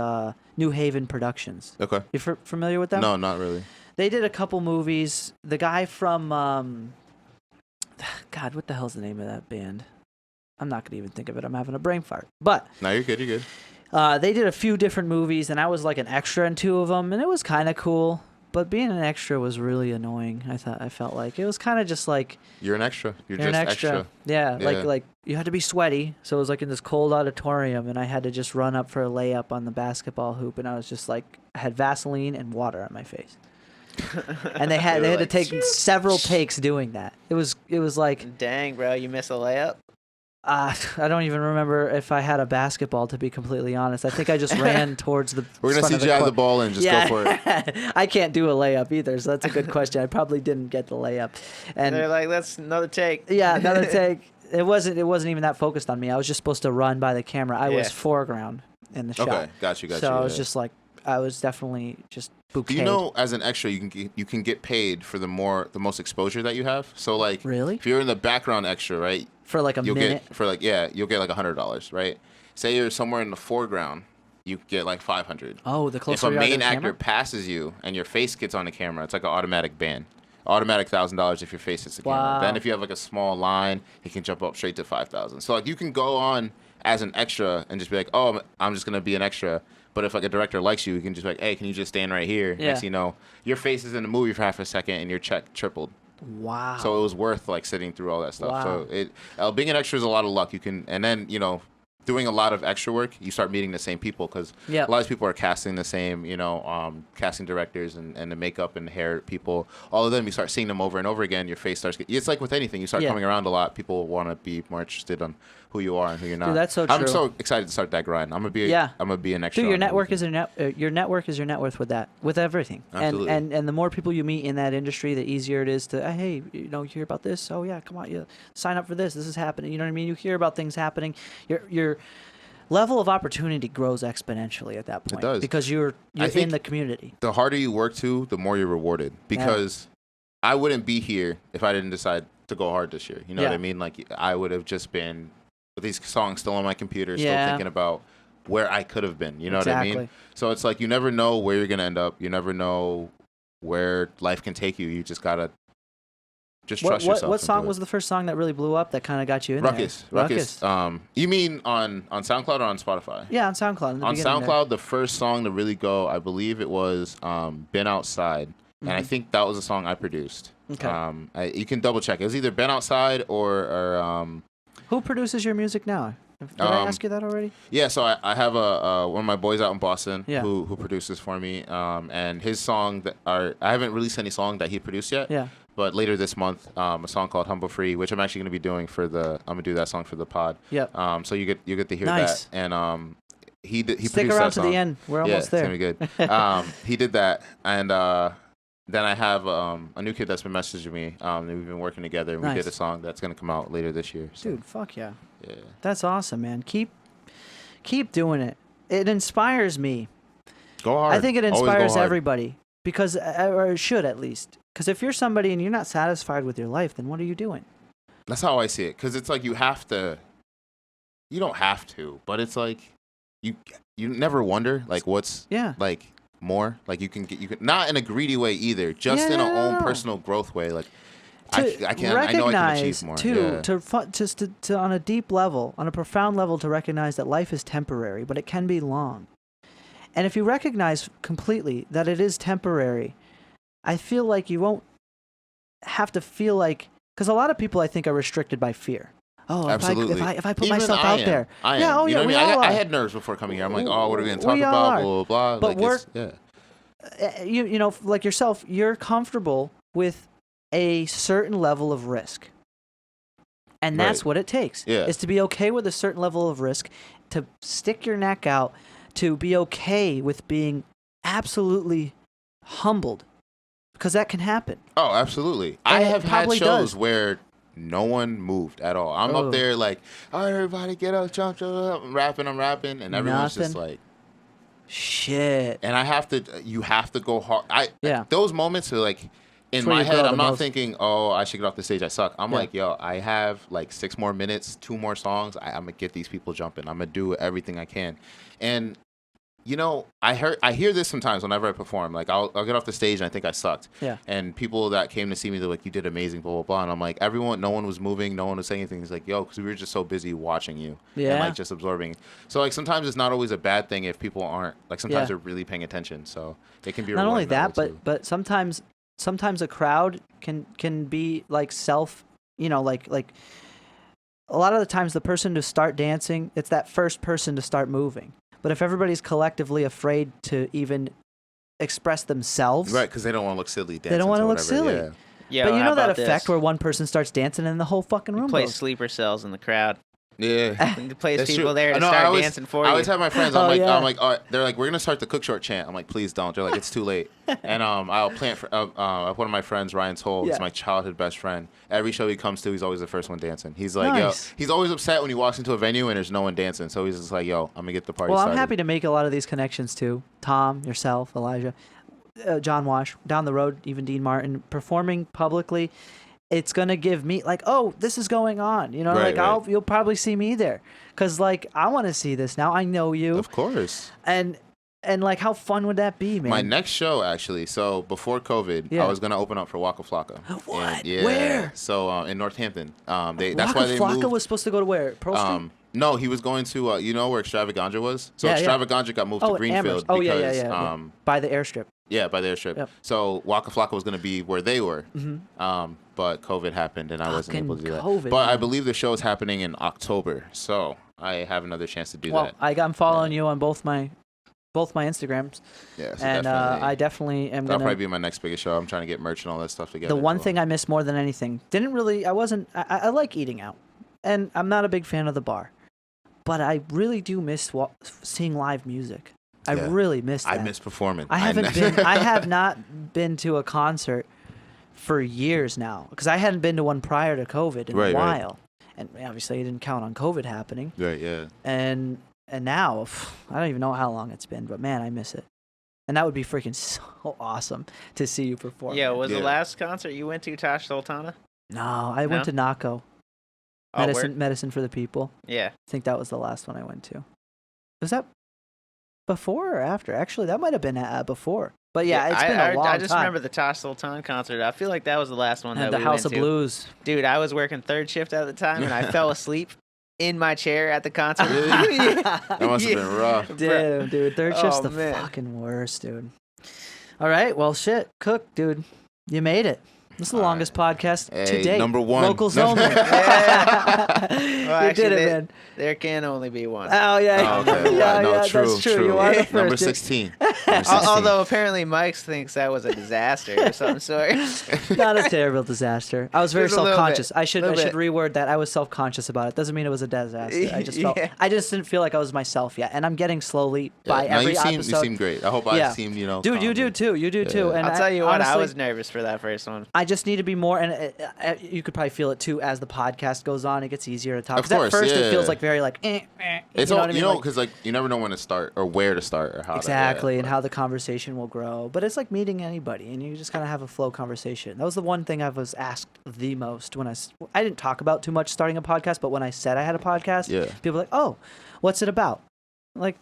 New Haven Productions. Okay. You familiar with them? No, not really. They did a couple movies. The guy from God, what the hell's the name of that band? I'm not gonna even think of it. I'm having a brain fart. But No, you're good. You're good. they did a few different movies, and I was like an extra in 2 of them, and it was kind of cool. But being an extra was really annoying. I felt like it was kind of just like You're an extra. You're an just extra. Yeah, Yeah. like you had to be sweaty, so it was like in this cold auditorium, and I had to just run up for a layup on the basketball hoop, and I was just like, I had Vaseline and water on my face, and they had to take several takes doing that. It was like, dang, bro, you miss a layup. I don't even remember if I had a basketball, to be completely honest. I think I just ran towards the. We're gonna front see of you have court. the ball and just go for it. I can't do a layup either, so that's a good question. I probably didn't get the layup, and They're like, that's another take. yeah, another take. It wasn't even that focused on me. I was just supposed to run by the camera. I was Yeah. foreground in the shot. Okay, got you. So I was yeah. just like, I was definitely just bouqueted. Do you know, as an extra, you can get paid for the most exposure that you have. So like, Really? if you're in the background extra, right? For like a You'll minute? get you'll get like $100, right? Say you're somewhere in the foreground, you get like $500. Oh, the If closer a you are to main the actor camera? passes you and your face gets on the camera, it's like an automatic ban. Automatic $1,000 if your face hits the Wow. camera. Then if you have like a small line, it can jump up straight to $5,000. So like you can go on as an extra and just be like, oh, I'm just gonna be an extra. But if like a director likes you, you can just be like, hey, can you just stand right here? Yeah. Next thing you know, your face is in the movie for half a second and your check tripled. Wow. So it was worth like sitting through all that stuff. Wow. So being an extra is a lot of luck. You can, and then doing a lot of extra work, you start meeting the same people because Yep. a lot of people are casting the same, casting directors and the makeup and the hair people. All of them, you start seeing them over and over again. Your face starts. It's like with anything, you start Yeah. coming around a lot. People want to be more interested on who you are and who you're not. that's so I'm true. so excited to start that grind. I'm gonna be an extra. Dude, your on network everything. is your network is your net worth with that, with everything. Absolutely. And the more people you meet in that industry, the easier it is to, hey, you hear about this? Oh yeah, come on, you sign up for this. This is happening. You know what I mean? You hear about things happening. Your level of opportunity grows exponentially at that point. does. Because you're in think- the community. The harder you work too, the more you're rewarded. Because I wouldn't be here if I didn't decide to go hard this year. You know what Yeah. I mean? Like I would have just been with these songs still on my computer, still Yeah. thinking about where I could have been. You know what I mean? Exactly. So it's like you never know where you're gonna end up. You never know where life can take you. You just gotta just trust yourself. What and song do it. was the first song that really blew up that kind of got you in Ruckus? there? Ruckus. You mean on SoundCloud or on Spotify? Yeah, on SoundCloud. In the On beginning there. SoundCloud, the first song to really go, I believe it was "Been Outside," and I think that was a song I produced. Okay. You can double check. It was either "Been Outside" or Who produces your music now? Did I ask you that already? yeah. So I have one of my boys out in Boston Yeah. who produces for me, and his song I haven't released any song that he produced yet. Yeah. But later this month, a song called "Humble Free," which I'm actually going to be doing I'm gonna do that song for the pod. Yep. So you get to hear Nice. that, and he Stick produced around that to song. the end. We're Yeah, almost there. It's gonna be good. He did that, and then I have a new kid that's been messaging me. And we've been working together, and we Nice. did a song that's gonna come out later this year. So, Dude, fuck yeah. yeah. That's awesome, man. Keep doing it. It inspires me. Go hard. I think it Always go inspires hard. everybody because, or it should at least. Because if you're somebody and you're not satisfied with your life, then what are you doing? That's how I see it. Because it's like you have to. You don't have to, but it's like you never wonder like what's Yeah. like more like you can not in a greedy way either, just in Yeah, a own no. personal growth way. Like To I know I can recognize, achieve more. too, Yeah. to on a deep level, on a profound level, to recognize that life is temporary, but it can be long. And if you recognize completely that it is temporary, I feel like you won't have to feel like, because a lot of people I think are restricted by fear. Oh, Absolutely. if I put Even myself I out am. there, I am. yeah, oh You yeah, know what we I mean? all I are. had nerves before coming here. I'm like, oh, what are we gonna talk We about? are. Blah blah blah. But like, yeah. you know, like yourself, you're comfortable with a certain level of risk. And that's Right. what it takes. Yeah. Is to be okay with a certain level of risk, to stick your neck out, to be okay with being absolutely humbled. Because that can happen. Oh, absolutely. And I it have had probably shows does. where no one moved at all. I'm Oh. up there like, all right, everybody get up, jump, jump. I'm rapping, and everyone's just Nothing. like, Shit. and you have to go hard. Yeah. Those moments are like, in where my you grow head, the I'm not most. thinking, oh, I should get off the stage. I suck. I'm Yeah. like, yo, I have like 6 more minutes, 2 more songs. I'm gonna get these people jumping. I'm gonna do everything I can. And you know, I hear this sometimes whenever I perform. Like I'll get off the stage and I think I sucked. Yeah. And people that came to see me, they're like, you did amazing, blah blah blah. And I'm like, no one was moving, no one was saying anything. It's like, yo, because we were just so busy watching you and Yeah. like just absorbing. So like sometimes it's not always a bad thing if people aren't like. Sometimes Yeah. they're really paying attention. So it can be Not only rewarding way that, too. but sometimes a crowd can be like like a lot of the times the person to start dancing, it's that first person to start moving. But if everybody's collectively afraid to even express themselves, Right, because they don't want to look silly. They don't want to look whatever, silly. Yeah. Yeah, but you how know that about effect this? where one person starts dancing and the whole fucking room Play goes. sleeper cells in the crowd. Yeah. Plays That's people true. there to No, start dancing for I you. always have my friends. Oh, I'm yeah. like, all right, they're like, we're gonna start the Cookshort chant. I'm like, please don't. They're like, it's too late. And I'll plant for one of my friends, Ryan Toll. Yeah. He's my childhood best friend. Every show he comes to, he's always the first one dancing. He's like, Nice. yo, he's always upset when he walks into a venue and there's no one dancing. So he's just like, yo, I'm gonna get the party Well, I'm started. happy to make a lot of these connections too. Tom, yourself, Elijah, John Wash, down the road, even Dean Martin, performing publicly. It's gonna give me like, oh, this is going on. You know, Right, like you'll probably see me there, cause like I want to see this now. I know you, Of course. and like how fun would that be, man? My next show, actually, so before COVID, Yeah. I was going to open up for Waka Flocka. What? And, yeah, Where? So in Northampton. That's Waka why they Flocka moved. was supposed to go to where? Pearl Street? No, he was going to, you know where Extravaganza was? So Yeah, yeah. Extravaganza got moved to Greenfield Amherst. Oh, because, yeah. By the airstrip. yeah, by the airstrip. Yep. So Waka Flocka was going to be where they were. Mm-hmm. But COVID happened and I wasn't Fucking able to do that. COVID, But I man. believe the show is happening in October. So I have another chance to do Well, that. I'm following you on both my Instagrams, Yeah, so and definitely. I definitely am That'll gonna. probably be my next biggest show. I'm trying to get merch and all that stuff together. The one so. thing I miss more than anything, I like eating out, and I'm not a big fan of the bar, but I really do miss seeing live music. I Yeah. really miss that. I miss performing. I have not been to a concert for years now, because I hadn't been to one prior to COVID in a Right, right. while, and obviously I didn't count on COVID happening, Right, yeah. and now I don't even know how long it's been, but man, I miss it. And that would be freaking so awesome to see you perform. Yeah, man. was the Yeah. last concert you went to Tosh Sultana? No, I went to NACO. Oh, Medicine for the People. Yeah. I think that was the last one I went to. Was that before or after? Actually, that might have been before. But yeah, it's been a long time. I just remember the Tosh Sultan concert. I feel like that was the last one that And the we House went of to. Blues. Dude, I was working third shift at the time, and I fell asleep in my chair at the concert. Really? Yeah. That must have been rough. Damn, dude. Third shift's Oh, the man. fucking worst, dude. All right, well, shit. Cook, dude. You made it. This is the All longest podcast to Hey, date. number one. Locals No. only. Well, You actually, did it, man. There can only be one. Oh, yeah. Oh, okay. Yeah, no, yeah, true, that's true. You are the first. Number dude. 16. Number 16. Although apparently Mike thinks that was a disaster or some sort. Not a terrible disaster. I was very Just a little self-conscious. bit. I should Little bit. reword that. I was self-conscious about it. Doesn't mean it was a disaster. I just felt. Yeah. I just didn't feel like I was myself yet, and I'm getting slowly by Yeah. No, every you episode. seem great. I hope Yeah. I seem, Dude, calm you do and- too. You do too. And I'll tell you what, I honestly, was nervous for that first one. I just need to be more, and you could probably feel it too as the podcast goes on. It gets easier to talk. Of 'Cause at course, first it yeah. feels like very like. It's you know all, what I mean? Like- because like you never know when to start or where to start or how Exactly, to, and how the conversation will grow. But it's like meeting anybody, and you just kind of have a flow conversation. That was the one thing I was asked the most when I didn't talk about too much starting a podcast, but when I said I had a podcast, Yeah. people were like, "Oh, what's it about?" I'm like,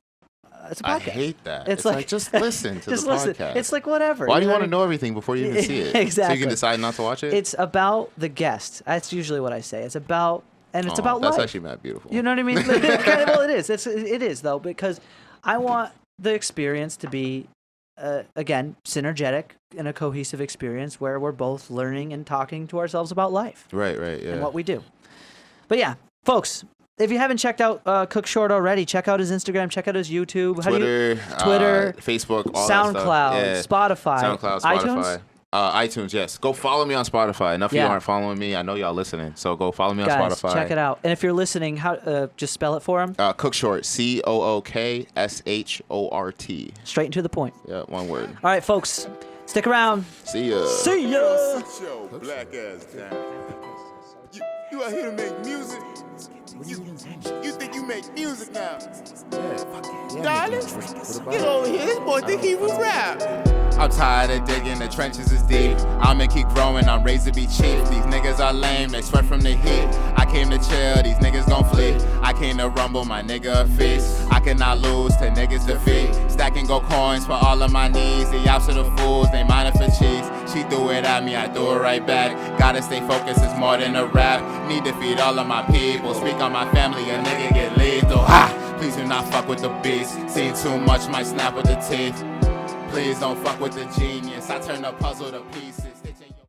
it's a podcast. I hate that. It's It's like- like just listen to Just the listen. podcast. It's like whatever. Why do you want what to know everything before you even see it? So Exactly. you can decide not to watch it. It's about the guest. That's usually what I say. It's about, and it's about that's life. actually mad beautiful. You know what I mean? Well, it is. It is though, because I want the experience to be, again, synergetic and a cohesive experience where we're both learning and talking to ourselves about life Right, yeah. and what we do. But yeah, folks, if you haven't checked out Cookshort already, check out his Instagram, check out his YouTube, Twitter, Twitter, Facebook, all SoundCloud, that stuff. Spotify, SoundCloud, iTunes. Spotify. iTunes, yes. Go follow me on Spotify. Enough of you Yeah. aren't following me. I know y'all listening, so go follow me on Guys, Spotify. check it out. And if you're listening, how just spell it for him. Cookshort, COOKSHORT. Straight and to the point. Yeah, one word. All right, folks, stick around. See ya. See ya. Show black ass down. You out here to make music? You think you make music now? Darling, get over here. This boy think he was rap. I'm tired of digging, the trenches is deep. I'ma keep growing, I'm raised to be chief. These niggas are lame, they sweat from the heat. I came to chill, these niggas gon' flee. I came to rumble, my nigga a feast. I cannot lose to niggas defeat. Stacking gold coins for all of my needs. The ops of the fools, they mine for cheese. She threw it at me, I threw it right back. Gotta stay focused, it's more than a rap. Need to feed all of my people. Speak on my family, a nigga get lethal. Ha! Please do not fuck with the beast. Seen too much, might snap with the teeth. Please don't fuck with the genius. I turn the puzzle to pieces.